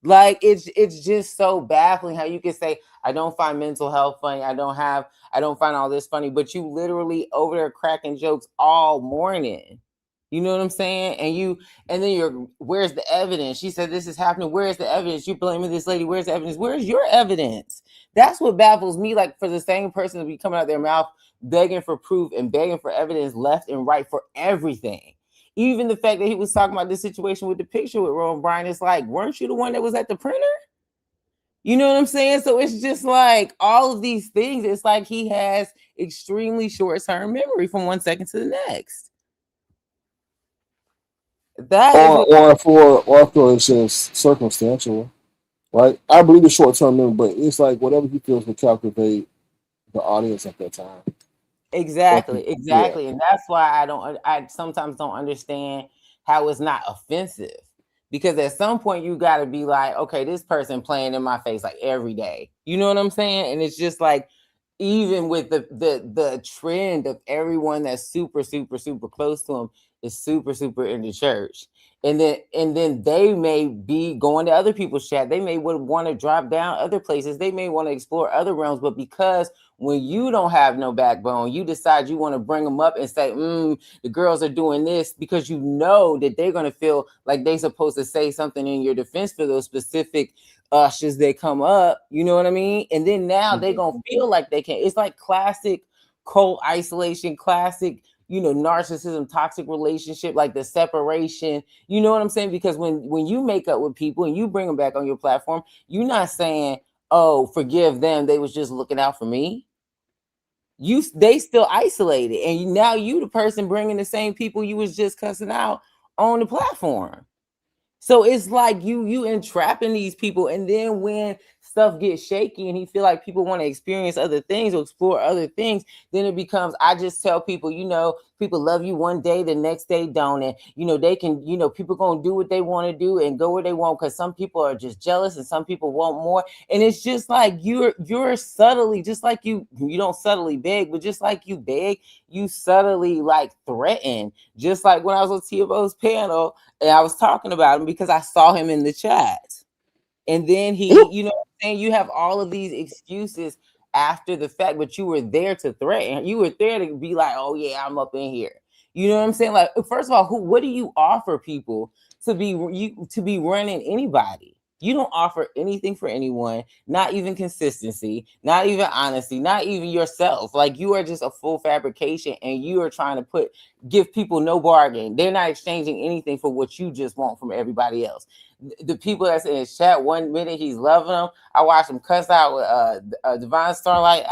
Like, it's just so baffling how you can say, I don't find mental health funny, I don't find all this funny, but you literally over there cracking jokes all morning. You know what I'm saying? And then where's the evidence? She said this is happening. Where's the evidence? You blaming this lady. Where's the evidence? Where's your evidence? That's what baffles me. Like, for the same person to be coming out their mouth begging for proof and begging for evidence left and right for everything. Even the fact that he was talking about this situation with the picture with Ron Bryan, it's like, weren't you the one that was at the printer? You know what I'm saying? So it's just like all of these things. It's like he has extremely short-term memory from one second to the next.
Or for it's just circumstantial, right? I believe the short-term memory, but it's like whatever he feels will captivate the audience at that time.
Exactly. And that's why I sometimes don't understand how it's not offensive, because at some point you got to be like, okay, this person playing in my face like every day. You know what I'm saying? And it's just like, even with the trend of everyone that's super, super, super close to him is super, super in the church. And then they may be going to other people's chat. They may want to drop down other places. They may want to explore other realms. But because when you don't have no backbone, you decide you want to bring them up and say, the girls are doing this, because you know that they're going to feel like they're supposed to say something in your defense for those specific ushers that come up. You know what I mean? And then now they're going to feel like they can. It's like classic cult isolation, classic, narcissism, toxic relationship, like the separation. You know what I'm saying? Because when you make up with people and you bring them back on your platform, you're not saying, oh, forgive them, they was just looking out for me. They still isolated, and now you the person bringing the same people you was just cussing out on the platform. So it's like you entrapping these people, and then when stuff gets shaky and he feel like people want to experience other things or explore other things, then it becomes, I just tell people, people love you one day, the next day don't, and they can, people gonna do what they want to do and go where they want, because some people are just jealous and some people want more. And it's just like you're subtly, just like you don't subtly beg, but just like you beg, you subtly like threaten. Just like when I was on TFO's panel and I was talking about him because I saw him in the chat. And then he, you have all of these excuses after the fact, but you were there to threaten. You were there to be like, oh yeah, I'm up in here. You know what I'm saying? Like, first of all, what do you offer people to be running anybody? You don't offer anything for anyone, not even consistency, not even honesty, not even yourself. Like, you are just a full fabrication, and you are trying to give people no bargain. They're not exchanging anything for what you just want from everybody else. The people that's in his chat, 1 minute he's loving them. I watched him cuss out with Divine Starlight.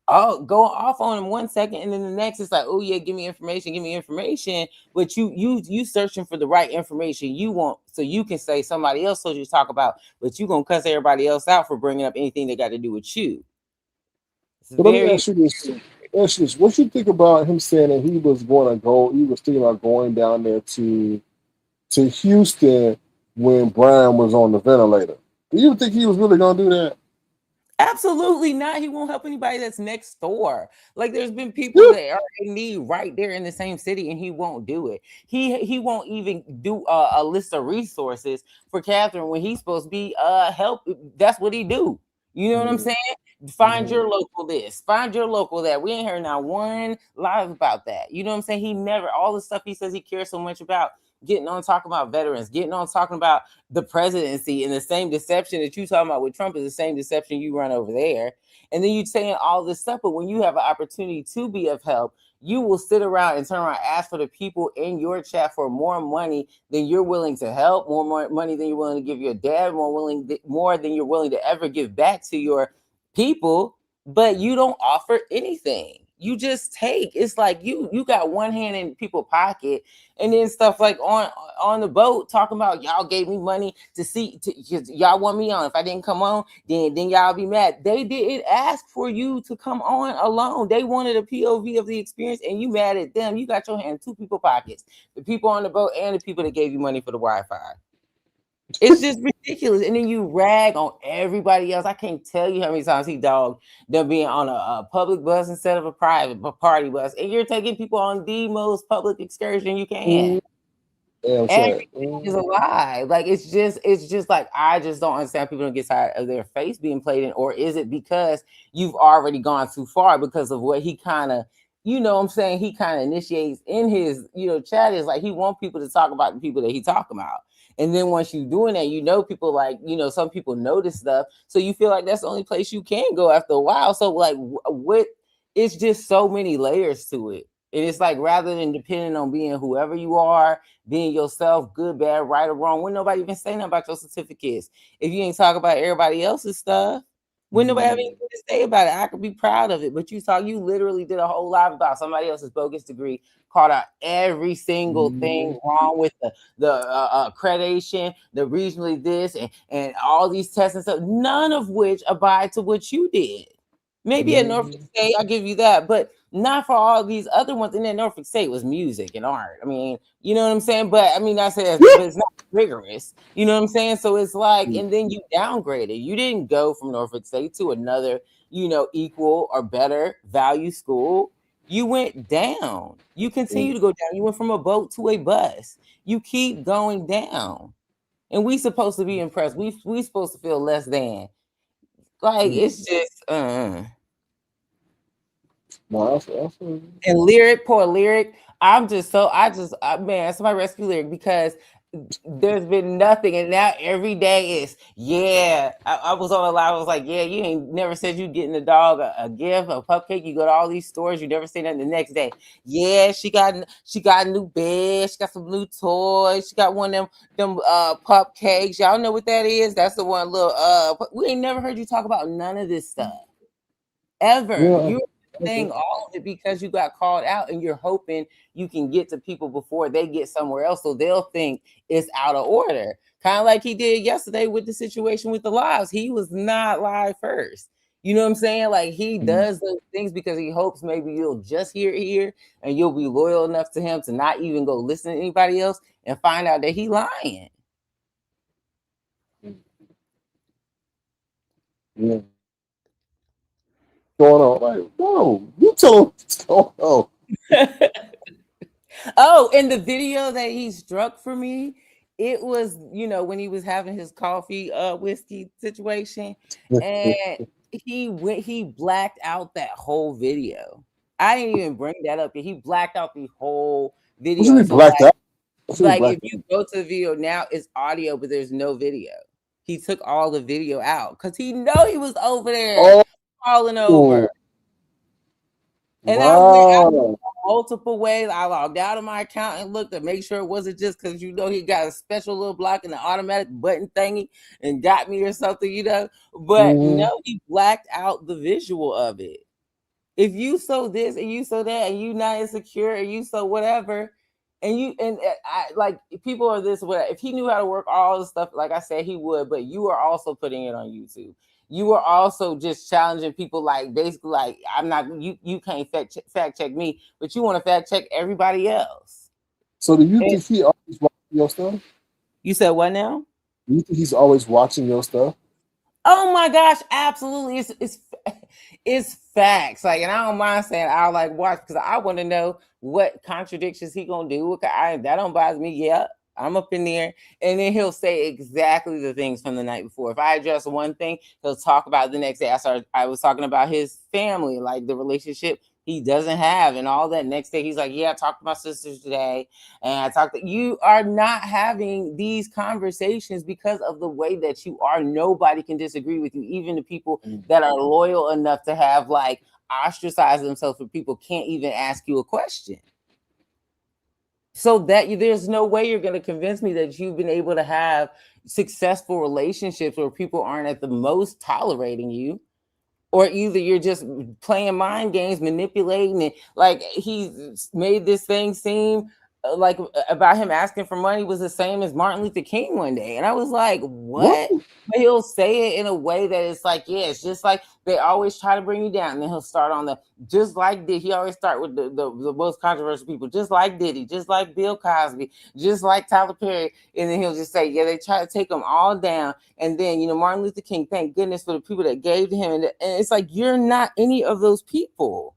Go off on him 1 second, and then the next it's like, oh yeah, give me information. But you searching for the right information you want, so you can say somebody else told you to talk about, but you gonna cuss everybody else out for bringing up anything that got to do with you.
But let me ask you this: what you think about him saying that he was thinking about going down there to Houston when Brian was on the ventilator? Do you think he was really gonna do that?
Absolutely not. He won't help anybody that's next door. Like there's been people that are in need right there in the same city, and he won't do it. He won't even do a list of resources for Catherine when he's supposed to be help. That's what he do. You know what I'm saying? Find your local this, find your local that. We ain't heard not one live about that. You know what I'm saying? He never all the stuff he says he cares so much about. Getting on talking about veterans, getting on talking about the presidency, and the same deception that you talking about with Trump is the same deception you run over there. And then you saying all this stuff, but when you have an opportunity to be of help, you will sit around and turn around and ask for the people in your chat for more money than you're willing to help, more money than you're willing to give your dad, more than you're willing to ever give back to your people, but you don't offer anything. You just take. It's like you got one hand in people's pocket, and then stuff like on the boat talking about y'all gave me money to see y'all want me on. If I didn't come on, then y'all be mad. They didn't ask for you to come on alone. They wanted a POV of the experience, and you mad at them. You got your hand in two people's pockets: the people on the boat and the people that gave you money for the Wi-Fi. It's just ridiculous. And then you rag on everybody else. I can't tell you how many times he dogged them being on a public bus instead of a private party bus. And you're taking people on the most public excursion you can. Everything is a lie. Like it's just like I just don't understand. People don't get tired of their face being played in, or is it because you've already gone too far because of what he kind of, you know what I'm saying, he kind of initiates in his, chat is like he wants people to talk about the people that he talk about. And then once you're doing that, people like, some people notice stuff. So you feel like that's the only place you can go after a while. So like what, it's just so many layers to it. And it's like rather than depending on being whoever you are, being yourself, good, bad, right or wrong, when nobody even say nothing about your certificates. If you ain't talk about everybody else's stuff, when nobody have anything to say about it, I could be proud of it. But you literally did a whole live about somebody else's bogus degree, called out every single thing wrong with the accreditation, the regionally this, and all these tests and stuff, none of which abide to what you did. Maybe at Norfolk State, I'll give you that, but not for all these other ones. And then Norfolk State was music and art. I mean, you know what I'm saying? But I mean, I said, but it's not rigorous. You know what I'm saying? So it's like, and then you downgraded. You didn't go from Norfolk State to another, equal or better value school. You went down. You continue to go down. You went from a boat to a bus. You keep going down. And we supposed to be impressed. We supposed to feel less than. Like it's just and poor lyric. Man, somebody rescue lyric, because there's been nothing, and now every day is I was on a live. I was like, you ain't never said you getting the dog a gift, a cupcake. You go to all these stores, you never say nothing. The next day, she got a new bed, she got some new toys, she got one of them pup cakes. Y'all know what that is? That's the one little we ain't never heard you talk about none of this stuff ever. You're saying all of it because you got called out, and you're hoping you can get to people before they get somewhere else, so they'll think it's out of order. Kind of like he did yesterday with the situation with the lives. He was not live first. You know what I'm saying? Like he does those things because he hopes maybe you'll just hear it here, and you'll be loyal enough to him to not even go listen to anybody else and find out that he lying.
Yeah. Going on like, whoa, you tell him what's going on.
Oh, and the video that he struck for me, it was, when he was having his coffee whiskey situation, and he blacked out that whole video. I didn't even bring that up. He blacked out the whole video. So if you go to the video now, it's audio, but there's no video. He took all the video out because he know he was over there falling over. And I went multiple ways. I logged out of my account and looked to make sure it wasn't just because he got a special little block in the automatic button thingy and got me or something, But no, he blacked out the visual of it. If you so this and you so that, and you not insecure and you so whatever, and I like people are this way. If he knew how to work all the stuff, like I said, he would. But you are also putting it on YouTube. You are also just challenging people, like basically, like I'm not. You can't fact check me, but you want to fact check everybody else.
So do you think he always watching your stuff?
You said what now?
Do you think he's always watching your stuff?
Oh my gosh, absolutely. It's facts. Like, and I don't mind saying I'll like watch because I want to know what contradictions he gonna do. That don't bother me. Yeah, I'm up in there, and then he'll say exactly the things from the night before. If I address one thing, he'll talk about the next day. I was talking about his family, like the relationship he doesn't have, and all that. Next day, he's like, "Yeah, I talked to my sisters today, and I talked to you." Are not having these conversations because of the way that you are. Nobody can disagree with you, even the people that are loyal enough to have like ostracized themselves, where people can't even ask you a question. So that there's no way you're going to convince me that you've been able to have successful relationships where people aren't at the most tolerating you, or either you're just playing mind games, manipulating it. Like he made this thing seem like about him asking for money was the same as Martin Luther King one day, and I was like, what? But he'll say it in a way that it's like, yeah, it's just like they always try to bring you down, and then he'll start on the just like Diddy. He always start with the most controversial people, just like Diddy, just like Bill Cosby, just like Tyler Perry, and then he'll just say, yeah, they try to take them all down. And then, Martin Luther King, thank goodness for the people that gave to him. And it's like, you're not any of those people.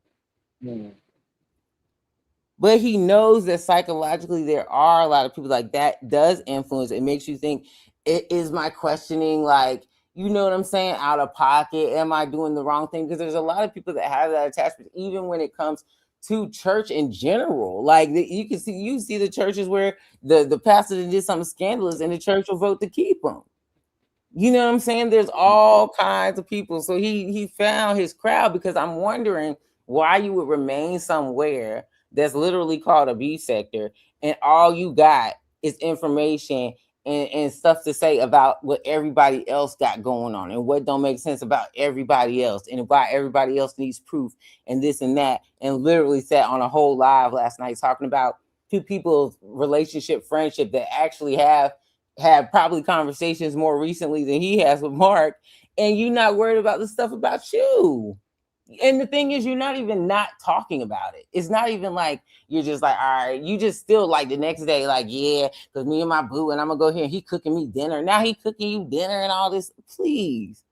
But he knows that psychologically there are a lot of people like that does influence. It makes you think, is my questioning like, you know what I'm saying, out of pocket? Am I doing the wrong thing? Because there's a lot of people that have that attachment, even when it comes to church in general. Like you see the churches where the pastor that did something scandalous and the church will vote to keep them. You know what I'm saying? There's all kinds of people. So he found his crowd, because I'm wondering why you would remain somewhere that's literally called a B sector, and all you got is information and stuff to say about what everybody else got going on and what don't make sense about everybody else and why everybody else needs proof and this and that. And literally sat on a whole live last night talking about two people's relationship, friendship that actually have had probably conversations more recently than he has with Mark, and you're not worried about the stuff about you. And the thing is, you're not even not talking about it. It's not even like you're just like, all right, you just still like the next day, like, yeah, because me and my boo, and I'm gonna go here and he cooking me dinner. Now he cooking you dinner and all this. Please.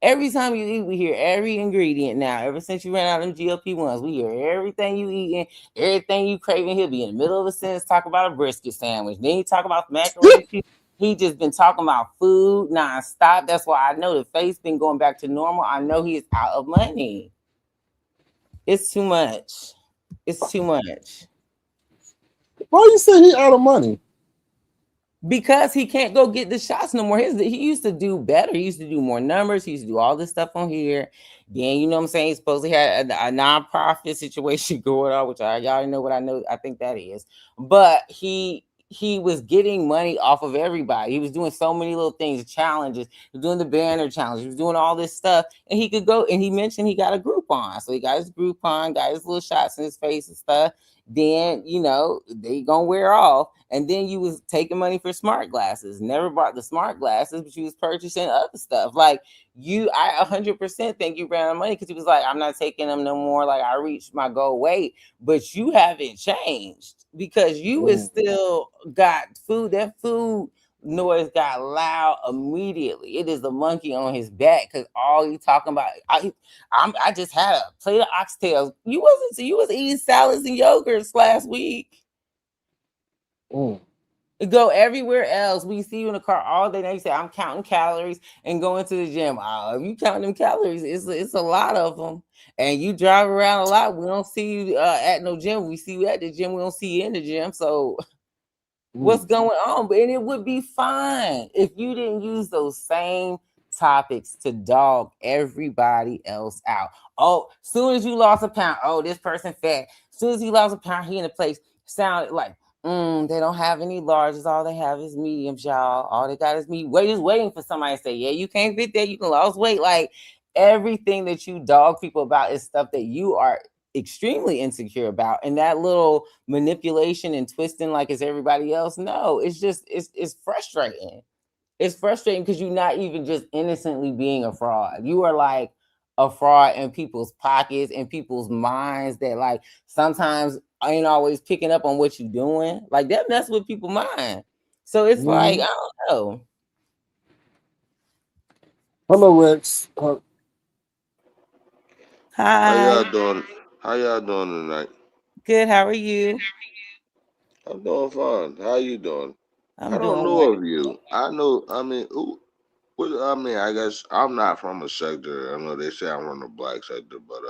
Every time you eat, we hear every ingredient now. Ever since you ran out of them GLP-1s, we hear everything you eating, everything you craving. He'll be in the middle of a sentence talk about a brisket sandwich. Then he talk about macaroni cheese. He just been talking about food nonstop. That's why I know the face been going back to normal. I know he is out of money. It's too much. It's too much.
Why you say he out of money?
Because he can't go get the shots no more. He used to do better. He used to do more numbers. He used to do all this stuff on here. Then, you know what I'm saying? He's supposed to have a nonprofit situation going on, which y'all know what I know. I think that is. But he was getting money off of everybody. He was doing so many little things, challenges. He was doing the banner challenge. He was doing all this stuff. And he could go, and he mentioned he got a Groupon. So he got his Groupon, got his little shots in his face and stuff. Then, they gonna wear off. And then you was taking money for smart glasses. Never bought the smart glasses, but you was purchasing other stuff. Like I 100% think you ran out of money, because he was like, I'm not taking them no more. Like, I reached my goal weight, but you haven't changed, because you is still got food. That food noise got loud immediately. It is the monkey on his back, because all you talking about, I just had a plate of oxtails. You was eating salads and yogurts last week. Go everywhere else. We see you in the car all day. They say, I'm counting calories and going to the gym. If you count them calories, it's a lot of them. And you drive around a lot. We don't see you at no gym. We see you at the gym. We don't see you in the gym. So what's going on? And it would be fine if you didn't use those same topics to dog everybody else out. Oh, soon as you lost a pound, oh, this person fat. Soon as he lost a pound, he in a place sounded like, they don't have any larges. All they have is mediums, y'all. All they got is me. Just waiting for somebody to say, yeah, you can't fit that. You can lose weight. Like, everything that you dog people about is stuff that you are extremely insecure about. And that little manipulation and twisting like it's everybody else. No, it's just, it's frustrating. It's frustrating because you're not even just innocently being a fraud. You are like a fraud in people's pockets and people's minds that like sometimes ain't always picking up on what you're doing. Like that mess with people's mind. So it's like, I don't know.
Hello, Rex.
How
Hi.
y'all doing? How y'all doing tonight?
Good. How are you?
I'm doing fine. How you doing? I
I'm
don't
doing
know
well.
of you. I know. I mean, what? I mean, I guess I'm not from a sector. I know they say I'm from the black sector, but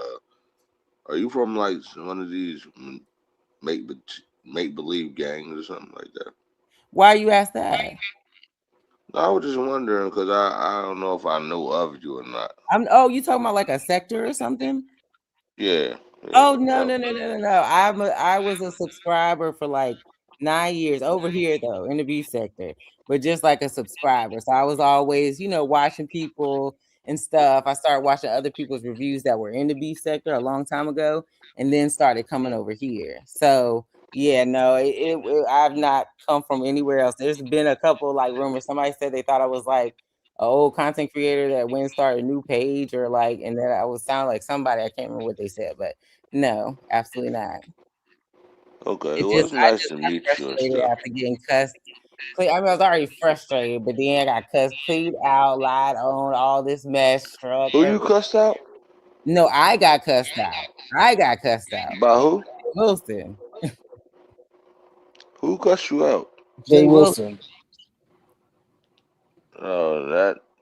are you from like one of these make be- make believe gangs or something like that?
Why you ask that?
No, I was just wondering because I don't know if I know of you or not.
You talking about like a sector or something?
Yeah,
Oh
yeah.
no, no, no, no, no, no. I was a subscriber for like 9 years over here though in the B sector, but just like a subscriber. So I was always, watching people and stuff. I started watching other people's reviews that were in the B sector a long time ago, and then started coming over here. So yeah, no, I've not come from anywhere else. There's been a couple like rumors. Somebody said they thought I was like a old content creator that went and started a new page or like, and then I would sound like somebody. I can't remember what they said, but no, absolutely not.
Okay, it
It just
was
I
nice
just
to
got
meet you and
frustrated
stuff.
after getting cussed. I mean, I was already frustrated, but then I got cussed, cleared out, lied on, all this mess, struck
Who you
everything.
cussed out?
No, I got cussed out. I got cussed out.
By who?
Wilson.
Who cussed you out?
Jay
Jay Wilson.
Wilson.
Oh,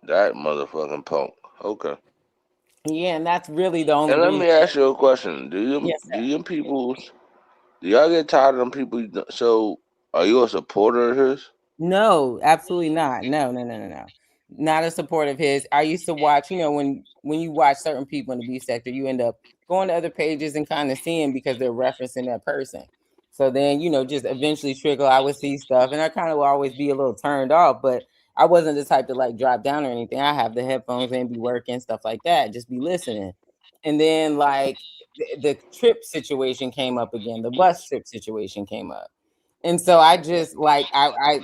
that motherfucking punk. Okay.
Yeah, and that's really the only
And let
reason.
me ask you a question.
Yes,
Do you people do y'all get tired of them people? So are you a supporter of his?
no, absolutely not. No, no, no, no, no. Not a support of his. I used to watch, when you watch certain people in the beef sector, you end up going to other pages and kind of seeing because they're referencing that person. So then, just eventually trickle. I would see stuff and I kind of will always be a little turned off, but I wasn't the type to like drop down or anything. I have the headphones and be working, stuff like that, just be listening. And then like the trip situation came up again, the bus trip situation came up. And so I just like I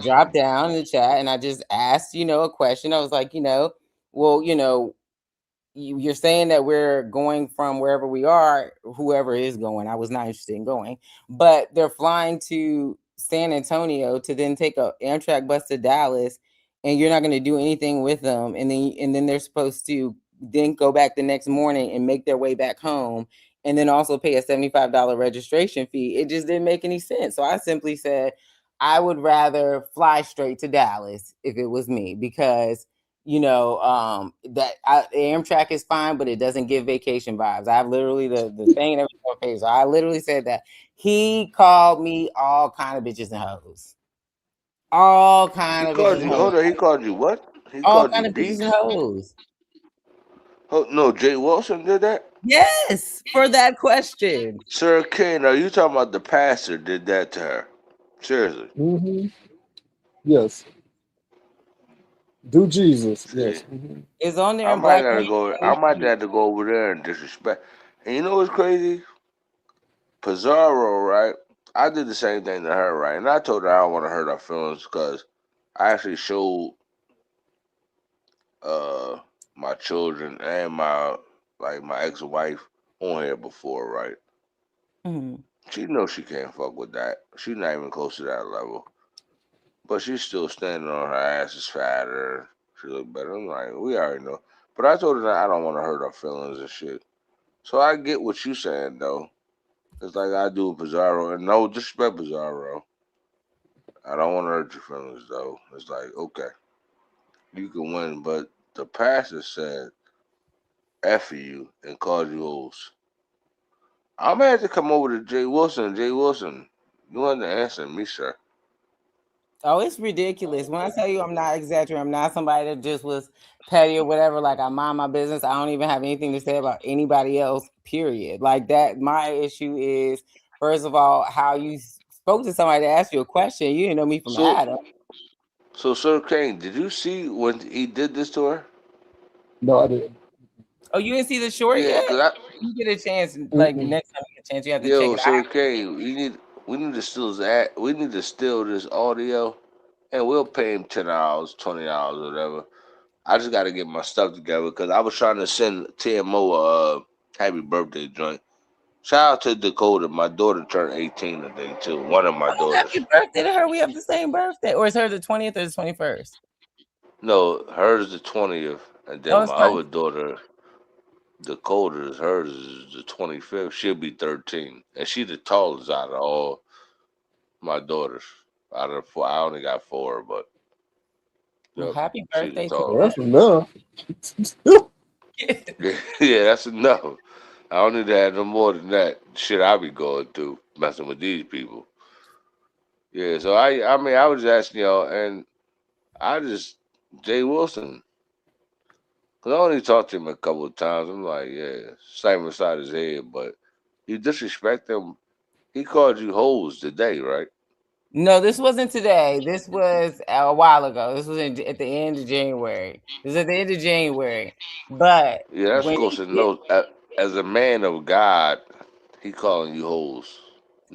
dropped down in the chat and I just asked, a question. I was like, well, you're saying that we're going from wherever we are, whoever is going. I was not interested in going, but they're flying to San Antonio to then take a Amtrak bus to Dallas, and you're not going to do anything with them, and then they're supposed to then go back the next morning and make their way back home, and then also pay a $75 registration fee. It just didn't make any sense. So I simply said I would rather fly straight to Dallas if it was me because Amtrak is fine, but it doesn't give vacation vibes. I have literally the thing that was on page. So I literally said that he called me all kind of bitches and hoes, all
He
kind of bitches
called
and
you.
hoes,
Hold on. He called you what? He
all
called you
kind of bitches and
beats.
hoes.
Oh no, Jay Wilson did that.
Yes, for that question.
Sir Kane, are you talking about the pastor did that to her? Seriously.
Hmm. Yes. Do Jesus.
See,
Yes. Hmm.
It's on there
I
in
might
black
gotta
and
go. I might
white.
have to go over there and disrespect. And you know what's crazy? Pizarro, right? I did the same thing to her, right? And I told her I don't want to hurt her feelings because I actually showed uh my children and my ex-wife on here before, right?
Mhm.
She knows she can't fuck with that. She's not even close to that level. But she's still standing on her ass is fatter. She look better. I'm like, we already know. But I told her that I don't want to hurt her feelings and shit. So I get what you saying though. It's like I do with Pizarro, and no disrespect, Pizarro. I don't want to hurt your feelings though. It's like okay, you can win, but the pastor said F you and called you hoes. I'm gonna have to come over to Jay Wilson. Jay Wilson, you want to answer me, sir?
Oh, it's ridiculous. When I tell you I'm not exaggerating, I'm not somebody that just was petty or whatever. Like I mind my business. I don't even have anything to say about anybody else, period. Like that, my issue is, first of all, how you spoke to somebody to ask you a question. You didn't know me from
So,
Adam.
so Sir Kane, did you see when he did this to her?
No, I didn't.
Oh, you didn't see the short
Yeah,
yet?
cause I
You get a chance, like
Mm-mm.
next time you get a chance, you have to check
yo
it out. I
Sir
haven't seen
Kane, we need to steal that. We need to steal this audio, and we'll pay him $10, $20, whatever. I just got to get my stuff together because I was trying to send TMO a happy birthday joint. Shout out to Dakota. My daughter turned 18 today too. One of my
Oh,
daughters.
happy birthday to her. We have the same birthday. Or is her the 20th or the 21st?
No, hers the 20th, and
Oh,
then
it's
my
fine.
other daughter, Dakota's, hers is the 25th. She'll be 13, and she the tallest out of all my daughters. Out of the four, I only got four, but
Well,
yep,
happy
she the
birthday to
Well,
tallest.
that's enough.
them.
Yeah, that's enough. I don't need to have no more than that. Shit, I be going through messing with these people. Yeah, so I mean, I was asking y'all, and I just Jay Wilson, cause I only talked to him a couple of times. I'm like, yeah, same beside his head, but you disrespect him. He called you hoes today, right?
No, this wasn't today. This was a while ago. This was at the end of January. This was at the end of January. But
Yeah, that's
when
close
he
to
did,
know. As a man of God, he calling you hoes.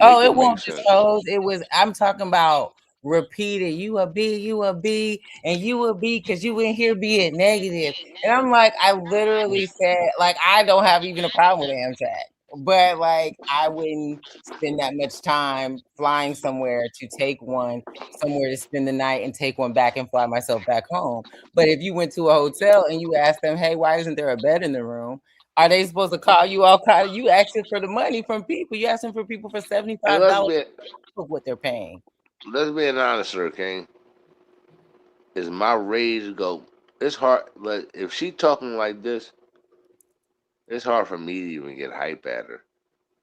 oh,
Make it
it
make
won't just
sense.
hoes. It was I'm talking about repeated. You a B, and you a B because you in here being negative. And I'm like, I literally said, like, I don't have even a problem with Amtrak, but like, I wouldn't spend that much time flying somewhere to take one somewhere to spend the night and take one back and fly myself back home. But if you went to a hotel and you asked them, hey, why isn't there a bed in the room? Are they supposed to call you all kind of you asking for the money from people? You asking for people for
And
$75 of what they're paying.
let's be honest, Sir King. Is my rage go? It's hard. Like if she talking like this, it's hard for me to even get hype at her.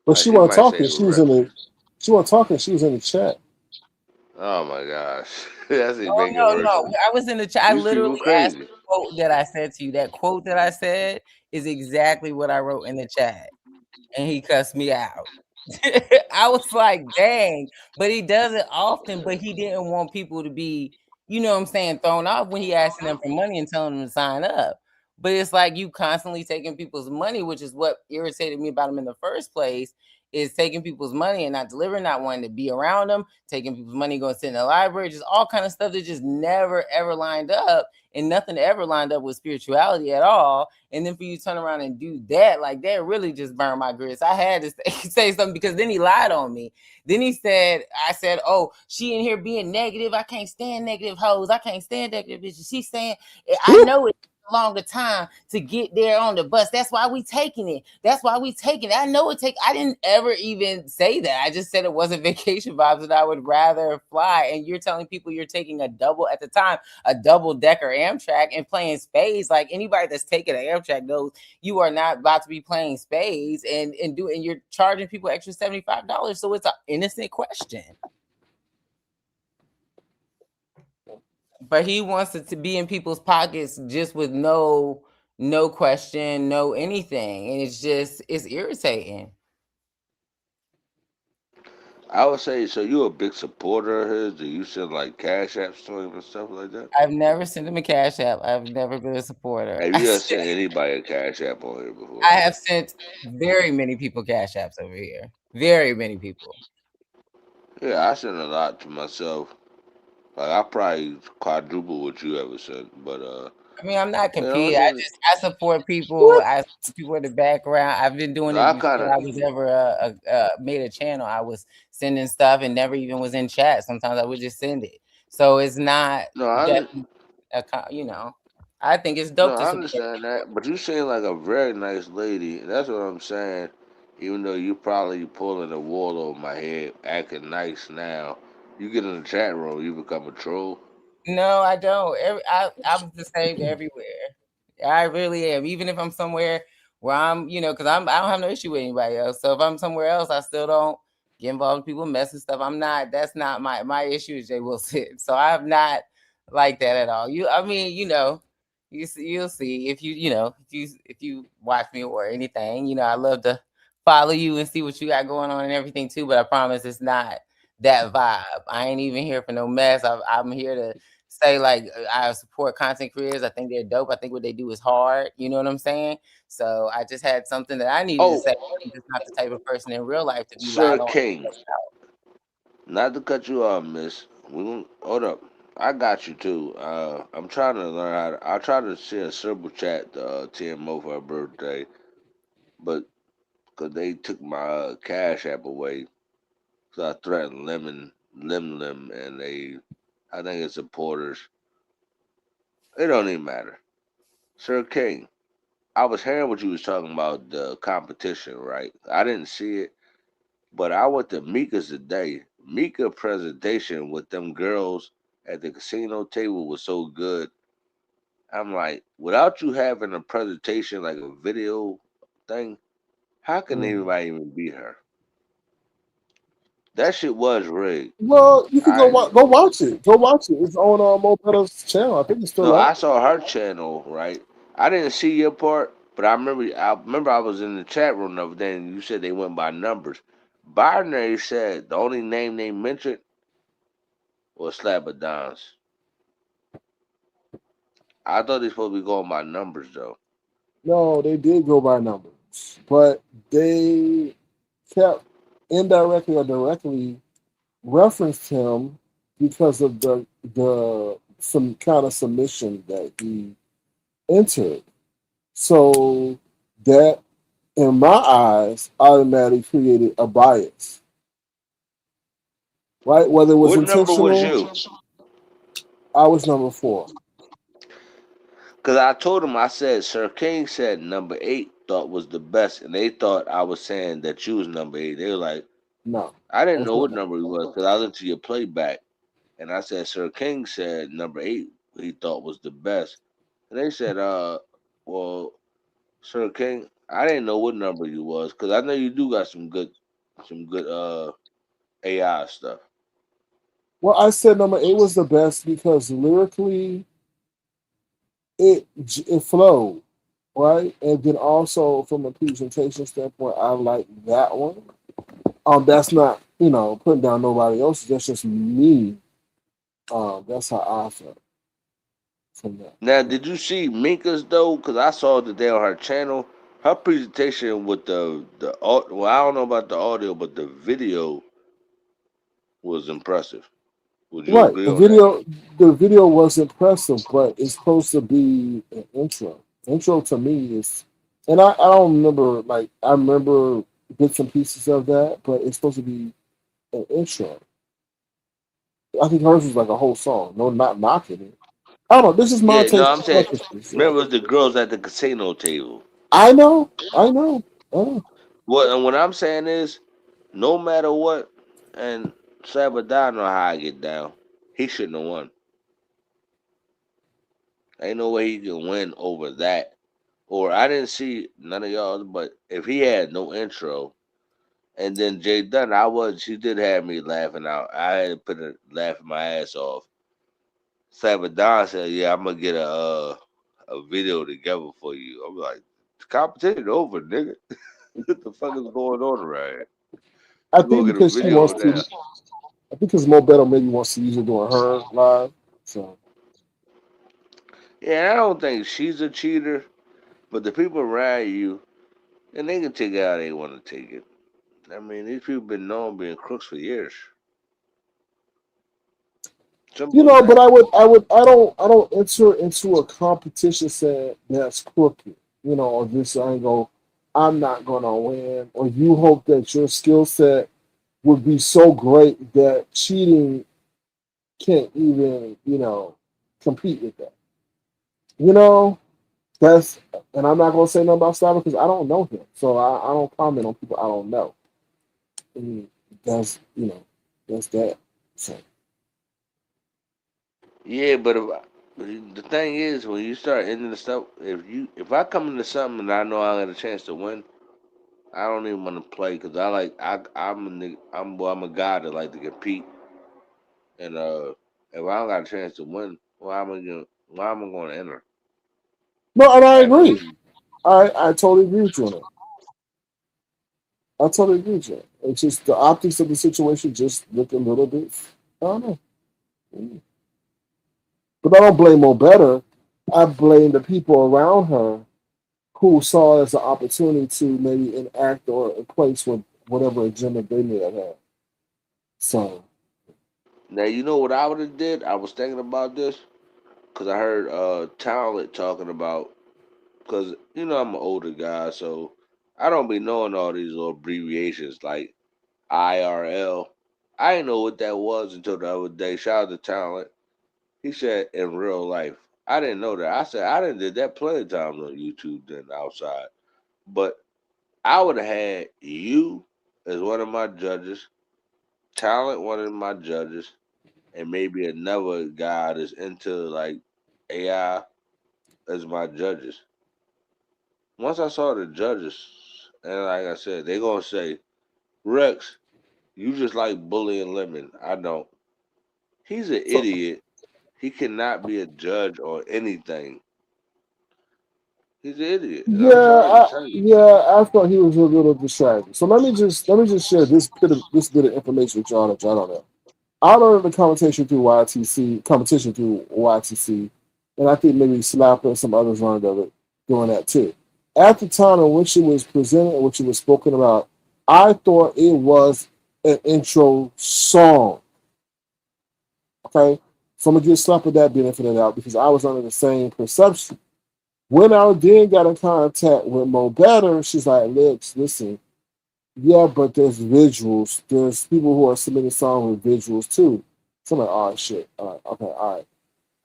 But
Like
she
she
wasn't
might say
talking.
some.
She was in the. She wasn't talking. She was in the chat.
Oh my gosh, that's even
Oh
make it
no,
worse.
no. I was in the chat. I
These people
literally asked
crazy.
the quote that I said to you. That quote that I said is exactly what I wrote in the chat. And he cussed me out. I was like, dang, but he does it often, but he didn't want people to be, you know what I'm saying, thrown off when he asking them for money and telling them to sign up. But it's like you constantly taking people's money, which is what irritated me about him in the first place, is taking people's money and not delivering, not wanting to be around them, taking people's money, going to sit in the library, just all kind of stuff that just never ever lined up. And nothing ever lined up with spirituality at all. And then for you to turn around and do that, like that really just burned my grits. I had to say something because then he lied on me. Then he said, I said, oh, she in here being negative. I can't stand negative hoes. I can't stand negative bitches. She's saying, I know it a longer time to get there on the bus. That's why we taking it. That's why we taking it. I know it take. I didn't ever even say that. I just said it wasn't vacation vibes and I would rather fly. And you're telling people you're taking a double at the time a double decker Amtrak and playing spades. Like anybody that's taking an Amtrak knows you are not about to be playing spades and you're charging people extra $75. So it's an innocent question. But he wants it to be in people's pockets just with no question, no anything. And it's irritating.
I would say so. You a big supporter of his? Do you send like cash apps to him and stuff like that?
I've never sent him a cash app. I've never been a supporter.
Have you ever sent anybody a cash app on here
I
before?
have sent very many people cash apps over here. Very many people.
Yeah, I send a lot to myself. Like I probably quadruple what you ever sent, but
I mean, I'm not
you know,
competing.
it's
I support people.
What?
I support people in the background. I've been doing it
I kind
before
of
I was ever made a channel. I was sending stuff and never even was in chat. Sometimes I would just send it. So it's not
no, I under,
definitely you know. I think it's
no,
dope to
I
support
understand
people.
that, but you seem like a very nice lady. That's what I'm saying. Even though you probably pulling the wool over my head, acting nice now, you get in the chat room, you become a troll.
No, I don't. I'm the same everywhere. I really am. Even if I'm somewhere where I'm, because I don't have no issue with anybody else. So if I'm somewhere else, I still don't get involved in people messing stuff. I'm not. That's not my issue. Is Jay Wilson. So I'm not like that at all. I mean, you'll see if if you watch me or anything. I love to follow you and see what you got going on and everything too. But I promise it's not that vibe. I ain't even here for no mess. I'm here to say like I support content creators. I think they're dope. I think what they do is hard. You know what I'm saying? So I just had something that I needed to
Oh,
say. I'm just not the type of person in real life to be
Sir
loud on.
King, not to cut you off, Miss. We gon' hold up. I got you too. I'm trying to learn how. I try to share a circle chat to TMO for her birthday, but because they took my cash app away, so I threatened Lim, and they, I think it's supporters. It don't even matter. Sir King, I was hearing what you was talking about the competition, right? I didn't see it, but I went to Mika's today. Mika presentation with them girls at the casino table was so good. I'm like, without you having a presentation like a video thing, how can
Mhm.
anybody even beat her? That shit was rigged.
Well, you can
I
go watch it. Go watch it. It's on Mo Betta's channel. I think it's
no,
still
I
up.
saw her channel, right? I didn't see your part, but I remember I was in the chat room the other day and you said they went by numbers. Binary said the only name they mentioned was Slabadons. I thought they supposed to be going by numbers though.
No, they did go by numbers, but they kept indirectly or directly referenced him because of the some kind of submission that he entered. So that, in my eyes, automatically created a bias, right? Whether it was
What number was
intentional,
you?
I was number four.
Because I told them, I said, Sir King said number eight thought was the best, and they thought I was saying that you was number eight. They were like,
No,
I didn't
that's
know
not.
what number he was because I looked to your playback, and I said, Sir King said number eight he thought was the best. And they said, well, Sir King, I didn't know what number you was because I know you do got some good AI stuff.
Well, I said number eight was the best because lyrically it flowed, right? And then also from a presentation standpoint, I like that one. That's not putting down nobody else. That's just me. That's how I felt from that.
Now, did you see Minka's though? Because I saw that they on her channel. Her presentation with well, I don't know about the audio, but the video was impressive. Would you
Right.
agree on that?
The video was impressive, but it's supposed to be an intro. Intro to me is, and I don't remember, like, I remember bits and pieces of that, but it's supposed to be an intro. I think hers was like a whole song. No, not knocking it. I don't know. This is my
Yeah, no,
taste
I'm saying,
preferences. Yeah.
remember it was the girls at the casino table.
I know. I know. I know.
What I'm saying is, no matter what, and Sabadon know how I get down. He shouldn't have won. Ain't no way he can win over that. Or I didn't see none of y'all, but if he had no intro, and then Jay Dunn, he did have me laughing out. I had to put a laughing my ass off. Sabadon said, "Yeah, I'm gonna get a video together for you." I'm like, the competition over, nigga. What the fuck is going on around here?
I
You gonna
think
get a
because she
video
wants
now?
to. I think because Mo Better maybe wants to use it during her live. So
Yeah, I don't think she's a cheater, but the people around you, and they can take it how they want to take it. I mean, these people been known being crooks for years. Simple as
but
that.
I don't enter into a competition saying that's crooked. Or this I ain't go. I'm not gonna win. Or you hope that your skill set would be so great that cheating can't even compete with that. You know that's and I'm not gonna say nothing about Saba because I don't know him, so I don't comment on people I don't know. And that's that's that. So
Yeah, but the thing is, when you start ending the stuff, if I come into something and I know I got a chance to win, I don't even want to play because I'm a nigga, I'm a guy that like to compete, and if I don't got a chance to win, why am I going to enter?
no, and I
I have no
agree.
reason.
I totally agree with you on that. I totally agree with you. It's just the optics of the situation just look a little bit. I don't know. But I don't blame Mo Better. I blame the people around her who saw it as an opportunity to maybe enact or place with whatever agenda they may have had. So,
Now you know what I would have did. I was thinking about this because I heard Talent talking about because I'm an older guy, so I don't be knowing all these little abbreviations like IRL. I didn't know what that was until the other day. Shout out to Talent. He said in real life. I didn't know that. I said I didn't did that plenty of times on YouTube than outside. But I would have had you as one of my judges, talent one of my judges, and maybe another guy that's into like AI as my judges. Once I saw the judges, and like I said, they gonna say, Rex, you just like bullying Lemon. I don't. He's an
So
idiot. He cannot be a judge or anything. He's an idiot. And I'm sorry to tell you.
I thought he was a little distracted. So let me just share this bit of information with y'all that y'all don't know. I learned the competition through YTC, and I think maybe Slapper and some others learned of it doing that too. At the time in which it was presented and which it was spoken about, I thought it was an intro song. Okay, so I'm gonna give Slapper that benefit of the doubt because I was under the same perception. When I then got in contact with Mo Better, she's like, listen, yeah, but there's visuals. There's people who are submitting songs with visuals too. So I'm like, oh shit. All right, okay, all right.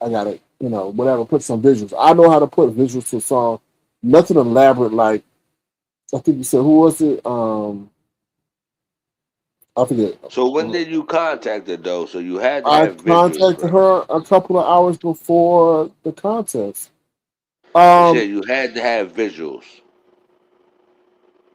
I got it. Whatever. Put some visuals. I know how to put visuals to a song. Nothing elaborate like I think you said who was it? I forget.
So when did you contact her though? So you had to
I
have visuals,
contacted
right?
her a couple of hours before the contest.
And
Um,
said you had to have visuals.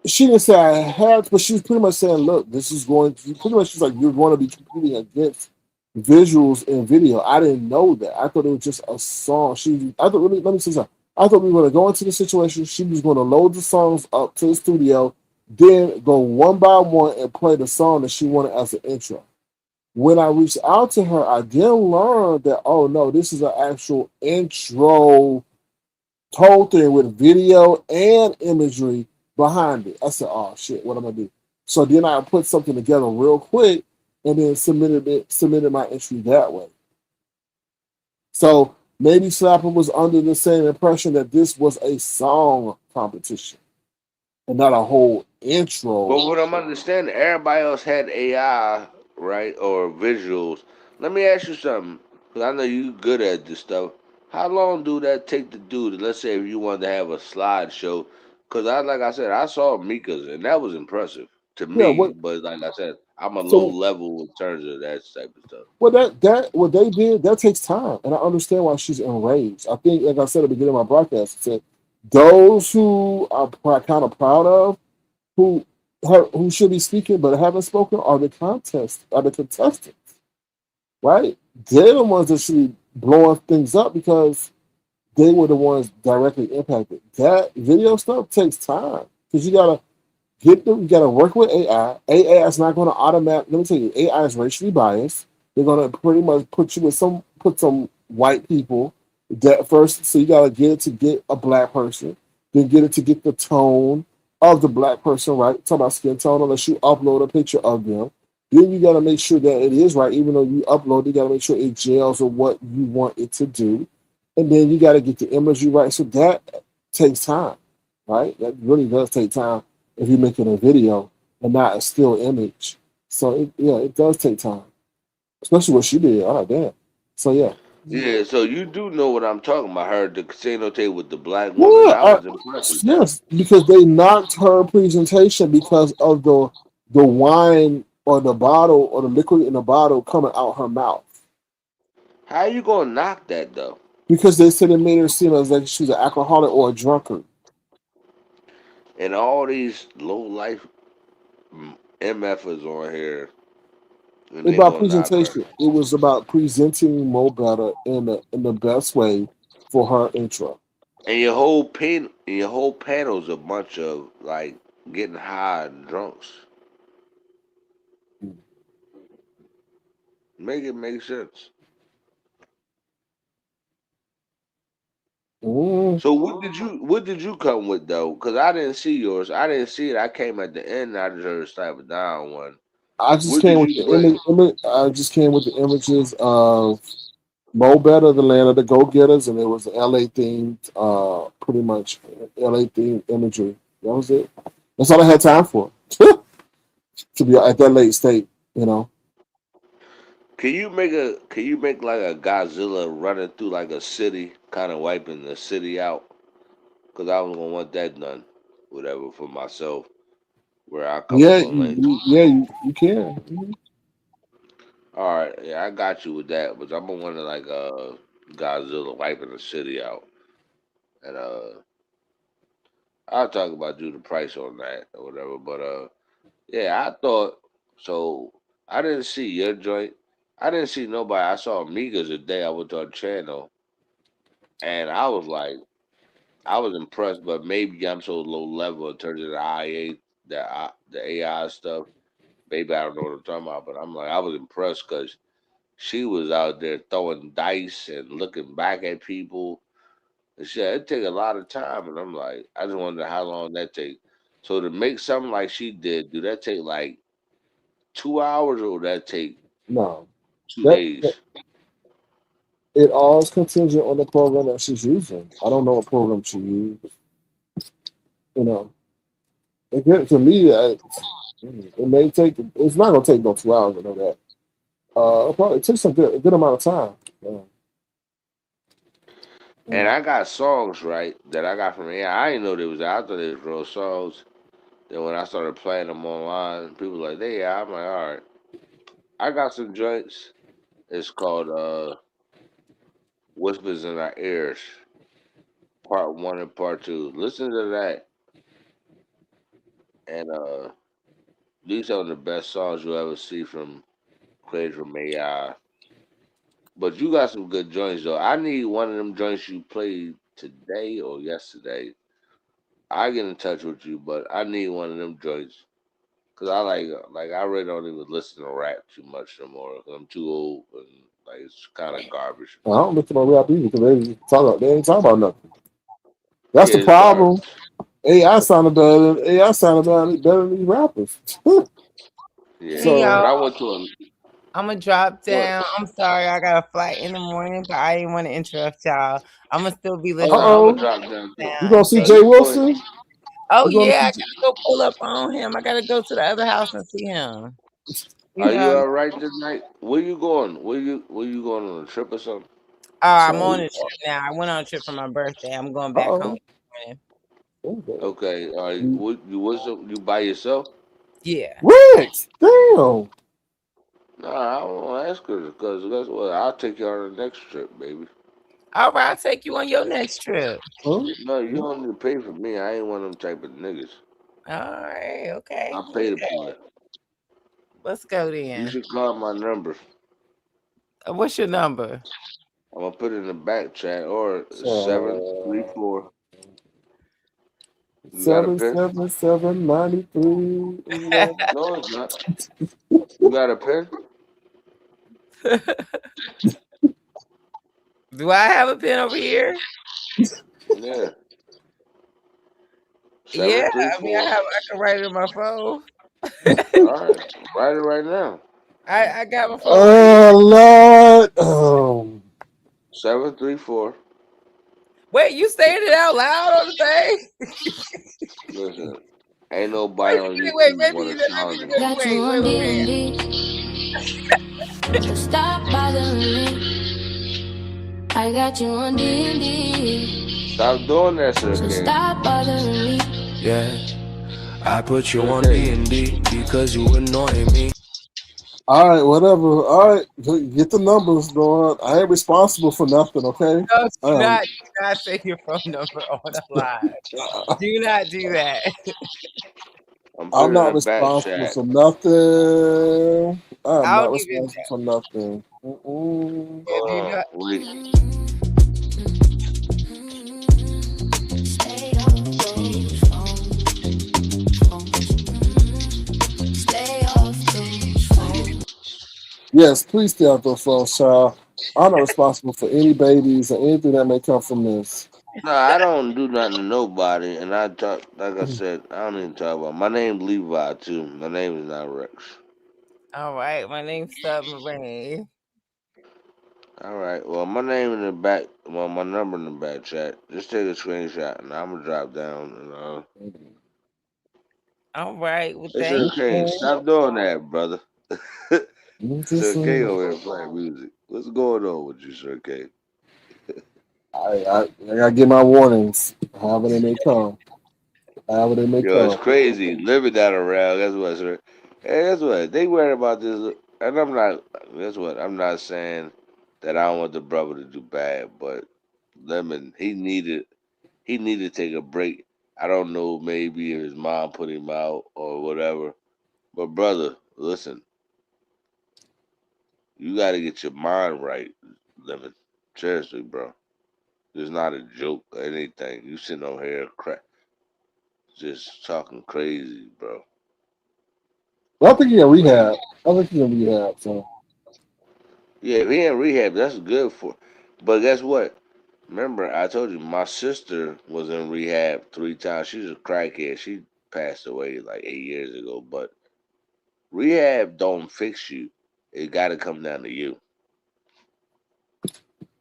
she didn't say I had, but she was pretty much saying, "Look, this is going to pretty much." She's like, "You're going to be competing against visuals and video." I didn't know that. I thought it was just a song. I thought, let me say something. I thought we were going to go into the situation. She was going to load the songs up to the studio, then go one by one and play the song that she wanted as an intro. When I reached out to her, I then learned that oh no, this is an actual intro whole thing with video and imagery behind it. I said, "Oh shit, what am I gonna do?" So then I put something together real quick and then submitted my entry that way. So maybe Slapper was under the same impression that this was a song competition and not a whole intro.
But what I'm understanding, everybody else had AI, right, or visuals. Let me ask you something, because I know you good at this stuff. How long do that take to do? Let's say if you wanted to have a slideshow, because like I said, I saw Mika's and that was impressive to
Yeah,
me.
what
But like I said, I'm a low
so
level in terms of that type of stuff.
what they did that takes time, and I understand why she's enraged. I think, like I said at the beginning of my broadcast, I said those who are kind of proud of who who should be speaking but haven't spoken are the contestants, right? They're the ones that should be blowing things up because they were the ones directly impacted. That video stuff takes time because you gotta work with AI. AI is not gonna automatic. Let me tell you, AI is racially biased. They're gonna pretty much put some white people that first. So you gotta get it to get a black person, then get it to get the tone of the black person right. Talk about skin tone unless you upload a picture of them. Then you gotta make sure that it is right, even though you upload. You gotta make sure it gels with what you want it to do, and then you gotta get the imagery right. So that takes time, right? That really does take time if you're making a video and not a still image. So it does take time, especially what she did. Oh damn. So yeah,
Yeah, so you do know what I'm talking about. Her the casino table with the black woman.
yeah,
I was impressed with that.
yes, because they knocked her presentation because of the wine or the bottle or the liquid in the bottle coming out her mouth.
How you gonna knock that though?
Because they said it made her seem as like she was an alcoholic or a drunkard.
And all these low life MFers on here, and they
About
gonna knock her.
presentation, it was about presenting Mo Better in the best way for her intro.
And your whole panel's a bunch of like getting high and drunks. Make it make sense.
Mm.
So what did you come with though? Cause I didn't see yours. I didn't see it. I came at the end. I just heard a Sniper Down one.
I just
What
came
did
with
you
the
bring?
I just came with the images of Mo Better, the land of the go getters, and it was LA themed, pretty much LA themed imagery. That was it. That's all I had time for to be at that late state. You know,
Can you make like a Godzilla running through like a city, kind of wiping the city out? Cause I was gonna want that done, whatever for myself, where I come
Yeah,
from. Like,
you can. Mhm.
all right, yeah, I got you with that, but I'm gonna want to like Godzilla wiping the city out, and I'll talk about you the price on that or whatever. But yeah, I thought so. I didn't see your joint. I didn't see nobody. I saw Migas the day I was on channel, and I was like, I was impressed, but maybe I'm so low level in terms of the IA, the AI stuff. Maybe I don't know what I'm talking about, but I'm like, I was impressed because she was out there throwing dice and looking back at people. And shit, it take a lot of time, and I'm like, I just wonder how long that take. So to make something like she did, do that take like 2 hours or would that take
No,
two
that
days?
it all is contingent on the program that she's using. I don't know what program she used. You know, again, to me, it may take. It's not gonna take no 2 hours. I know that. It'll probably take a good amount of time.
And
Mm.
I got songs right that I got from AI. I didn't know they was out. I thought they was real songs. Then when I started playing them online, people were like, "They yeah." I'm like, all right. I got some joints. It's called "Whispers in Our Ears," Part One and Part Two. Listen to that, and these are the best songs you'll ever see from created from AI. But you got some good joints though. I need one of them joints you played today or yesterday. I get in touch with you, but I need one of them joints because I like I really don't even listen to rap too much no more. 'Cause I'm too old and like it's kind of garbage.
I don't listen to my rap either because they ain't talking about nothing. That's
Yeah,
the
it's
problem.
garbage.
AI sounded better than these rappers.
Yeah,
Hey
So,
y'all,
but I went to a
I'm gonna drop
what?
down. I'm sorry, I got a flight in the morning, but I didn't want to interrupt y'all. I'm gonna still be
Oh no,
listening
I'm gonna
oh,
drop down too.
you gonna
down.
see
Thank
Jay
You go ahead.
Wilson?
Oh
You gonna
yeah, I
see?
gotta go pull up on him. I gotta go to the other house and see him. You
Are you
know,
all right tonight? Where you going? Where you going on a trip or something?
oh, I'm
So,
on a trip now. I went on a trip for my birthday. I'm going back home.
oh, okay.
Okay, you by yourself?
Yeah.
Rex, damn.
Nah, I don't ask her because guess what? I'll take you on the next trip, baby.
All right, I'll take you on your next trip.
Huh?
No, you don't need to pay for me. I ain't one of them type of niggas.
All right, okay.
I pay to play.
Let's go
You
then.
should call my number.
What's your number?
I'm gonna put it in the back chat or seven three
So,
four. You got a
seven
pen?
seven seven 93.
No, it's not. You got a pen?
Do I have a pen over here?
Yeah.
Yeah,
Seven three
I mean,
four.
I can write it on my phone.
All right, write it right now.
I got my phone right here.
Oh Lord.
734.
Wait, you saying it out loud on the thing?
Listen, ain't nobody
Wait,
on
wait,
YouTube
maybe,
want to
maybe,
challenge me.
wait,
Got you
wait,
on
wait, wait.
D&D, so stop bothering me. I got you on D&D,
Stop doing that, Sir
so
King.
stop bothering me. Yeah, I put you
Sir
on
King.
D&D because you annoy me.
All right, whatever. All right, get the numbers, Lord. I ain't responsible for nothing, okay?
No,
Um,
do not say your phone number on the line. Do not do that.
I'm
I'm
putting in
not
the back
responsible
chat.
for nothing. I am
I
not
don't even.
responsible for nothing. Mm-mm.
Yeah, do not.
Wait.
Stay off those phones. Stay off those phones.
Yes, please stay out those phones, child. I'm not responsible for any babies or anything that may come from this.
No, I don't do nothing to nobody, and I talk like I said. I don't even talk about my name. Levi too. My name is not Rex.
All right, my name's Submarine.
All right. Well, my name in the back. Well, my number in the back chat. Just take a screenshot, and I'm gonna drop down. And
All right, well,
it's
thank
okay.
you.
Stop doing that, brother. Sir K over here playing music. What's going on with you, Sir K?
I gotta get my warnings. However they may come. However they may
Yo, it's
come.
crazy living that around. Guess what, sir? Hey, guess what? They worried about this, and I'm not. Guess what? I'm not saying that I don't want the brother to do bad, but Lemon, he needed to take a break. I don't know, maybe if his mom put him out or whatever. But brother, listen, you got to get your mind right, Lemon. Seriously, bro. It's not a joke or anything. You sitting on here just talking crazy, bro.
Well, I think he in
Like,
rehab. I think he in rehab. So
yeah, if he in rehab, that's good for. But guess what? Remember, I told you my sister was in rehab 3 times. She's a crackhead. She passed away like 8 years ago. But rehab don't fix you. It got to come down to you.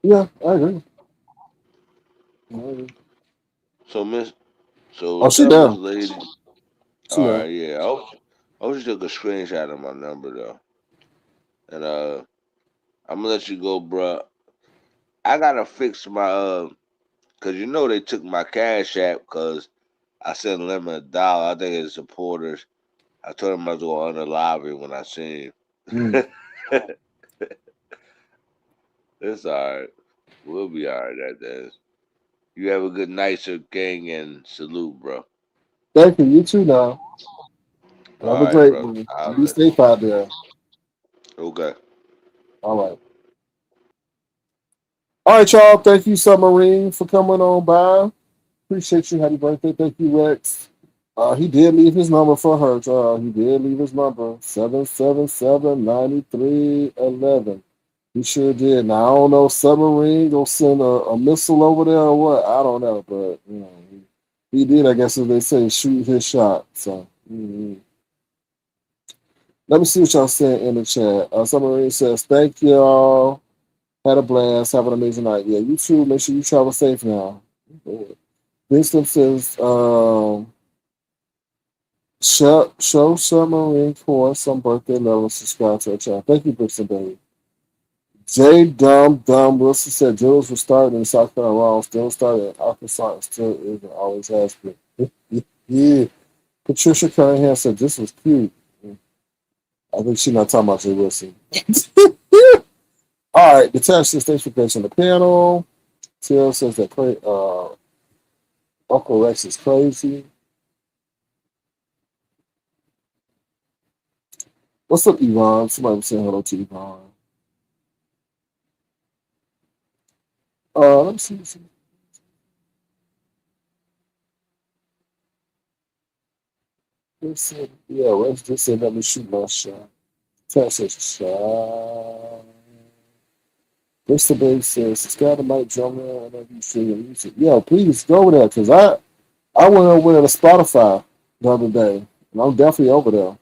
yeah, I agree. I agree.
So so
Oh, she
tell Miss
down.
Lady.
She
All
down.
right, yeah. I hope she took a screenshot of my number though, and I'm gonna let you go, bruh. I gotta fix my cause you know they took my cash app, cause I sent them $1. I think it's supporters. I told him I was going to unalive it when I seen
Mm.
him. It's alright. We'll be alright at that. You have a good night, Sir King, and salute, bro.
Thank you. You too now. Have a
Alright,
great
brother.
one.
I'll
Be
let.
safe out there.
Okay.
All right. All right, y'all. Thank you, Submarine, for coming on by. Appreciate you. Happy birthday. Thank you, Rex. He did leave his number for her, y'all. He did leave his number 777-9311. He sure did. Now, I don't know if Submarine gonna send a missile over there or what. I don't know, but he did, I guess, as they say, shoot his shot. So, let me see what y'all saying in the chat. Submarine says, thank y'all. Had a blast. Have an amazing night. Yeah, you too. Make sure you travel safe now. Vincent says, show Submarine for some birthday level. Subscribe to our channel. Thank you, Vincent, baby. J. Dumb Wilson said Jules was starting in South Carolina wrong. Still started in Arkansas and still is and always has been. Yeah. Patricia Cunningham said this was cute. I think she's not talking about Jay Wilson. All right, Natasha says thanks for grace on the panel. Till says that Uncle Rex is crazy. What's up, Yvonne? Somebody was saying hello to Yvonne. Let me see. Yeah, Rex just said, let me shoot my shot. Natasha says, shot. Mr. Big says, subscribe to Mike Drummer. I know you see your music. Yeah, please go over there, because I went over there to Spotify the other day, and I'm definitely over there.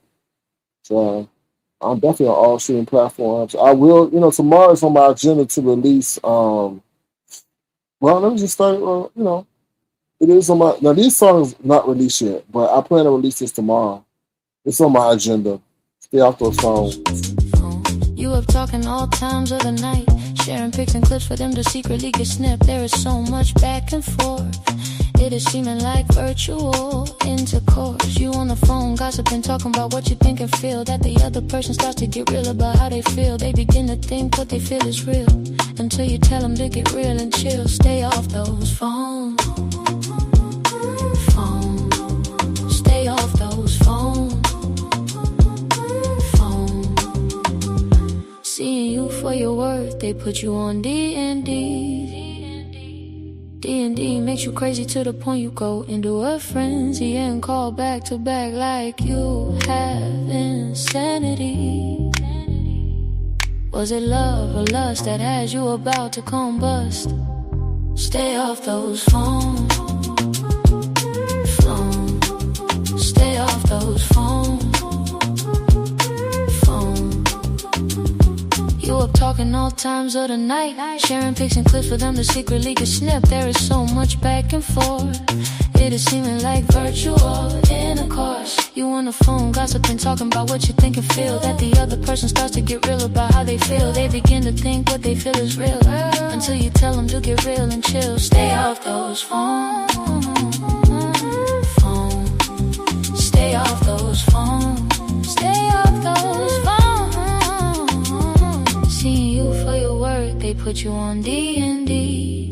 So I'm definitely on all streaming platforms. I will, tomorrow's on my agenda to release. Well, let me just start. It is on my. Now these songs not released yet, but I plan to release this tomorrow. It's on my agenda. Stay off those phones.
You up talking all times of the night, sharing pics and clips for them to secretly get snipped. There is so much back and forth. It is seeming like virtual intercourse. You on the phone gossiping, talking about what you think and feel. That the other person starts to get real about how they feel. They begin to think what they feel is real, until you tell them to get real and chill. Stay off those phones. Stay off those phones. Seeing you for your worth, they put you on D&D. D&D makes you crazy to the point you go into a frenzy and call back to back like you have insanity. Was it love or lust that has you about to combust? Stay off those phones. Stay off those phones. You up talking all times of the night, sharing pics and clips for them to secretly get snipped. There is so much back and forth. It is seeming like virtual intercourse. You on the phone, gossiping, talking about what you think and feel. That the other person starts to get real about how they feel. They begin to think what they feel is real, until you tell them to get real and chill. Stay off those phones. Stay off those phones. Stay off those phones. Seeing you for your work, they put you on D&D.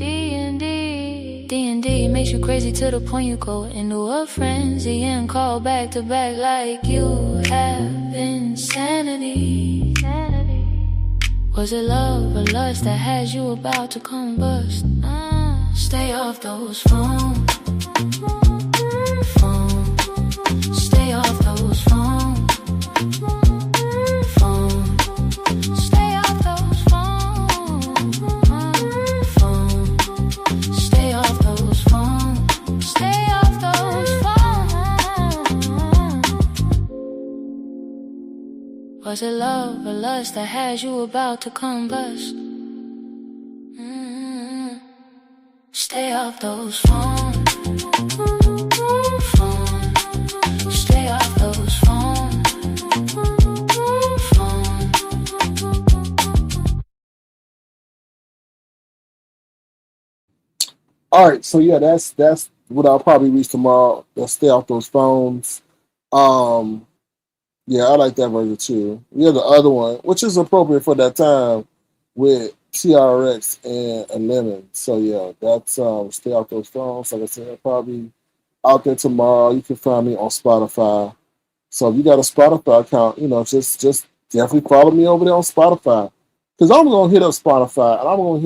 D&D makes you crazy to the point you go into a frenzy and call back to back like you have insanity. Was it love or lust that has you about to combust? Stay off those phones. Stay off those phones. Stay off those phones. Stay off those phones. Stay off those phones. Was it love or lust that has you about to combust? Stay off those phones. Stay off those phones.
All right, so yeah, that's what I'll probably reach tomorrow. Let's stay off those phones. Yeah, I like that version too. We have the other one, which is appropriate for that time with TRX and Lemon. So yeah, that's stay off those phones. Like I said, I'll probably out there tomorrow. You can find me on Spotify. So if you got a Spotify account, just definitely follow me over there on Spotify. Because I'm gonna hit up Spotify and I was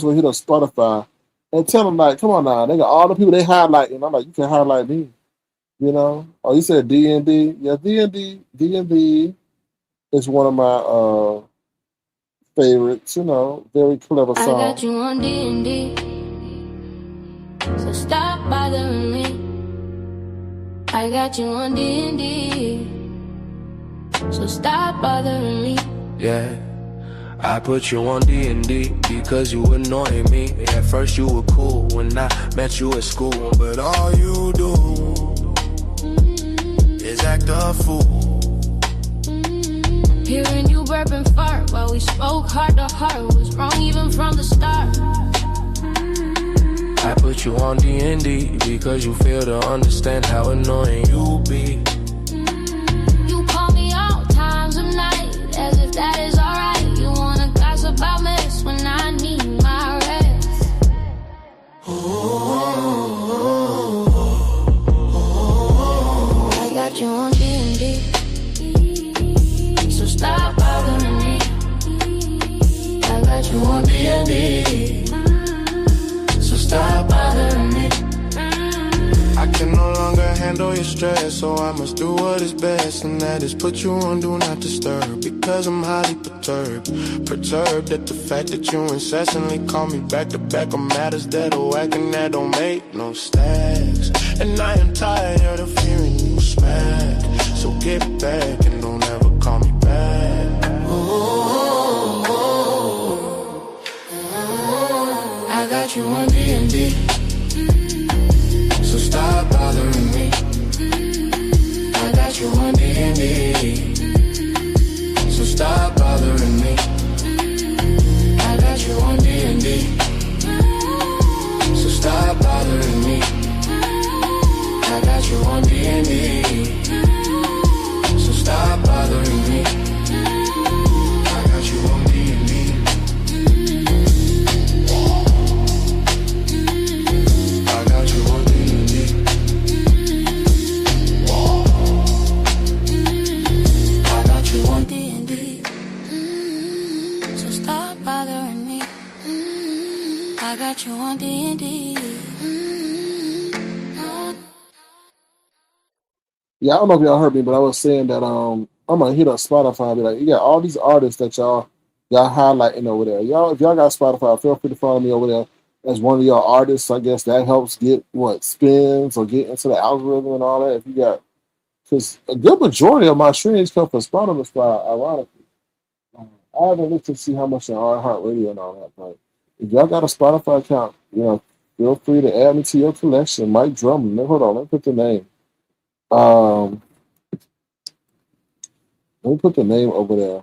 gonna hit up Spotify and tell them like, come on now, they got all the people they highlight, and I'm like, you can highlight me. Oh, you said D&D? Yeah, D&D is one of my favorites, very clever song.
I got you on D&D, so stop bothering me. I got you on D&D, so stop bothering me.
Yeah, I put you on D&D because you annoy me. At first you were cool when I met you at school, but all you do is act a fool.
Hearing you burp and fart while we spoke heart to heart was wrong even from the start.
I put you on D&D because you fail to understand how annoying you be.
You call me all times of night as if that is alright. You wanna gossip about mess when I need my rest. I got you on D&D, so stop bothering me. I got you on D&D, so stop bothering me.
I can no longer handle your stress, so I must do what is best, and that is put you on do not disturb, because I'm highly perturbed at the fact that you incessantly call me back to back on matters that are whack and that don't make no stacks. And I am tired of hearing you smack, so get back and don't ever call me back.
I got you on D&D, so stop bothering me. I got you on D&D, so stop bothering me. I got you on D&D, so stop bothering me. I got you on D&D, so stop bothering me. I got you on D&D. I got you on D&D. I got you on D&D, so stop bothering me. I got you on D&D.
Yeah, I don't know if y'all heard me, but I was saying that I'm gonna hit up Spotify and be like, you got all these artists that y'all highlighting over there. Y'all, if y'all got Spotify, feel free to follow me over there as one of your artists. I guess that helps get spins or get into the algorithm and all that. If you got, because a good majority of my streams come from Spotify, ironically. I haven't looked to see how much on iHeartRadio and all that, but if y'all got a Spotify account, feel free to add me to your collection. Mike Drummond. Hold on, let me put the name. Let me put the name over there.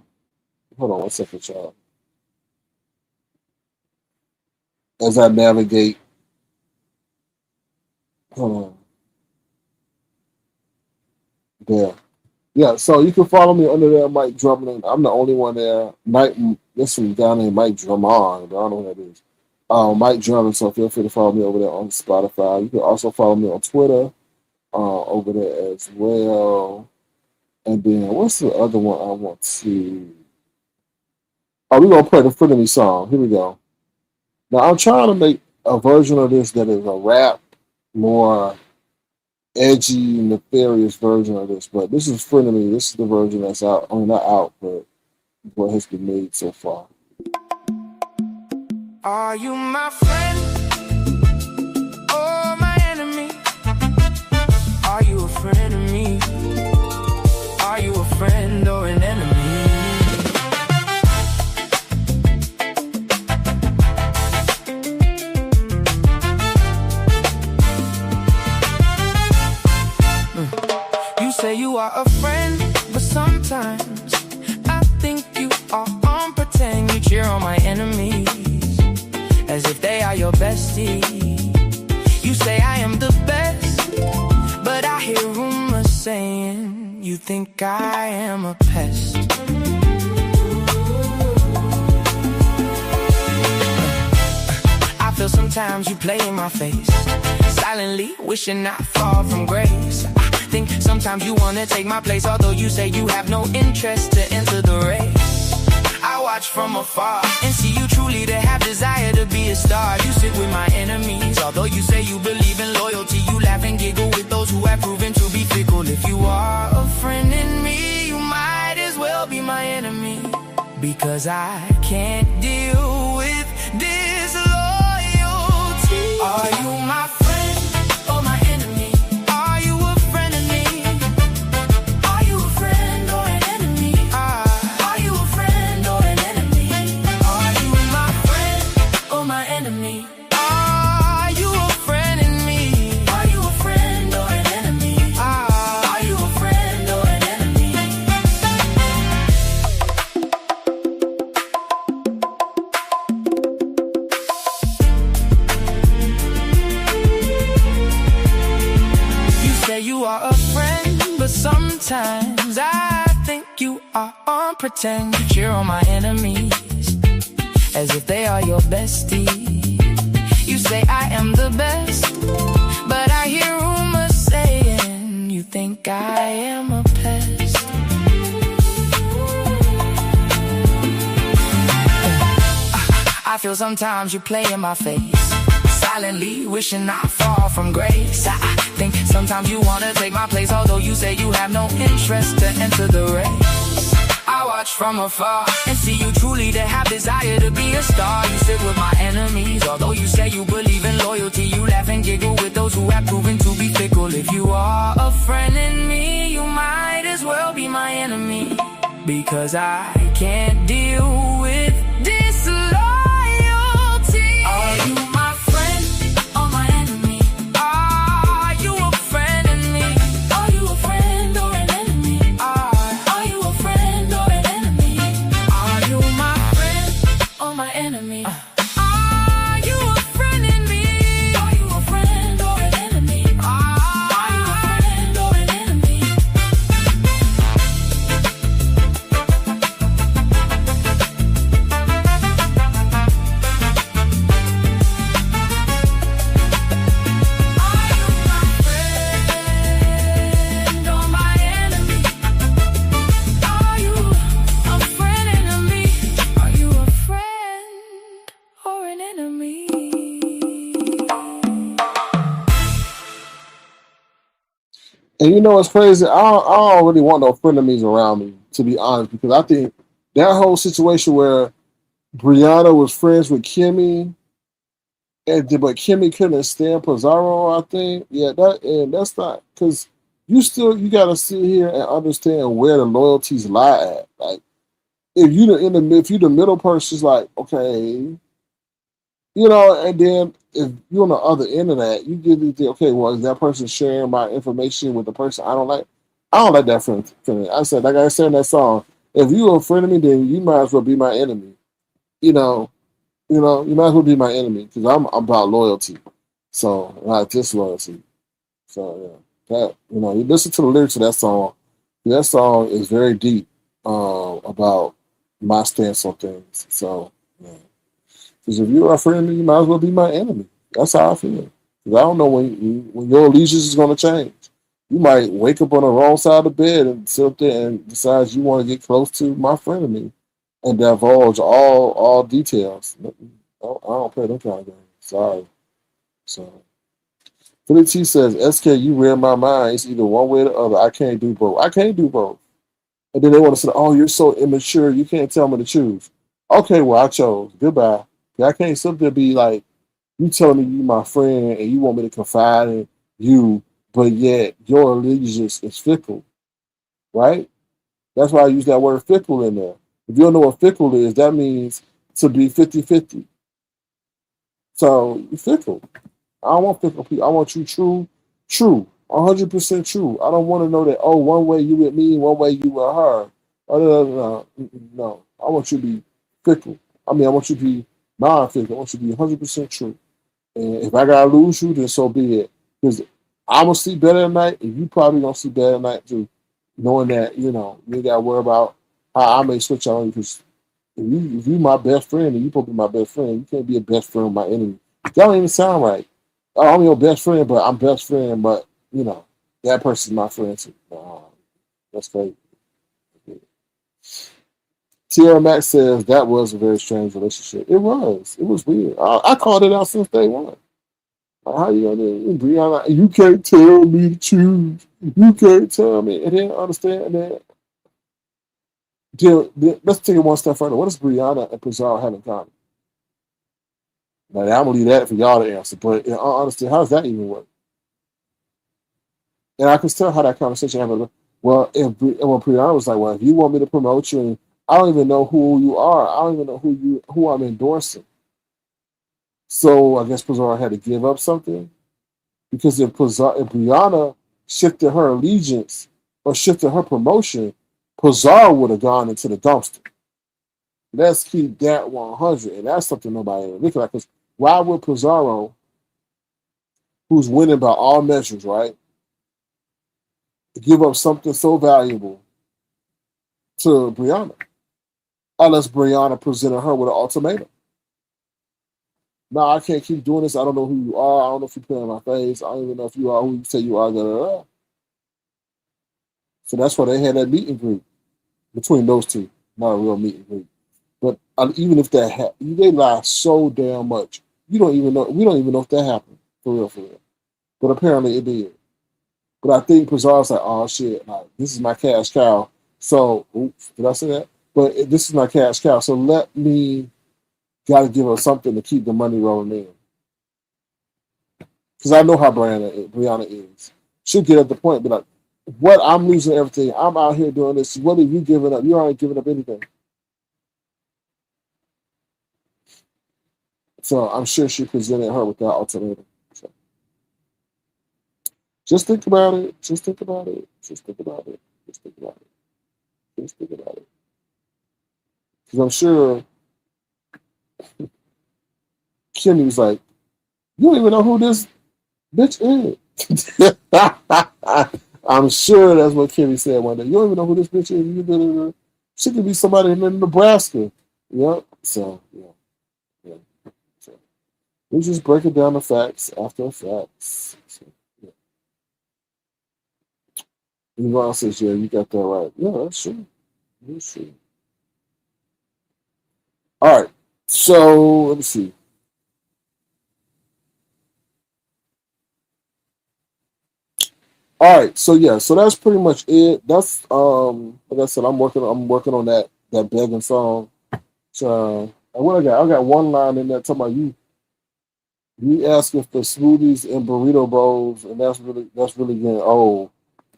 Hold on one second, y'all. As I navigate, hold on. There. Yeah, so you can follow me under there, Mike Drummond. I'm the only one there. Mike, this one down named Mike Drummond, but I don't know who that is. Mike Drummond, so feel free to follow me over there on Spotify. You can also follow me on Twitter over there as well. And then what's the other one I want to? Oh, we're gonna play the Friend of Me song. Here we go. Now I'm trying to make a version of this that is a rap, more edgy, nefarious version of this. But this is Friend of Me. This is the version that's out. I mean, not out, but what has been made so far.
Are you my friend or my enemy? Are you a friend of me? Are you a friend or an enemy? You say you are a friend, but sometimes I think you are on pretend. You cheer on my enemies as if they are your bestie. You say I am the best, but I hear rumors saying you think I am a pest. I feel sometimes you play in my face, silently wishing I fall from grace. I think sometimes you wanna take my place, although you say you have no interest to enter the race. I watch from afar and see you truly to have desire to be a star. You sit with my enemies, although you say you believe in loyalty. You laugh and giggle with those who have proven to be fickle. If you are a friend in me, you might as well be my enemy, because I can't deal with disloyalty. Are you my friend or my enemy? Are you a friend of me? Are you a friend or an enemy? Are you a friend or an enemy? Are you my friend or my enemy? Are you a friend in me? Are you a friend or an enemy? Are you a friend or an enemy? You say you are a friend, but sometimes I think you are on pretend. You cheer on my enemies as if they are your bestie. You say I am the best, but I hear rumors saying you think I am a pest. I feel sometimes you play in my face, silently wishing I fall from grace. I think sometimes you wanna take my place, although you say you have no interest to enter the race. I watch from afar and see you truly to have desire to be a star. You sit with my enemies, although you say you believe in loyalty. You laugh and giggle with those who have proven to be fickle. If you are a friend in me, you might as well be my enemy, because I can't deal with disloyalty. Are you my friend or my enemy? Are you a friend in me? Are you a friend or an enemy? Are you a friend or an enemy? Are you my friend or my enemy? Are you a friend in me? Are you a friend or an enemy? Are you a friend or an enemy?
And you know what's crazy? I don't really want no frenemies around me, to be honest, because I think that whole situation where Brianna was friends with Kimmy, but Kimmy couldn't stand Pizarro, I think. Yeah, that's not, because you gotta sit here and understand where the loyalties lie at. Like, if you the middle person, it's like, okay, and then if you're on the other end of that, you get to think, okay, well, is that person sharing my information with the person I don't like? I don't like that feeling. I said, like I said in that song, if you a friend of me, then you might as well be my enemy. You know, you might as well be my enemy because I'm about loyalty. So not disloyalty. So yeah, that you listen to the lyrics of that song. That song is very deep about my stance on things. So yeah. Because if you're a friend of me, you might as well be my enemy. That's how I feel. Because I don't know when your allegiance is going to change. You might wake up on the wrong side of the bed and sit up there and decide you want to get close to my friend of me and divulge all details. I don't play them kind of games. Sorry. So Philly T says, SK, you read my mind. It's either one way or the other. I can't do both. I can't do both. And then they want to say, oh, you're so immature. You can't tell me to choose. Okay, well, I chose. Goodbye. I can't sit there be like, you telling me you my friend and you want me to confide in you, but yet your allegiance is fickle, right? That's why I use that word fickle in there. If you don't know what fickle is, that means to be 50-50. So you're fickle. I don't want fickle people. I want you true, 100% true. I don't want to know that, oh, one way you with me, one way you with her. Oh, no. I want you to be fickle. I want you to be non-fickle. I want you to be 100% true. And if I gotta lose you, then so be it. Because I'm gonna sleep better at night, and you probably gonna sleep better at night too, knowing that you ain't gotta worry about how I may switch on you. Because if you my best friend, and you supposed to be my best friend, you can't be a best friend with my enemy. That don't even sound right. Oh, I'm your best friend, but I'm best friend, but that person's my friend too. That's crazy. Tierra Max says that was a very strange relationship. It was. It was weird. I called it out since day one. How you gonna do, Brianna? You can't tell me to choose. You can't tell me. And then understand that. Let's take it one step further. What does Brianna and Pizarro have in common? Now, I'm gonna leave that for y'all to answer. But in all honesty, how does that even work? And I can tell how that conversation happened. Well, when Brianna was like, "Well, if you want me to promote you, and I don't even know who you are. I don't even know who I'm endorsing." So I guess Pizarro had to give up something. Because if Brianna shifted her allegiance or shifted her promotion, Pizarro would have gone into the dumpster. Let's keep that 100. And that's something nobody ever look at. Because why would Pizarro, who's winning by all measures, right, give up something so valuable to Brianna? Unless Brianna presented her with an ultimatum. No, I can't keep doing this. I don't know who you are. I don't know if you're playing in my face. I don't even know if you are who you say you are. Da, da, da. So that's why they had that meet and greet between those two. Not a real meet and greet. But even if that they lie so damn much. You don't even know. We don't even know if that happened. For real. But apparently it did. But I think Pizarro's like, oh shit, like, this is my cash cow. So, oops, did I say that? But this is my cash cow. So let me got to give her something to keep the money rolling in. Because I know how Brianna is. She'll get at the point, be like, what? I'm losing everything. I'm out here doing this. What are you giving up? You aren't giving up anything. So I'm sure she presented her with that ultimatum. So just think about it. Just think about it. Just think about it. Just think about it. Just think about it. Because I'm sure Kimmy was like, you don't even know who this bitch is. I'm sure that's what Kimmy said one day. You don't even know who this bitch is. She could be somebody in Nebraska. Yep. So, yeah. So, we're just breaking down the facts after facts. So, yeah. And Ron says, yeah, you got that right. Yeah, that's true. That's true. All right. So, let me see. All right, so yeah, so that's pretty much it. That's like I said, I'm working on that begging song. So what I got? I got one line in there talking about you asking for smoothies and burrito bowls, and that's really getting old.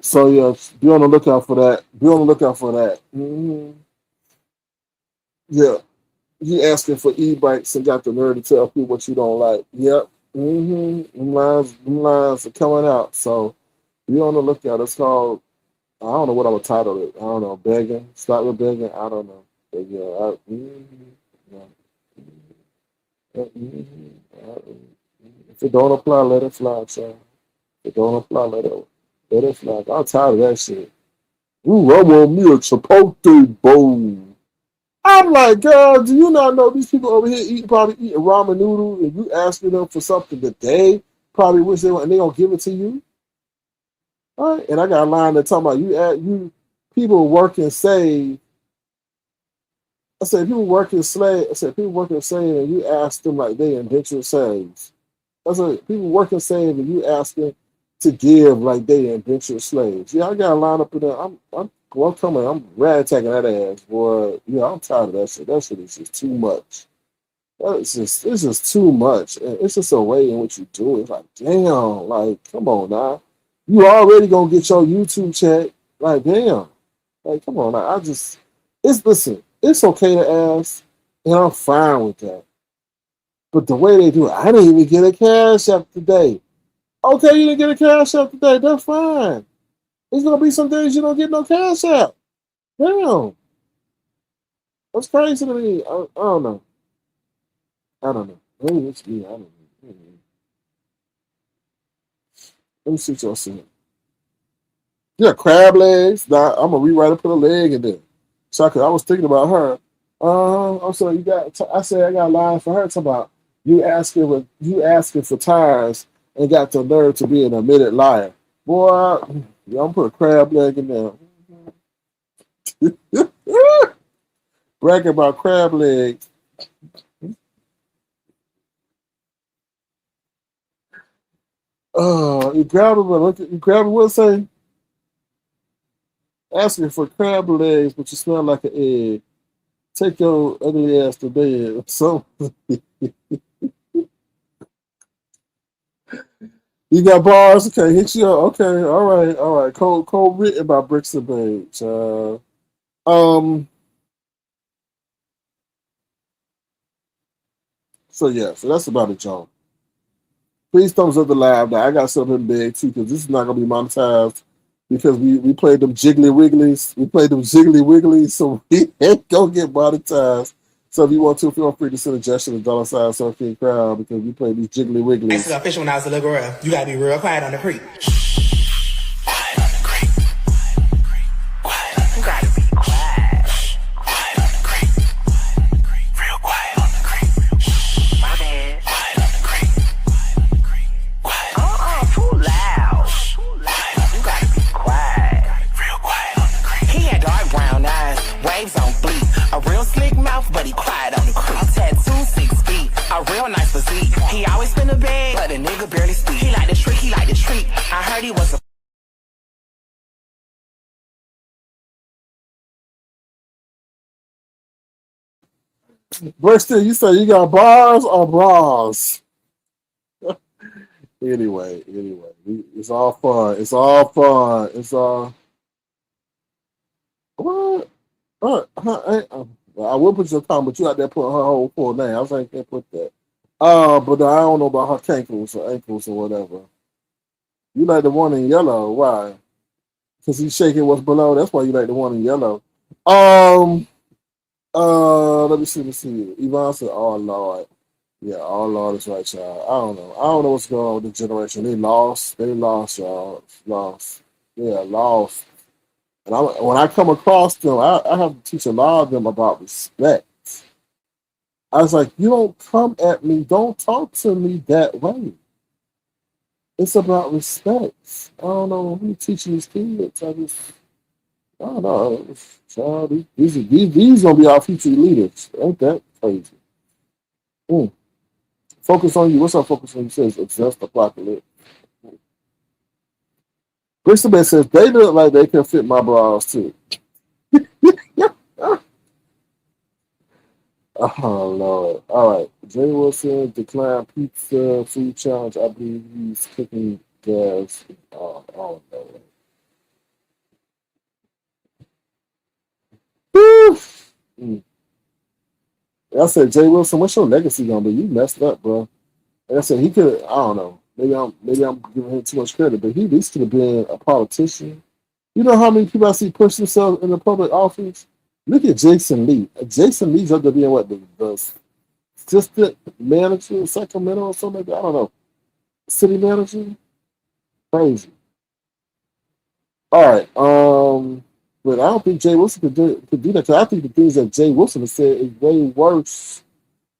So yeah, be on the lookout for that. Be on the lookout for that. Mm-hmm. Yeah, you asking for e-bikes and got the nerve to tell people what you don't like. Yep. Mm-hmm. Them lines are coming out. So be on the lookout. It's called don't know what I would title it. I don't know, begging, start with begging. I don't know. But yeah, if it don't apply, let it fly, child. If it don't apply, let it fly. I'm tired of that shit. Ooh, I want me a chipotle bowl. I'm like, girl, do you not know these people over here probably eating ramen noodles, and you asking them for something that they probably wish they want, and they gonna give it to you? All right. And I got a line that talking about you people work and save. I said people work and slave. I said people work and save, and you ask them like they indentured slaves. I said people work and save, and you ask them to give like they indentured slaves. Yeah, I got a line up in there. I'm coming. I'm rag-tagging that ass, boy. Yeah, I'm tired of that shit. That shit is just too much. It's just too much. And it's just a way in which you do it. It's like, damn, like, come on now. You already gonna get your YouTube check. Like, damn. Like, come on now. Listen, it's okay to ask, and I'm fine with that. But the way they do it, I didn't even get a cash app today. Okay, you didn't get a cash app today. That's fine. There's gonna be some days you don't get no cash app. Damn. That's crazy to me. I don't know. I don't know. Maybe it's me. I don't know. Let me see what y'all saying. Yeah, crab legs. Now I'm gonna rewrite and put a leg in there. So I was thinking about her. I'm sorry, I said I got a line for her talking about you asking for tires and got the nerve to be an admitted liar. Boy, I'm gonna put a crab leg in there. Bragging about crab legs. You grab what say? Asking for crab legs, but you smell like an egg. Take your ugly ass to bed. So you got bars? Okay, hit you up. Okay, all right. Code written by Bricks and Babes. So yeah, so that's about it, y'all. Please thumbs up the live. Now I got something big too, because this is not gonna be monetized because we played them jiggly wigglies. We played them jiggly wigglies, so we ain't gonna get monetized. So if you want to, feel free to send a gesture to $sign Surfing Crowd because we played these jiggly wigglies.
I used to go fishing when I was a little girl. You gotta be real quiet on the creek.
Brixton, you say you got bars or bras? Anyway, it's all fun. It's all fun. It's all what? I will put your comment, but you out there putting her whole full name. I was like, can't put that. But I don't know about her ankles or whatever. You like the one in yellow? Why? Because he's shaking what's below. That's why you like the one in yellow. Let me see. Yvonne said, "Oh Lord, yeah, oh Lord is right, y'all. I don't know what's going on with the generation. They lost, y'all, lost. Yeah, lost. And when I come across them, I have to teach a lot of them about respect. I was like, you don't come at me, don't talk to me that way. It's about respect. I don't know who teaching these kids. I don't know. Child, these gonna be our future leaders. Ain't that crazy? Focus on you. What's up? Focus on you says obsessed apocalypse. Bristol says they look like they can fit my bras too. Oh Lord! All right, Jay Wilson declined pizza food challenge. I believe he's cooking gas. Oh no! I said, Jay Wilson, what's your legacy gonna be? You messed up, bro. Like I said, he could. I don't know. Maybe I'm giving him too much credit, but he at least could have been a politician. You know how many people I see push themselves in the public office? Look at Jason Lee. Jason Lee's up there being what the assistant manager in Sacramento or something like that. I don't know. City manager? Crazy. All right. But I don't think Jay Wilson could do that, because I think the things that Jay Wilson has said is way worse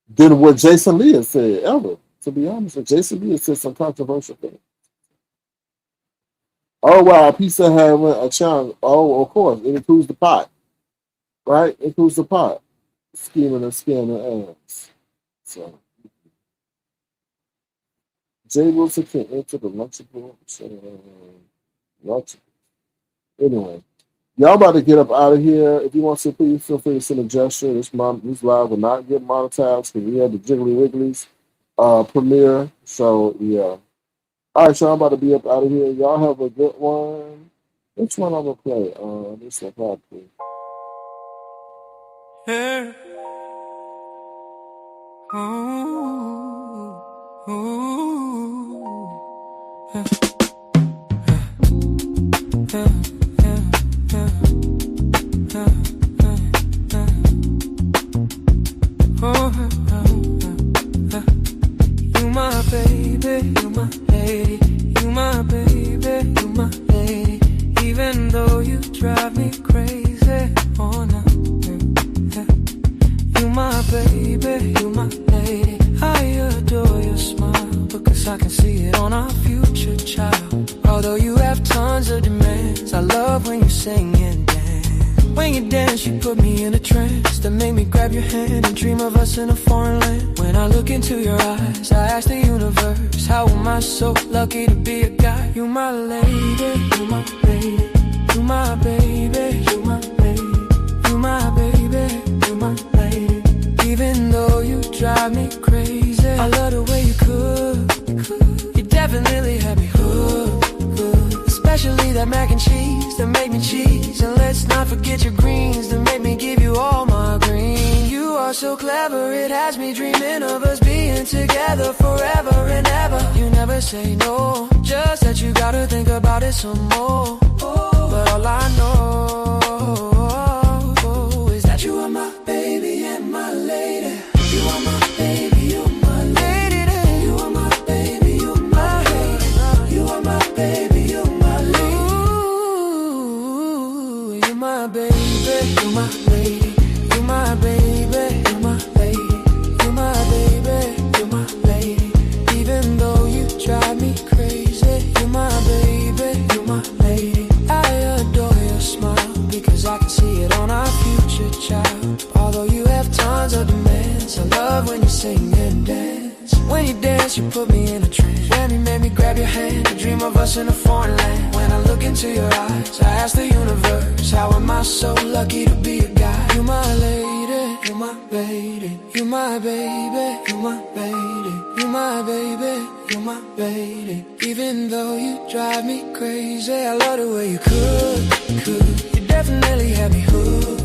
than what Jason Lee has said ever. To be honest, with Jason Lee has said some controversial things. Oh wow, pizza having a challenge. Oh, of course, it includes the pot, right? It includes the pot. Scheming and scamming ass. So Jay Wilson can enter the lunchable. Lunchable. Anyway, y'all about to get up out of here. If you want to, please feel free to send a gesture. This live will not get monetized because we had the Jiggly Wigglies premiere. So yeah. All right, so I'm about to be up out of here. Y'all have a good one. Which one I'm gonna play? This one probably.
Yeah. Ooh. Yeah. Yeah. You my baby, you my lady, you my baby, you my lady. Even though you drive me crazy, oh no. You my baby, you my lady. I adore your smile because I can see it on our future child. Although you have tons of demands, I love when you sing and dance. When you dance, you put me in a trance that make me grab your hand and dream of us in a foreign land. When I look into your eyes, I ask the universe, how am I so lucky to be a guy? You my lady, you my lady, you my baby, you my lady, you my baby, you my lady. Even though you drive me crazy, I love the way you cook. You definitely have me hooked. Especially that mac and cheese that make me cheese. And let's not forget your greens that make me give you all my green. You are so clever, it has me dreaming of us being together forever and ever. You never say no, just that you gotta think about it some more. But all I know is that you are my baby and my lady. You are my baby, you're my lady. You are my baby, you're my lady. You are my baby, you're my lady. Ooh, you're my baby, you're my lady. You're my baby, you're my lady. You're my baby, you're my lady. Even though you drive me crazy, you're my baby, you're my lady. I adore your smile because I can see it on our future child. Although you have tons of demands, I love when you sing and dance. When you dance, you put me in a trance. When you made me grab your hand and dream of us in a foreign land. When I look into your eyes, I ask the universe, how am I so lucky to be a guy? You my lady, you my lady, you my baby, you my lady, you my baby, you my lady. Even though you drive me crazy, I love the way you cook. You definitely have me hooked.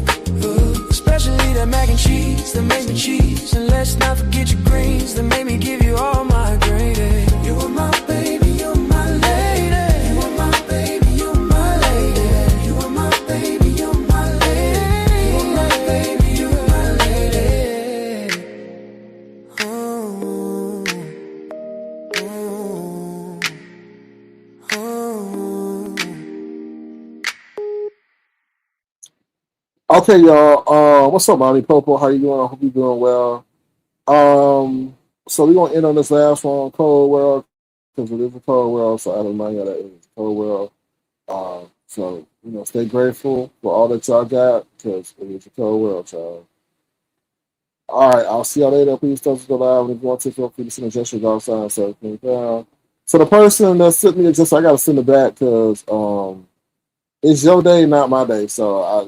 Especially that mac and cheese that make me cheese. And let's not forget your greens that make me give you all my gravy. You are my baby, you're my lady. You are my baby, you're my lady. You are my baby, you're my lady. You are my baby, you're my lady. Oh, oh, oh.
Okay, y'all. What's up, Monty Popo? How you doing? I hope you're doing well. So we're gonna end on this last one, Cold World, because it is a cold world. So I don't mind how that is, cold world. So stay grateful for all that y'all got, because it is a cold world, y'all. All right, I'll see y'all later. Please don't go live, and if you want to, feel free to send a gesture, $sign, so everything down. So the person that sent me a gesture, I gotta send it back because it's your day, not my day. So I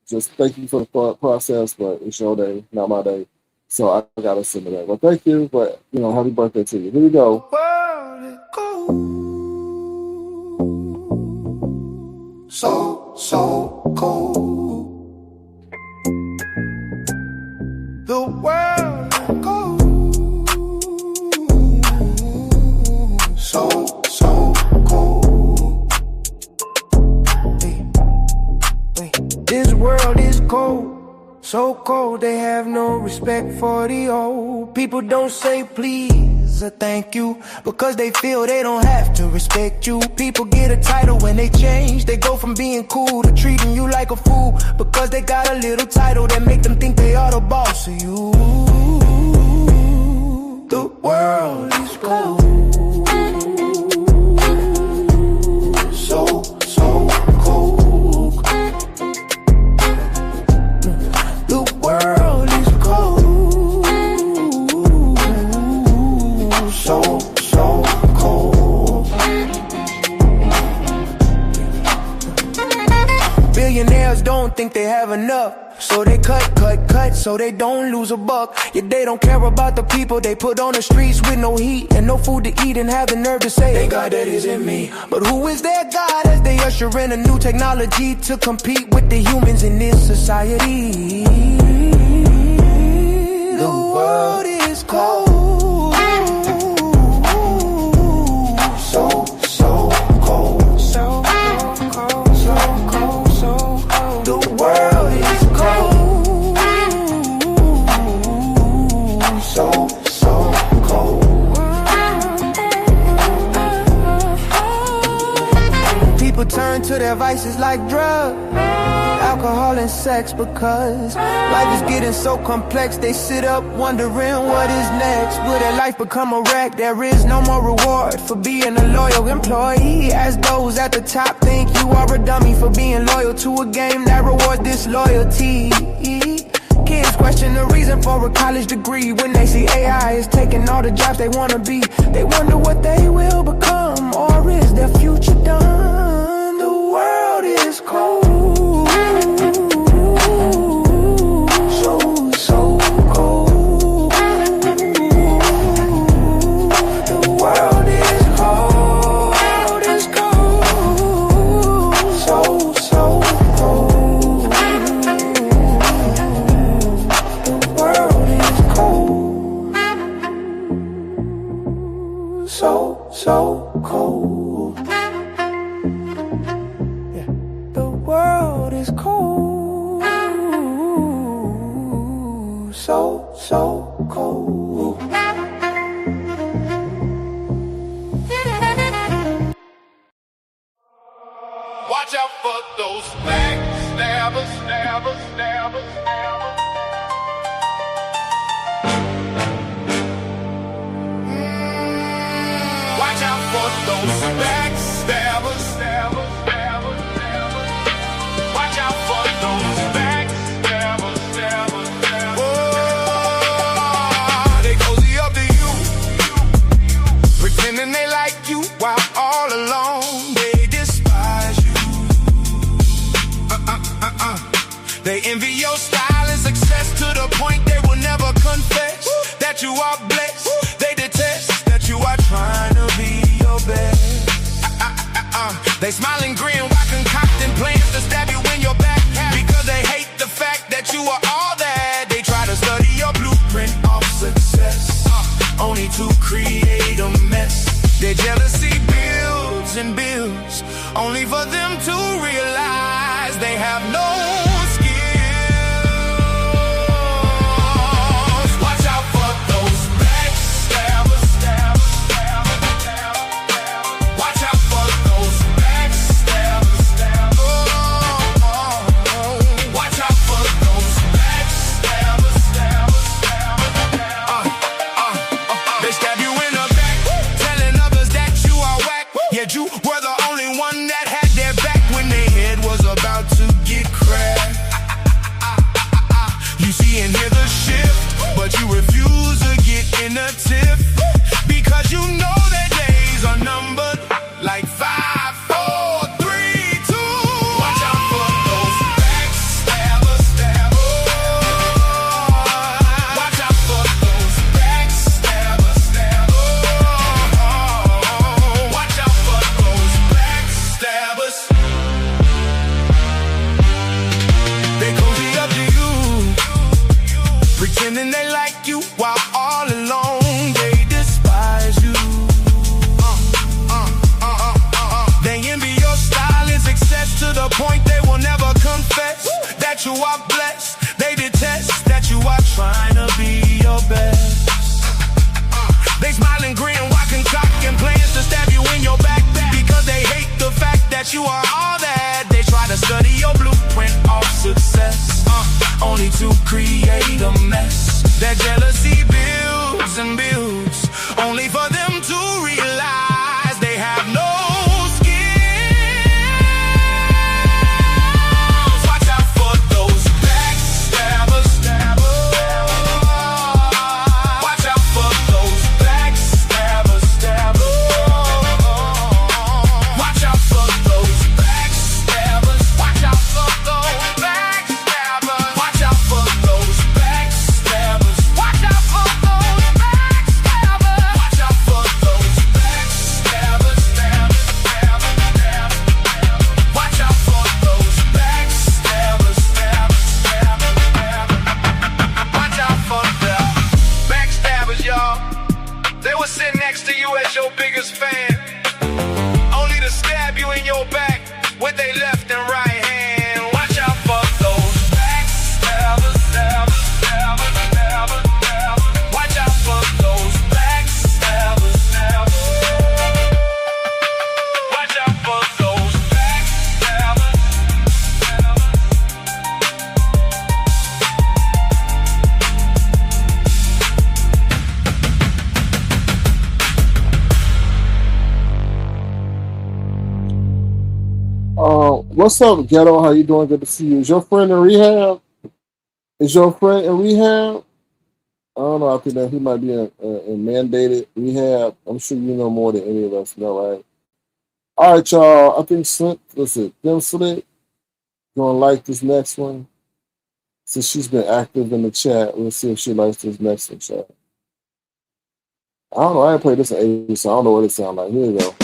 just thank you for the process, but it's your day, not my day. So I gotta send it back. Well, thank you, but happy birthday to you. Here we go.
So cold. The world cold. So cold. This world is cold, so cold they have no respect for the old. People don't say please or thank you because they feel they don't have to respect you. People get a title when they change. They go from being cool to treating you like a fool because they got a little title that make them think they are the boss of you. The world is cold. So cold. The world is cold. So cold. Billionaires don't think they have enough, so they cut, so they don't lose a buck. Yet they don't care about the people they put on the streets with no heat and no food to eat and have the nerve to say, thank God that isn't me. But who is their God as they usher in a new technology to compete with the humans in this society? The world is cold. So cold. So cold. The world is cold. So cold. People turn to their vices like drugs, alcohol and sex because life is getting so complex. They sit up wondering what is next. Will their life become a wreck? There is no more reward for being a loyal employee, as those at the top think you are a dummy for being loyal to a game that rewards disloyalty. Kids question the reason for a college degree when they see AI is taking all the jobs they want to be. They wonder what they will become, or is their future done? The world is cold. So cold. The world is cold. So cold. The world is cold. So cold. Yeah. The world is cold. So cold.
Watch out for those backstabbers. Watch out for those backstabbers. Watch out for those backstabbers. Oh, they cozy up to you, pretending they like you while all alone they despise you. They envy your style and success to the point they will never confess that you are blessed. They detest that you are trying to be your best. They smile and grin while concocting plans to stab you in your back because they hate the fact that you are all that. They try to study your blueprint of success, only to create a mess. Their jealousy builds and builds, only for them to realize they have no skills. Watch out for those backstabbers. Watch out for those backstabbers. Watch out for those backstabbers. They stab you in the back, telling others that you are whack. Yet you were the only one that had their back when are blessed. They detest that you are trying to be your best. They smile and grin, walking cock and plans to stab you in your back because they hate the fact that you are all that. They try to study your blueprint of success, only to create a mess. That jealousy builds and builds, only for them to realize they have no skills. Watch out for those backstabbers. Watch out for those backstabbers. Watch out for those backstabbers. Watch out for those backstabbers. Watch out for those backstabbers. Watch out for those backstabbers. Watch out for those backstabbers. Watch out for those backstabbers. Watch out for the backstabbers, y'all. They will sit next to you as your biggest fan, only to stab you in your back with their left and right hand. Watch out for those backstabbers. Watch out for those backstabbers. Watch out for those backstabbers.
What's up, Ghetto? How you doing? Good to see you. Is your friend in rehab? Is your friend in rehab? I don't know. I think that he might be in mandated rehab. I'm sure you know more than any of us know, right? All right, y'all. I think Them Slick gonna like this next one. Since she's been active in the chat, we'll see if she likes this next one, chat. I don't know. I ain't played this in ages, so I don't know what it sounds like. Here we go.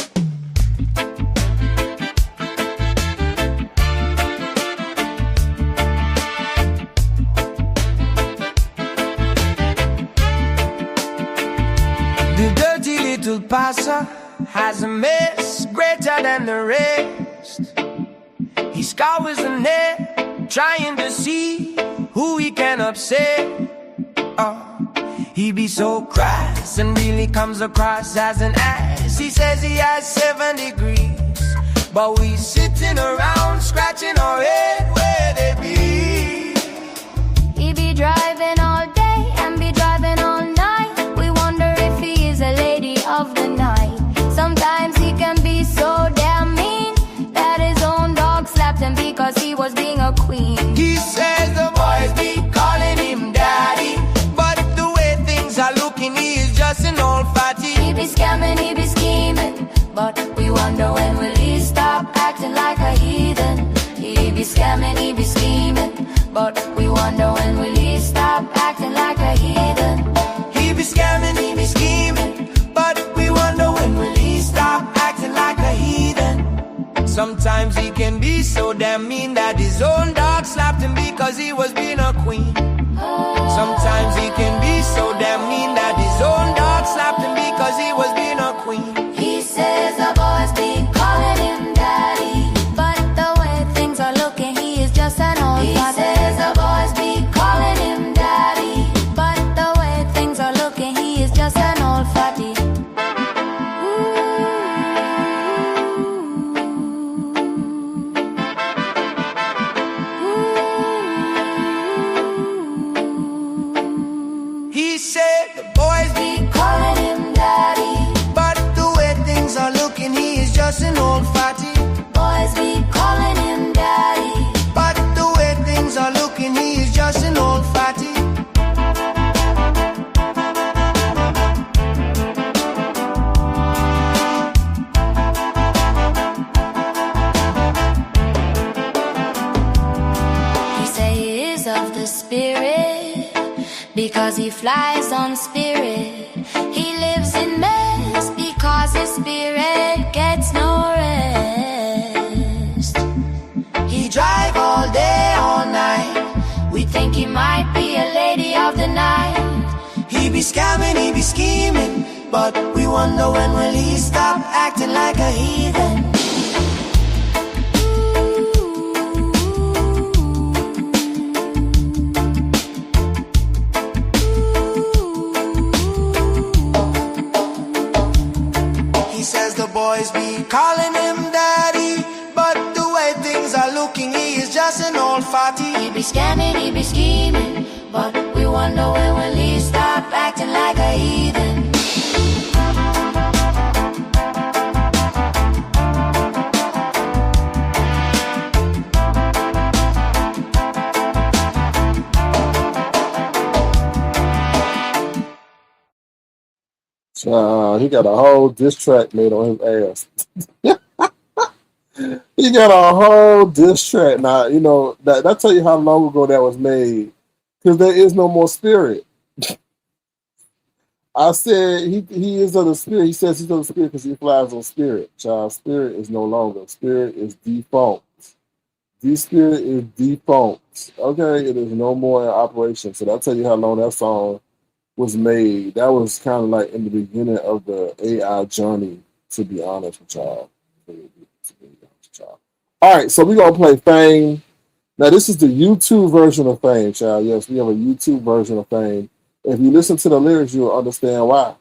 The dirty little passer has a mess greater than the rest. He scours the net, trying to see who he can upset. He be so crass and really comes across as an ass. He says he has 7 degrees, but we sitting around scratching our head where they be.
He be driving all day and be driving all night. We wonder if he is a lady of the night. Sometimes he can be so damn mean that his own dog slapped him because he was being a queen.
He says the boys be calling him daddy, but the way things are looking, he is just an old fatty.
He be scamming, he be scheming, but we wonder when will he stop acting like a heathen. He be scamming, he be scheming, but we wonder when will he stop acting like a heathen.
He be scamming, he be scheming, but we wonder when will he stop acting like a heathen. Sometimes he can be so damn mean that his own dog slapped him because he was being a queen. Sometimes he can be so damn mean that his own dog slapped him because he was being a queen.
He says the boys be calling him daddy, but the way things are looking, he is just an old fatty. He says the boys be calling him daddy, but the way things are looking, he is just an old fatty.
He said the boys be calling him daddy, but the way things are looking, he is just an old fatty.
Boys be calling him daddy,
but the way things are looking, he is just an old fatty.
he say he is of the spirit because he flies on spirit. He lives in mess because his spirit gets no rest.
He drive all day, all night.
We think he might be a lady of the night.
He be scamming, he be scheming, but we wonder when will he stop acting like a heathen. things are looking, he is just an old fatty.
He be scamming, he be scheming, but we wonder when will he stop acting like a heathen.
He got a whole diss track made on his ass. He got a whole diss track. Now, you know, that tell you how long ago that was made. Because there is no more spirit. I said he is of the spirit. He says he's of the spirit because he flies on spirit. Child, spirit is no longer. Spirit is defunct. The spirit is defunct. Okay, it is no more in operation. So that'll tell you how long that song was made. That was kind of like in the beginning of the AI journey, to be honest with y'all. All right, so we're going to play Fame. Now, this is the YouTube version of Fame, child. Yes, we have a YouTube version of Fame. If you listen to the lyrics, you'll understand why.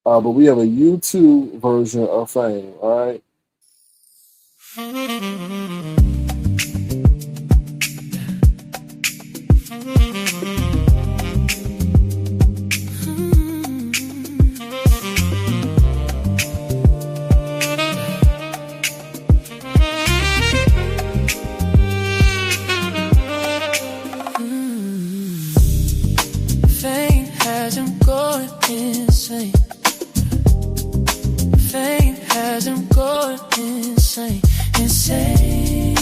But we have a YouTube version of Fame, all right?
Insane. Fame has him going insane, insane.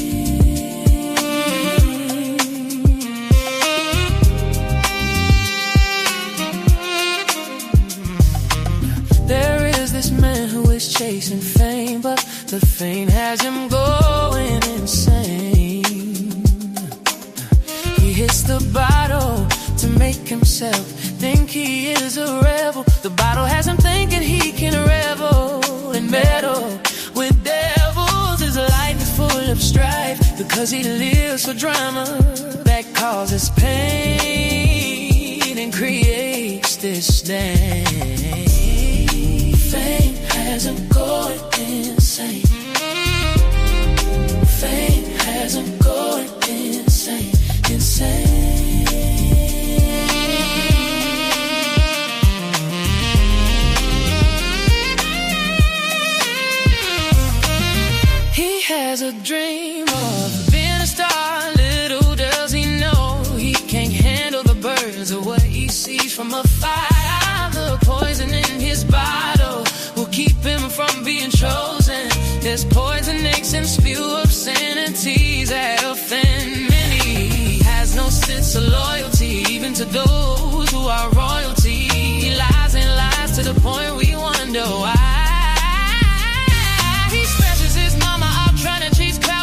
There is this man who is chasing fame, but the fame has him going insane. He hits the bottle to make himself think he is a rebel. The bottle has him thinking he can revel and meddle with devils. His life is full of strife because he lives for drama that causes pain and creates disdain. Fame has him going insane. Fame has him going insane, insane. Has a dream of being a star. Little does he know he can't handle the birds or what he sees from afar. The poison in his bottle will keep him from being chosen. There's poison eggs and spew obscenities that offend many. He has no sense of loyalty even to those who are royalty. He lies and lies to the point we wonder why.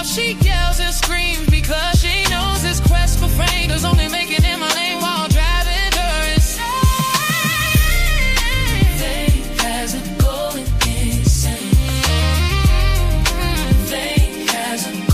She yells and screams because she knows his quest for fame is only making him a lame while driving her insane. Fame has him going insane. Fame has him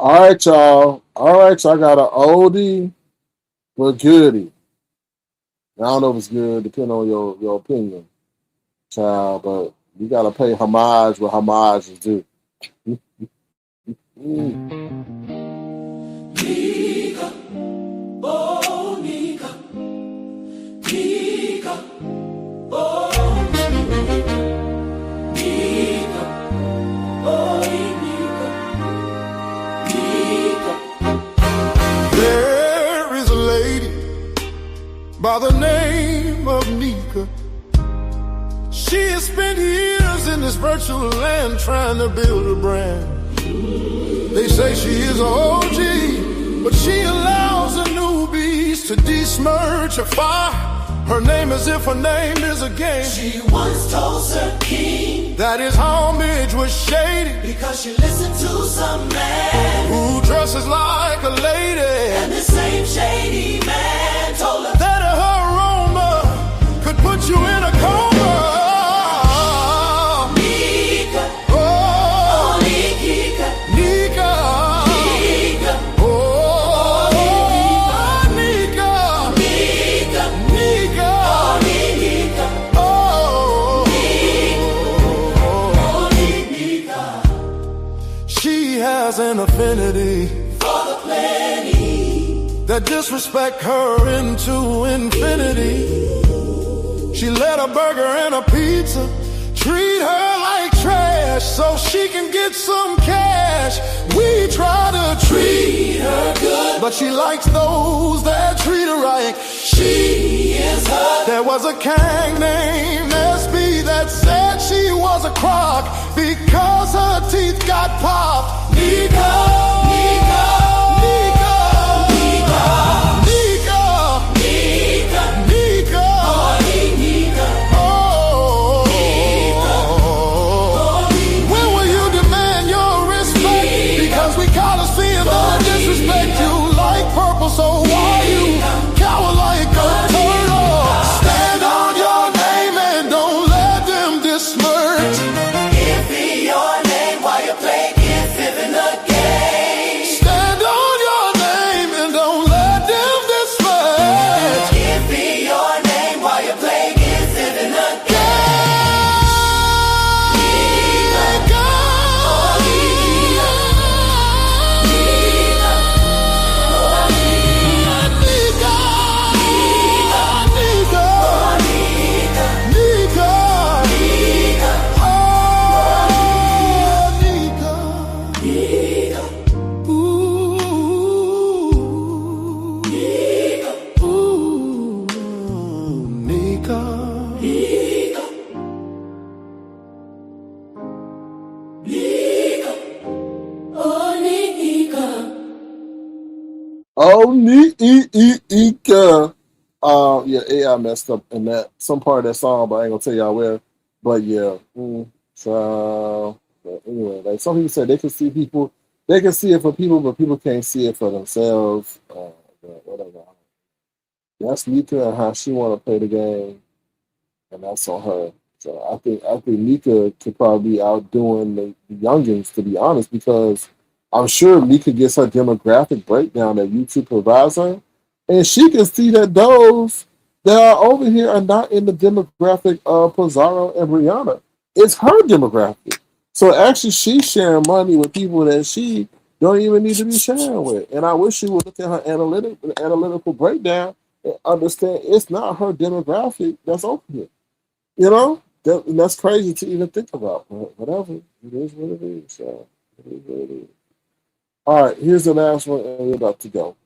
All right, y'all. All right, y'all got an oldie but goodie. I don't know if it's good, depending on your opinion, child, but you gotta pay homage what homage is due.
Nika, oh Nika, Nika, oh Nika, oh Nika, Nika.
There is a lady by the name of Nika. She has spent years in this virtual land trying to build a brand. They say she is an OG, but she allows the newbies to besmirch her fire. Her name as if her name is a game.
She once told Sir King
that his homage was shady
because she listened to some man
who dresses like a lady.
And the same shady man told her
that her aroma could put you in a coma. An affinity
for the plenty
that disrespect her into infinity. She let a burger and a pizza treat her like trash so she can get some cash. We try to treat her good, but she likes those that treat her right.
She is her.
There was a king named SB that said she was a crock because her teeth got popped. Nika, Nika, Nika, Nika, Nika,
Nika,
Nika,
oh Nika,
oh
Nika, oh Nika.
When will you demand your respect?
Nika,
because we Coliseum don't disrespect you like purple, so why you cower like a turtle? Stand on your name and don't let them dismirch.
Give me your name while you play.
Stand on your name and don't let them dismiss.
Give me your name while you play against it in the game.
Nika,
oh Nika, Nika, oh Nika,
Nika, Nika,
Nika,
Nika,
Nika,
oh Nika,
Nika.
Oh, Nika. Yeah, AI messed up in that some part of that song, but I ain't gonna tell y'all where. But yeah, so but anyway, like some people said, they can see people, they can see it for people, but people can't see it for themselves. Whatever. That's Nika and how she want to play the game, and that's on her. So I think Nika could probably be outdoing the youngins, to be honest, because I'm sure Nika gets her demographic breakdown that YouTube provides her, and she can see that those that are over here are not in the demographic of Pizarro and Brianna. It's her demographic. So actually, she's sharing money with people that she don't even need to be sharing with. And I wish she would look at her analytical breakdown and understand it's not her demographic that's over here. You know? That's crazy to even think about. But whatever. It is what it is. So it is what it is. All right, here's the last one, and we're about to go.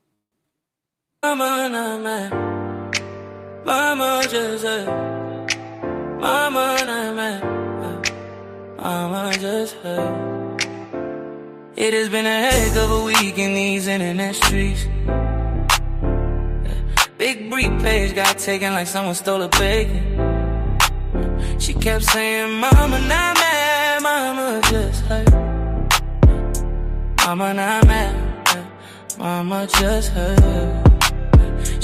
Mama just said, Mama just heard. It has been a heck of a week in these internet streets. Big briefcase got taken like someone stole a bacon. She kept saying, Mama not mad, Mama just hurt. Mama not mad, Mama just hurt.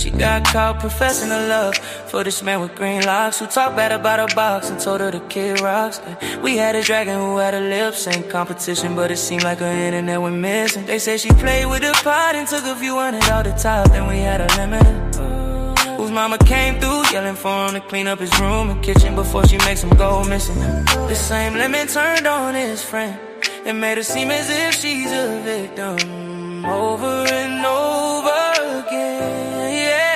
She got caught professing her love for this man with green locks who talked bad about her box and told her the kid rocks. We had a dragon who had a lip sync competition, but it seemed like her internet went missing. They said she played with the pot and took a few hundred out the top, then we had a limit. Whose mama came through yelling for him to clean up his room and kitchen before she makes him go missing. The same lemon turned on his friend and made her seem as if she's a victim over and over again. Yeah.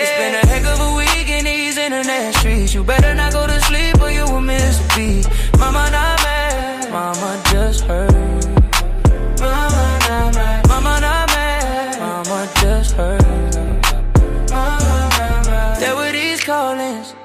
It's been a heck of a week in these internet streets. You better not go to sleep or you will miss a beat. Mama not mad, mama just hurt. Mama not mad, mama not mad, mama just hurt. There were these call-ins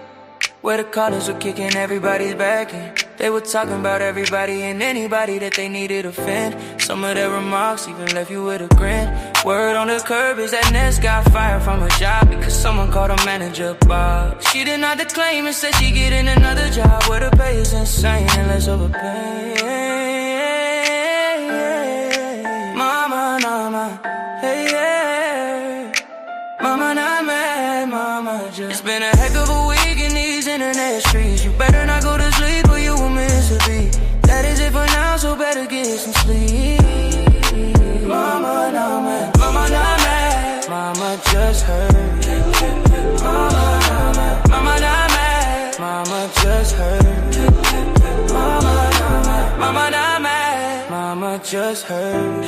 where the callers were kicking everybody's back in. They were talking about everybody and anybody that they needed to offend. Some of their remarks even left you with a grin. Word on the curb is that Ness got fired from her job because someone called her manager Bob. She did not declaim and said she getting another job where the pay is insane and less of a pain. Mama, mama, hey, yeah. Mama not mad, mama just. It's been a heck of a week in these internet streets. You better not go to sleep or you will miss a beat. That is it for now, so better get some sleep. Mama not mad, mama not mad, mama just hurt. Mama not mad, mama not mad, mama just hurt. Mama not mad, mama not mad, mama just hurt.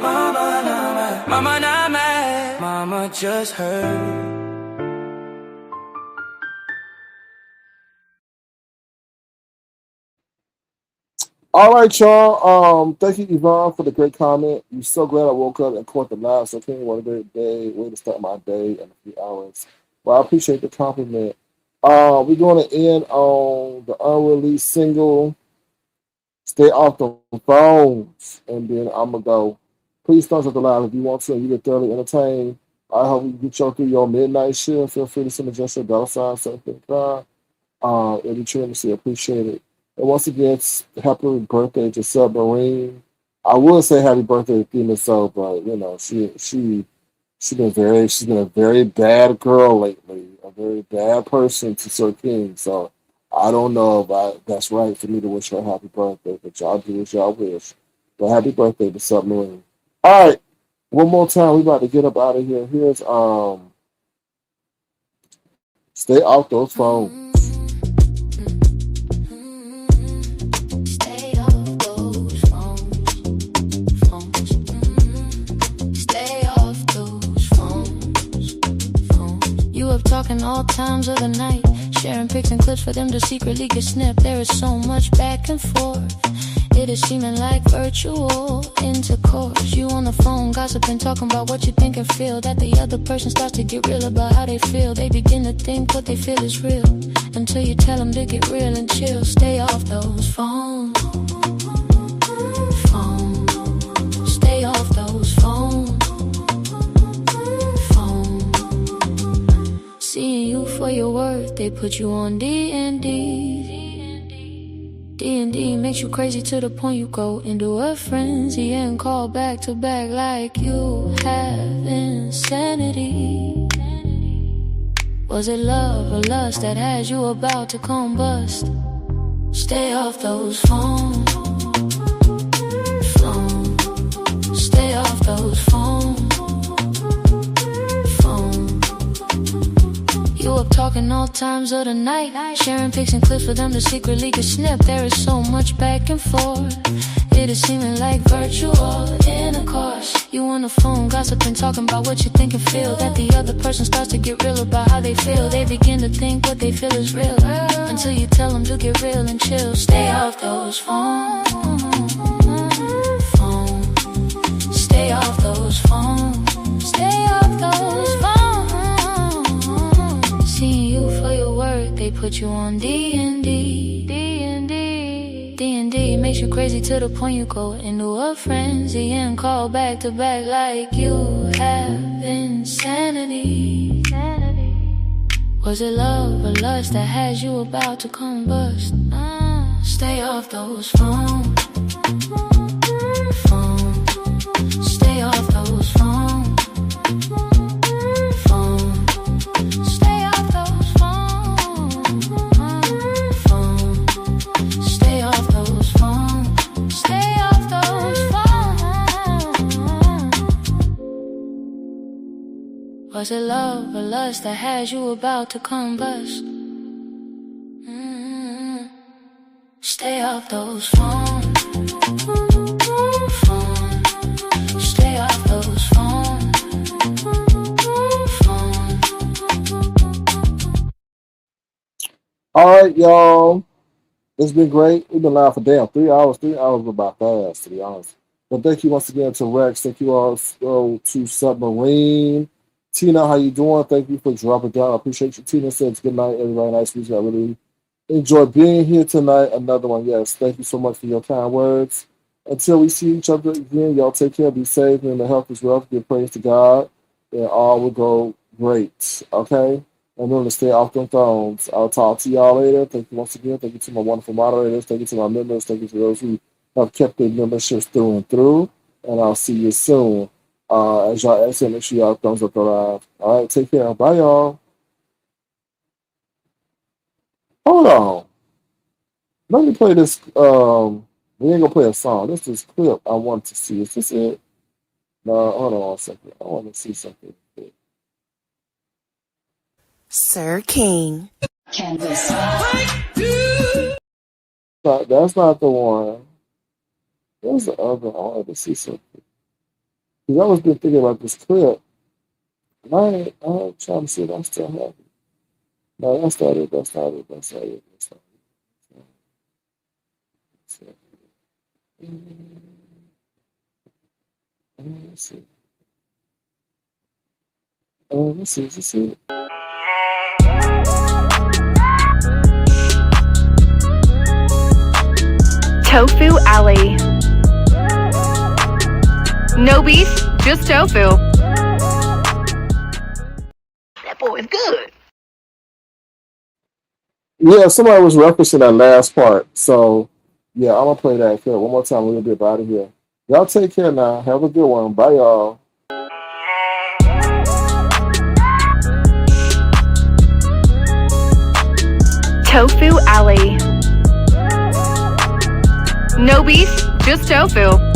Mama not mad, mama not mad, mama just hurt.
All right, y'all. Thank you, Yvonne, for the great comment. I'm so glad I woke up and caught the live. So, King, what a great day. Way to start my day in a few hours. Well, I appreciate the compliment. We're going to end on the unreleased single, Stay Off the Phones. And then I'm going to go. Please thumbs up the live if you want to and you get thoroughly entertained. I hope you get you through your midnight shift. Feel free to send us just your $, something. It'll be tremendously appreciated. And once again, happy birthday to Subm Arine. I would say happy birthday to Female Soul, but you know, she's been a very bad girl lately, a very bad person to Sir King. So I don't know if that's right for me to wish her happy birthday, but y'all do as y'all wish. But happy birthday to Subm Arine. All right, one more time, we about to get up out of here. Here's Stay Off Those Phones.
Talking all times of the night, sharing pics and clips for them to secretly get snipped. There is so much back and forth. It is seeming like virtual intercourse. You on the phone gossiping, talking about what you think and feel. That the other person starts to get real about how they feel. They begin to think what they feel is real, until you tell them to get real and chill. Stay off those phones. Stay off those phones. Seeing you for your worth, they put you on D&D. D&D makes you crazy to the point you go into a frenzy and call back to back like you have insanity. Was it love or lust that has you about to combust? Stay off those phones. Stay off those phones. You up talking all times of the night, sharing pics and clips for them to secretly get snipped. There is so much back and forth. It is seeming like virtual intercourse. You on the phone gossiping, talking about what you think and feel. That the other person starts to get real about how they feel. They begin to think what they feel is real, until you tell them to get real and chill. Stay off those phones. Stay off those phones. Stay off those phones. Seeing you for your worth, they put you on D&D. D&D makes you crazy to the point you go into a frenzy and call back to back like you have insanity. Was it love or lust that has you about to combust? Stay off those phones. Stay off those phones. Was it love or lust that had you about to combust? Stay off those phones. Stay off those phones.
All right, y'all. It's been great. We've been live for damn 3 hours. 3 hours were about fast, to be honest. But thank you once again to Rex. Thank you all to Submarine. Tina, how you doing? Thank you for dropping down. I appreciate you. Tina says good night, everybody. Nice week. I really enjoyed being here tonight. Another one, yes. Thank you so much for your kind words. Until we see each other again, y'all take care. Be safe. And the health is wealth. Give praise to God. And all will go great. Okay? And remember to stay off them phones. I'll talk to y'all later. Thank you once again. Thank you to my wonderful moderators. Thank you to my members. Thank you to those who have kept their memberships through and through. And I'll see you soon. As y'all exit, make sure y'all thumbs up the live. All right, take care. Bye, y'all. Hold on. Let me play this. We ain't gonna play a song. This is clip I want to see. Is this it? No, hold on a second. I want to see something.
Sir King.
Canvas. That's not the one. There's the other. I wanted to see something. Because I was been thinking about this clip. I'm trying to see if I still have it. No, that's not it. That's not it. That's not it. That's not it. That's not it. Let's see. Let's see. Let's see.
Tofu Alley. No beef, just tofu. That boy is good.
Yeah, somebody was referencing that last part. So, yeah, I'm going to play that clip one more time. We'll get out of here. Y'all take care now. Have a good one. Bye, y'all.
Tofu Alley. No beef, just tofu.